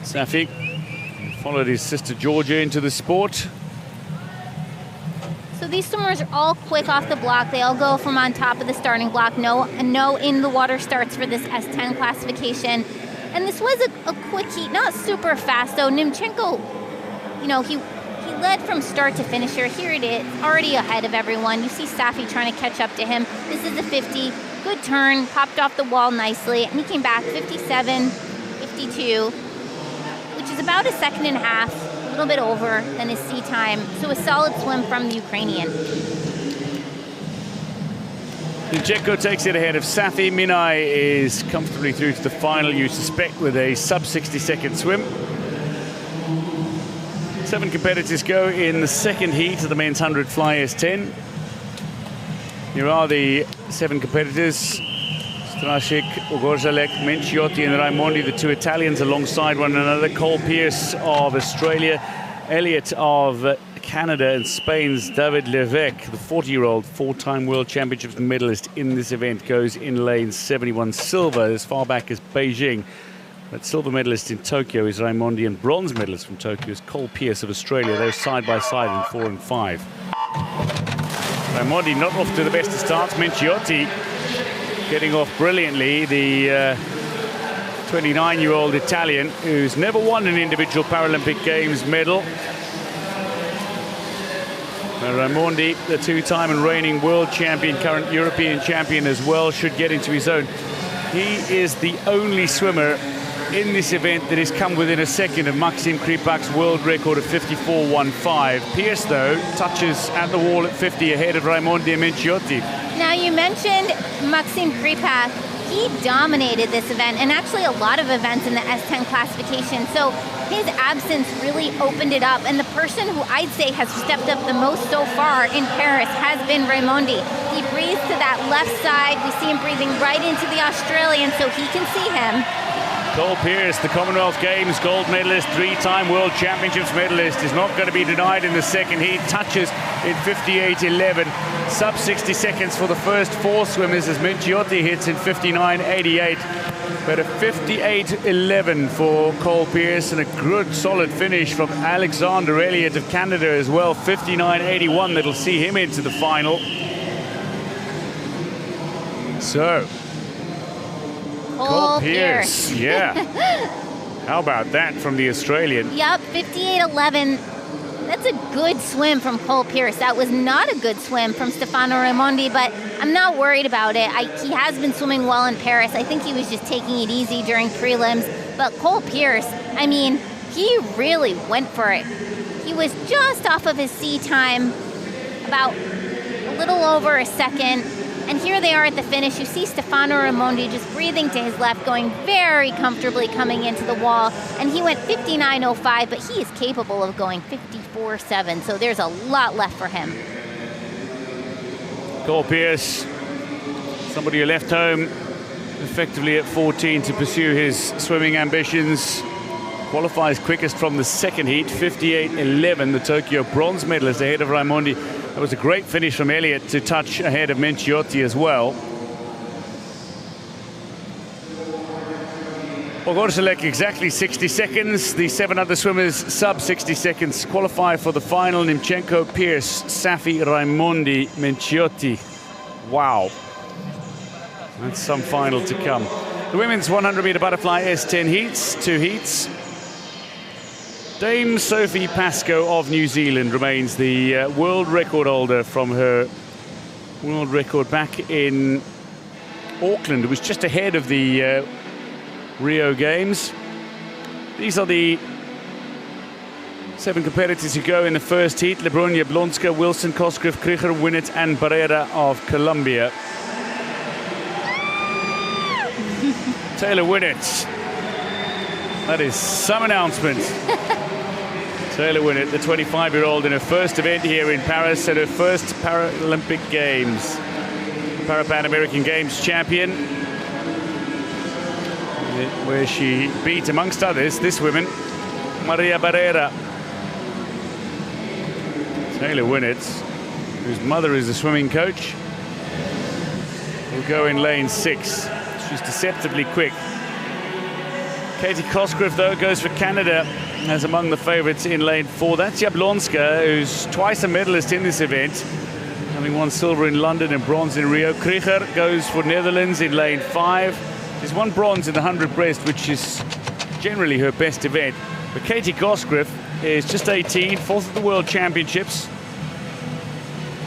Safi followed his sister Georgia into the sport. So these swimmers are all quick off the block. They all go from on top of the starting block. No in the water starts for this S10 classification. And this was a quick heat, not super fast though. Nimchenko, you know, he led from start to finish here. Here it is, already ahead of everyone. You see Safi trying to catch up to him. This is a 50, good turn, popped off the wall nicely, and he came back 57, 52. Which is about a second and a half, a little bit over than his sea time. So a solid swim from the Ukrainian. Nimchenko takes it ahead of Safi. Minai is comfortably through to the final, you suspect, with a sub 60-second swim. 7 competitors go in the second heat of the men's 100 fly S10. Here are the 7 competitors. Strasik, Ogorzalek, Menciotti and Raimondi, the 2 Italians alongside one another. Cole Pierce of Australia, Elliott of Canada, and Spain's David Levesque, the 40-year-old 4-time World Championships medalist in this event, goes in lane 71. Silver as far back as Beijing. But silver medalist in Tokyo is Raimondi, and bronze medalist from Tokyo is Cole Pierce of Australia. They're side by side in 4 and 5. Raimondi not off to the best of starts. Menciotti getting off brilliantly, the 29-year-old Italian who's never won an individual Paralympic Games medal. Raimondi, the 2-time and reigning world champion, current European champion as well, should get into his own. He is the only swimmer in this event that has come within a second of Maxim Kripak's world record of 54.15. Pierce, though, touches at the wall at 50 ahead of Raimondi and Menciotti. Now, you mentioned Maxim Kripak. He dominated this event, and actually a lot of events in the S10 classification. So his absence really opened it up, and the person who I'd say has stepped up the most so far in Paris has been Raimondi. He breathes to that left side. We see him breathing right into the Australian, so he can see him. Cole Pierce, the Commonwealth Games gold medalist, 3-time World Championships medalist, is not going to be denied in the second heat. Touches in 58.11. Sub 60 seconds for the first 4 swimmers as Menciotti hits in 59.88. But a 58.11 for Cole Pierce, and a good solid finish from Alexander Elliott of Canada as well. 59.81 that'll see him into the final. So Cole Pierce. Yeah. How about that from the Australian? Yep, 58.11. That's a good swim from Cole Pierce. That was not a good swim from Stefano Raimondi, but I'm not worried about it. He has been swimming well in Paris. I think he was just taking it easy during prelims. But Cole Pierce, I mean, he really went for it. He was just off of his sea time, about a little over a second. And here they are at the finish. You see Stefano Raimondi just breathing to his left, going very comfortably coming into the wall. And he went 59.05, but he is capable of going 54.7. So there's a lot left for him. Cole Pierce, somebody who left home effectively at 14 to pursue his swimming ambitions. Qualifies quickest from the second heat, 58.11, the Tokyo bronze medalist ahead of Raimondi. That was a great finish from Elliott to touch ahead of Menciotti as well. Ogorzelek exactly 60 seconds. The 7 other swimmers sub 60 seconds qualify for the final. Nimchenko, Pierce, Safi, Raimondi, Menciotti. Wow. That's some final to come. The women's 100-meter butterfly S10 heats, 2 heats. Dame Sophie Pascoe of New Zealand remains the world record holder from her world record back in Auckland. It was just ahead of the Rio Games. These are the 7 competitors who go in the first heat. Lebrun, Jablonska, Wilson, Cosgrove, Krieger, Winnett and Barrera of Colombia. Taylor Winnett. That is some announcement. Taylor Winnett, the 25-year-old in her first event here in Paris at her first Paralympic Games. Pan American Games champion, where she beat, amongst others, this woman, Maria Barrera. Taylor Winnett, whose mother is a swimming coach, will go in lane 6. She's deceptively quick. Katie Cosgrove, though, goes for Canada as among the favourites in lane 4. That's Jablonska, who's twice a medalist in this event, having won silver in London and bronze in Rio. Krieger goes for Netherlands in lane 5. She's won bronze in the 100 breast, which is generally her best event. But Katie Cosgrove is just 18, 4th at the World Championships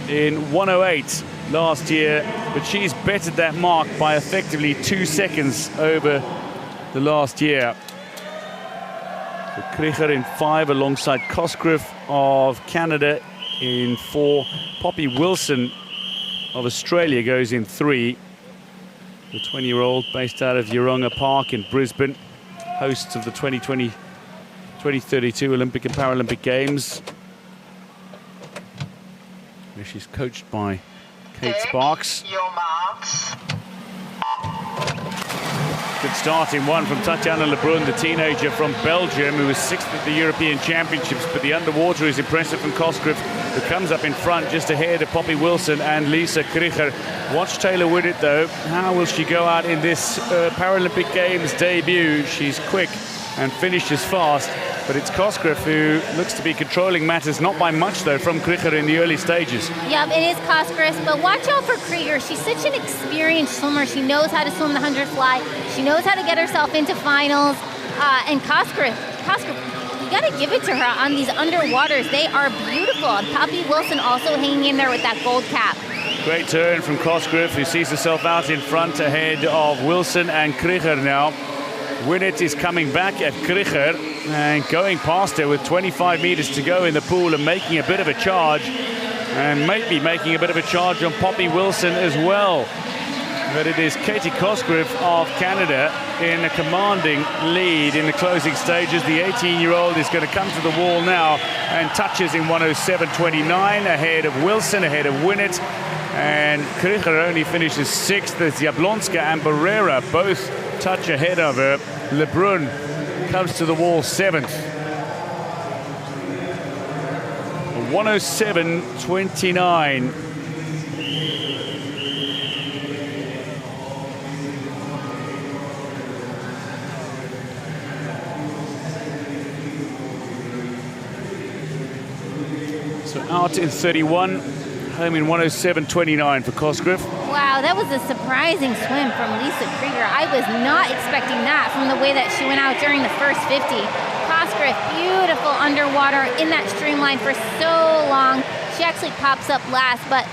in 108 last year, but she's bettered that mark by effectively 2 seconds over the last year. So Krieger in 5 alongside Cosgrove of Canada in 4. Poppy Wilson of Australia goes in 3. The 20-year-old based out of Yeronga Park in Brisbane, hosts of the 2032 Olympic and Paralympic Games, where she's coached by Kate Sparks. Your marks. Good start in 1 from Tatiana Lebrun, the teenager from Belgium, who was 6th at the European Championships. But the underwater is impressive from Cosgrove, who comes up in front just ahead of Poppy Wilson and Lisa Krieger. Watch Taylor Winnett, though. How will she go out in this Paralympic Games debut? She's quick and finishes fast. But it's Cosgrove who looks to be controlling matters, not by much, though, from Krieger in the early stages. Yep, it is Cosgrove, but watch out for Krieger. She's such an experienced swimmer. She knows how to swim the 100 fly. She knows how to get herself into finals. And Cosgrove, you got to give it to her on these underwaters. They are beautiful. And Poppy Wilson also hanging in there with that gold cap. Great turn from Cosgrove, who sees herself out in front ahead of Wilson and Krieger now. Winnett is coming back at Krieger and going past her with 25 meters to go in the pool and making a bit of a charge, and maybe making a bit of a charge on Poppy Wilson as well. But it is Katie Cosgrove of Canada in a commanding lead in the closing stages. The 18-year-old is going to come to the wall now and touches in 107.29 ahead of Wilson, ahead of Winnett. And Krieger only finishes 6th as Jablonska and Barrera both touch ahead of her. Lebrun comes to the wall 7th. 107.29. So out in 31, home in 107.29 for Cosgrove. Wow, that was a surprising swim from Lisa Krieger. I was not expecting that from the way that she went out during the first 50. Cosgrove, beautiful underwater in that streamline for so long. She actually pops up last, but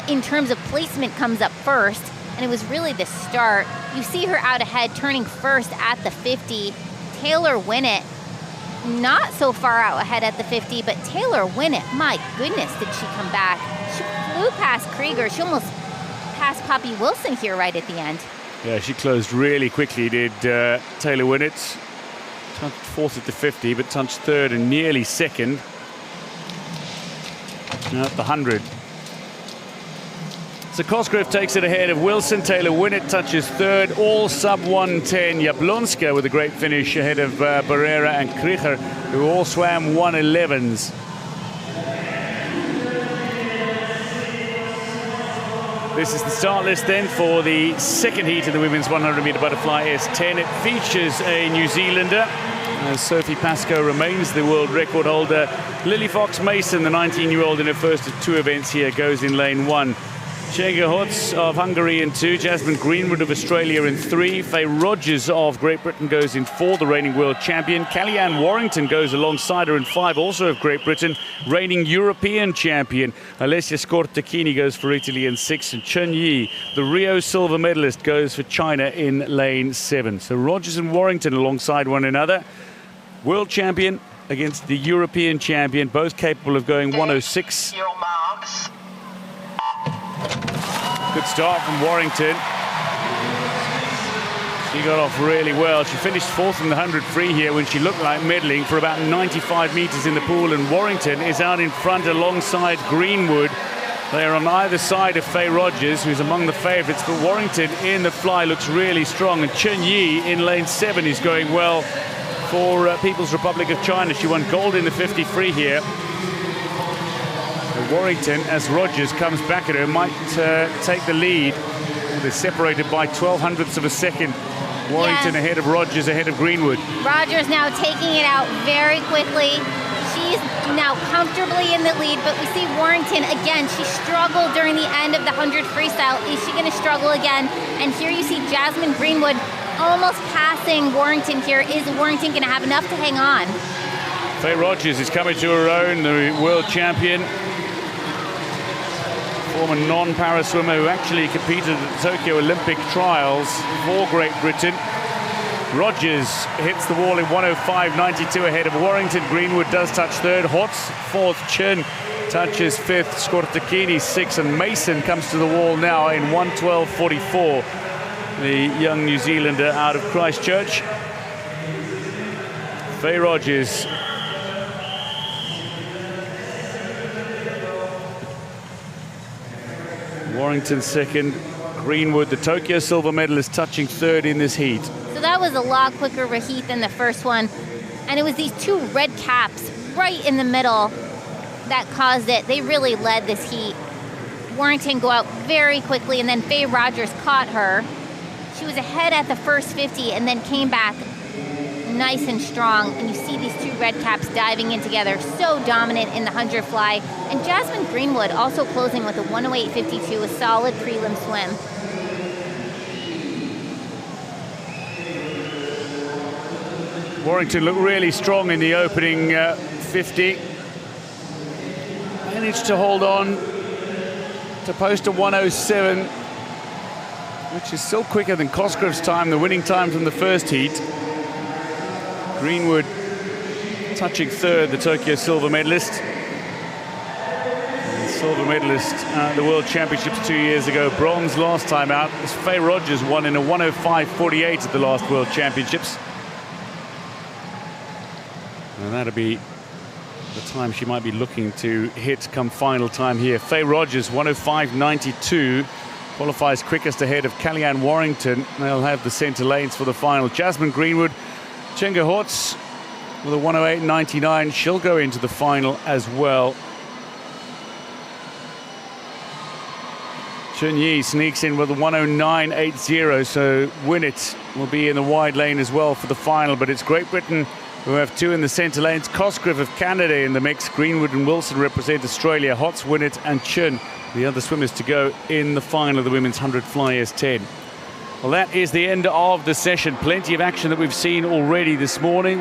in terms of placement comes up first. And it was really the start. You see her out ahead, turning first at the 50. Taylor Winnett, not so far out ahead at the 50, but Taylor Winnett, my goodness, did she come back. She flew past Krieger. She almost passed Poppy Wilson here right at the end. Yeah, she closed really quickly, did Taylor Winnett. Touched 4th at the 50, but touched 3rd and nearly 2nd at the 100. So Cosgrove takes it ahead of Wilson. Taylor Winnett touches 3rd, all sub 110. Jablonska with a great finish ahead of Barrera and Krieger, who all swam 111s. This is the start list then for the second heat of the women's 100-meter butterfly S10. It features a New Zealander. Sophie Pascoe remains the world record holder. Lily Fox-Mason, the 19-year-old in her first of two events here, goes in lane 1. Cenga Hotz of Hungary in 2, Jasmine Greenwood of Australia in 3, Faye Rogers of Great Britain goes in 4, the reigning world champion. Kellyanne Warrington goes alongside her in 5, also of Great Britain, reigning European champion. Alessia Scortacchini goes for Italy in 6, and Chen Yi, the Rio silver medalist, goes for China in lane 7. So Rogers and Warrington alongside one another. World champion against the European champion, both capable of going 106. Your marks. Good start from Warrington. She got off really well. She finished 4th in the 100 free here when she looked like medaling for about 95 meters in the pool, and Warrington is out in front alongside Greenwood. They are on either side of Faye Rogers, who's among the favorites, but Warrington in the fly looks really strong, and Chen Yi in lane 7 is going well for People's Republic of China. She won gold in the 50 free here. Warrington, as Rogers comes back at her, might take the lead. They're separated by 0.12 of a second. Warrington ahead of Rogers, ahead of Greenwood. Rogers now taking it out very quickly. She's now comfortably in the lead, but we see Warrington again. She struggled during the end of the 100 freestyle. Is she going to struggle again? And here you see Jasmine Greenwood almost passing Warrington here. Is Warrington going to have enough to hang on? Faye Rogers is coming to her own, the world champion. Former non-para swimmer who actually competed at the Tokyo Olympic trials for Great Britain. Rogers hits the wall in 105.92 ahead of Warrington. Greenwood does touch 3rd. Hotz 4th. Chen touches 5th. Scortacchini 6th. And Mason comes to the wall now in 112.44. The young New Zealander out of Christchurch. Faye Rogers. Warrington 2nd, Greenwood, the Tokyo silver medalist, touching 3rd in this heat. So that was a lot quicker of a heat than the first one. And it was these 2 red caps right in the middle that caused it. They really led this heat. Warrington go out very quickly, and then Faye Rogers caught her. She was ahead at the first 50 and then came back nice and strong, and you see these 2 red caps diving in together, so dominant in the 100 fly. And Jasmine Greenwood also closing with a 108.52, a solid prelim swim. Warrington looked really strong in the opening 50. Managed to hold on to post a 107, which is still quicker than Cosgrove's time, the winning time from the first heat. Greenwood touching 3rd, the Tokyo silver medalist. The silver medalist at the World Championships 2 years ago. Bronze last time out. As Faye Rogers won in a 105.48 at the last World Championships. And that'll be the time she might be looking to hit come final time here. Faye Rogers, 105.92. Qualifies quickest ahead of Kellyanne Warrington. They'll have the centre lanes for the final. Jasmine Greenwood, Cenga Hotz with a 108.99. She'll go into the final as well. Chen Yi sneaks in with a 109.80, so Winnett will be in the wide lane as well for the final. But it's Great Britain who have 2 in the centre lanes. Cosgrove of Canada in the mix. Greenwood and Wilson represent Australia. Hotz, Winnett and Chen, the other swimmers to go in the final of the women's 100 fly S10. Well, that is the end of the session. Plenty of action that we've seen already this morning.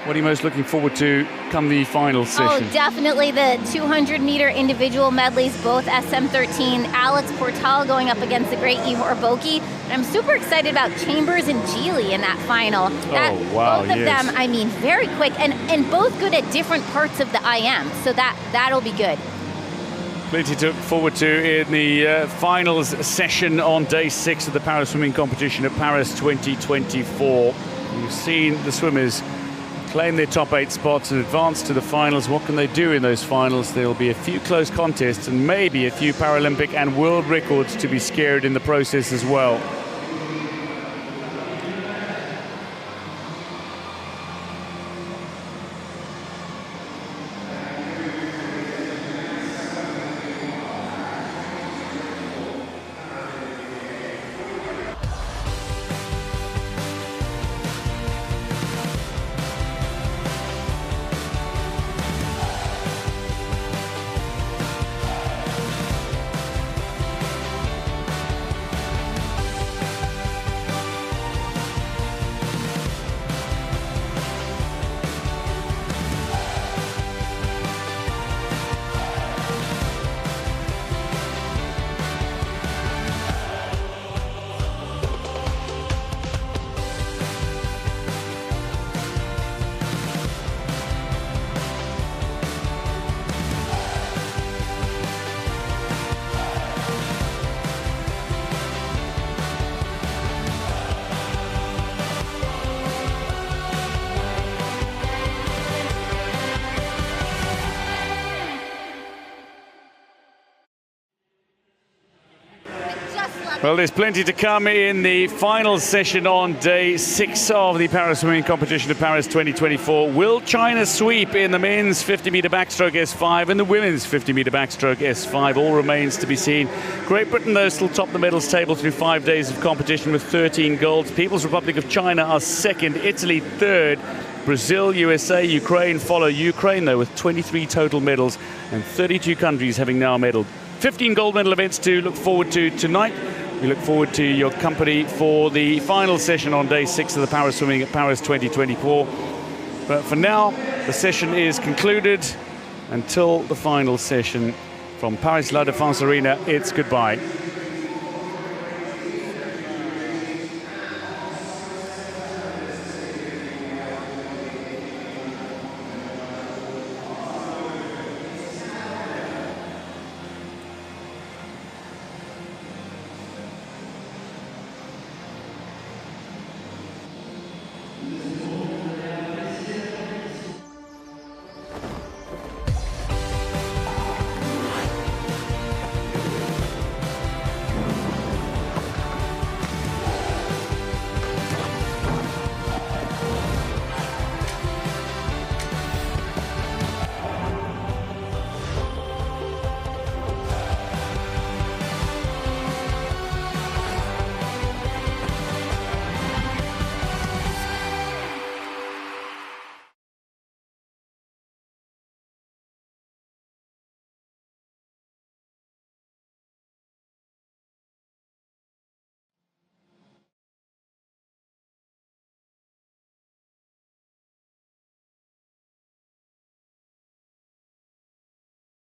What are you most looking forward to come the final session? Oh, definitely the 200-meter individual medleys, both SM13. Alex Portal going up against the great Ihor Boki. And I'm super excited about Chambers and Geely in that final. Wow, both of them, I mean, very quick and both good at different parts of the IM. So that'll be good. Plenty to look forward to in the finals session on day 6 of the para swimming competition at Paris 2024. You've seen the swimmers claim their top 8 spots and advance to the finals. What can they do in those finals? There'll be a few close contests and maybe a few Paralympic and world records to be scared in the process as well. Well, there's plenty to come in the final session on day 6 of the para-swimming competition of Paris 2024. Will China sweep in the men's 50-meter backstroke S5 and the women's 50-meter backstroke S5? All remains to be seen. Great Britain, though, still top the medals table through 5 days of competition with 13 golds. People's Republic of China are second, Italy third. Brazil, USA, Ukraine follow. Ukraine, though, with 23 total medals and 32 countries having now medaled. 15 gold medal events to look forward to tonight. We look forward to your company for the final session on day 6 of the para swimming at Paris 2024. But for now, the session is concluded. Until the final session from Paris La Défense Arena, it's goodbye.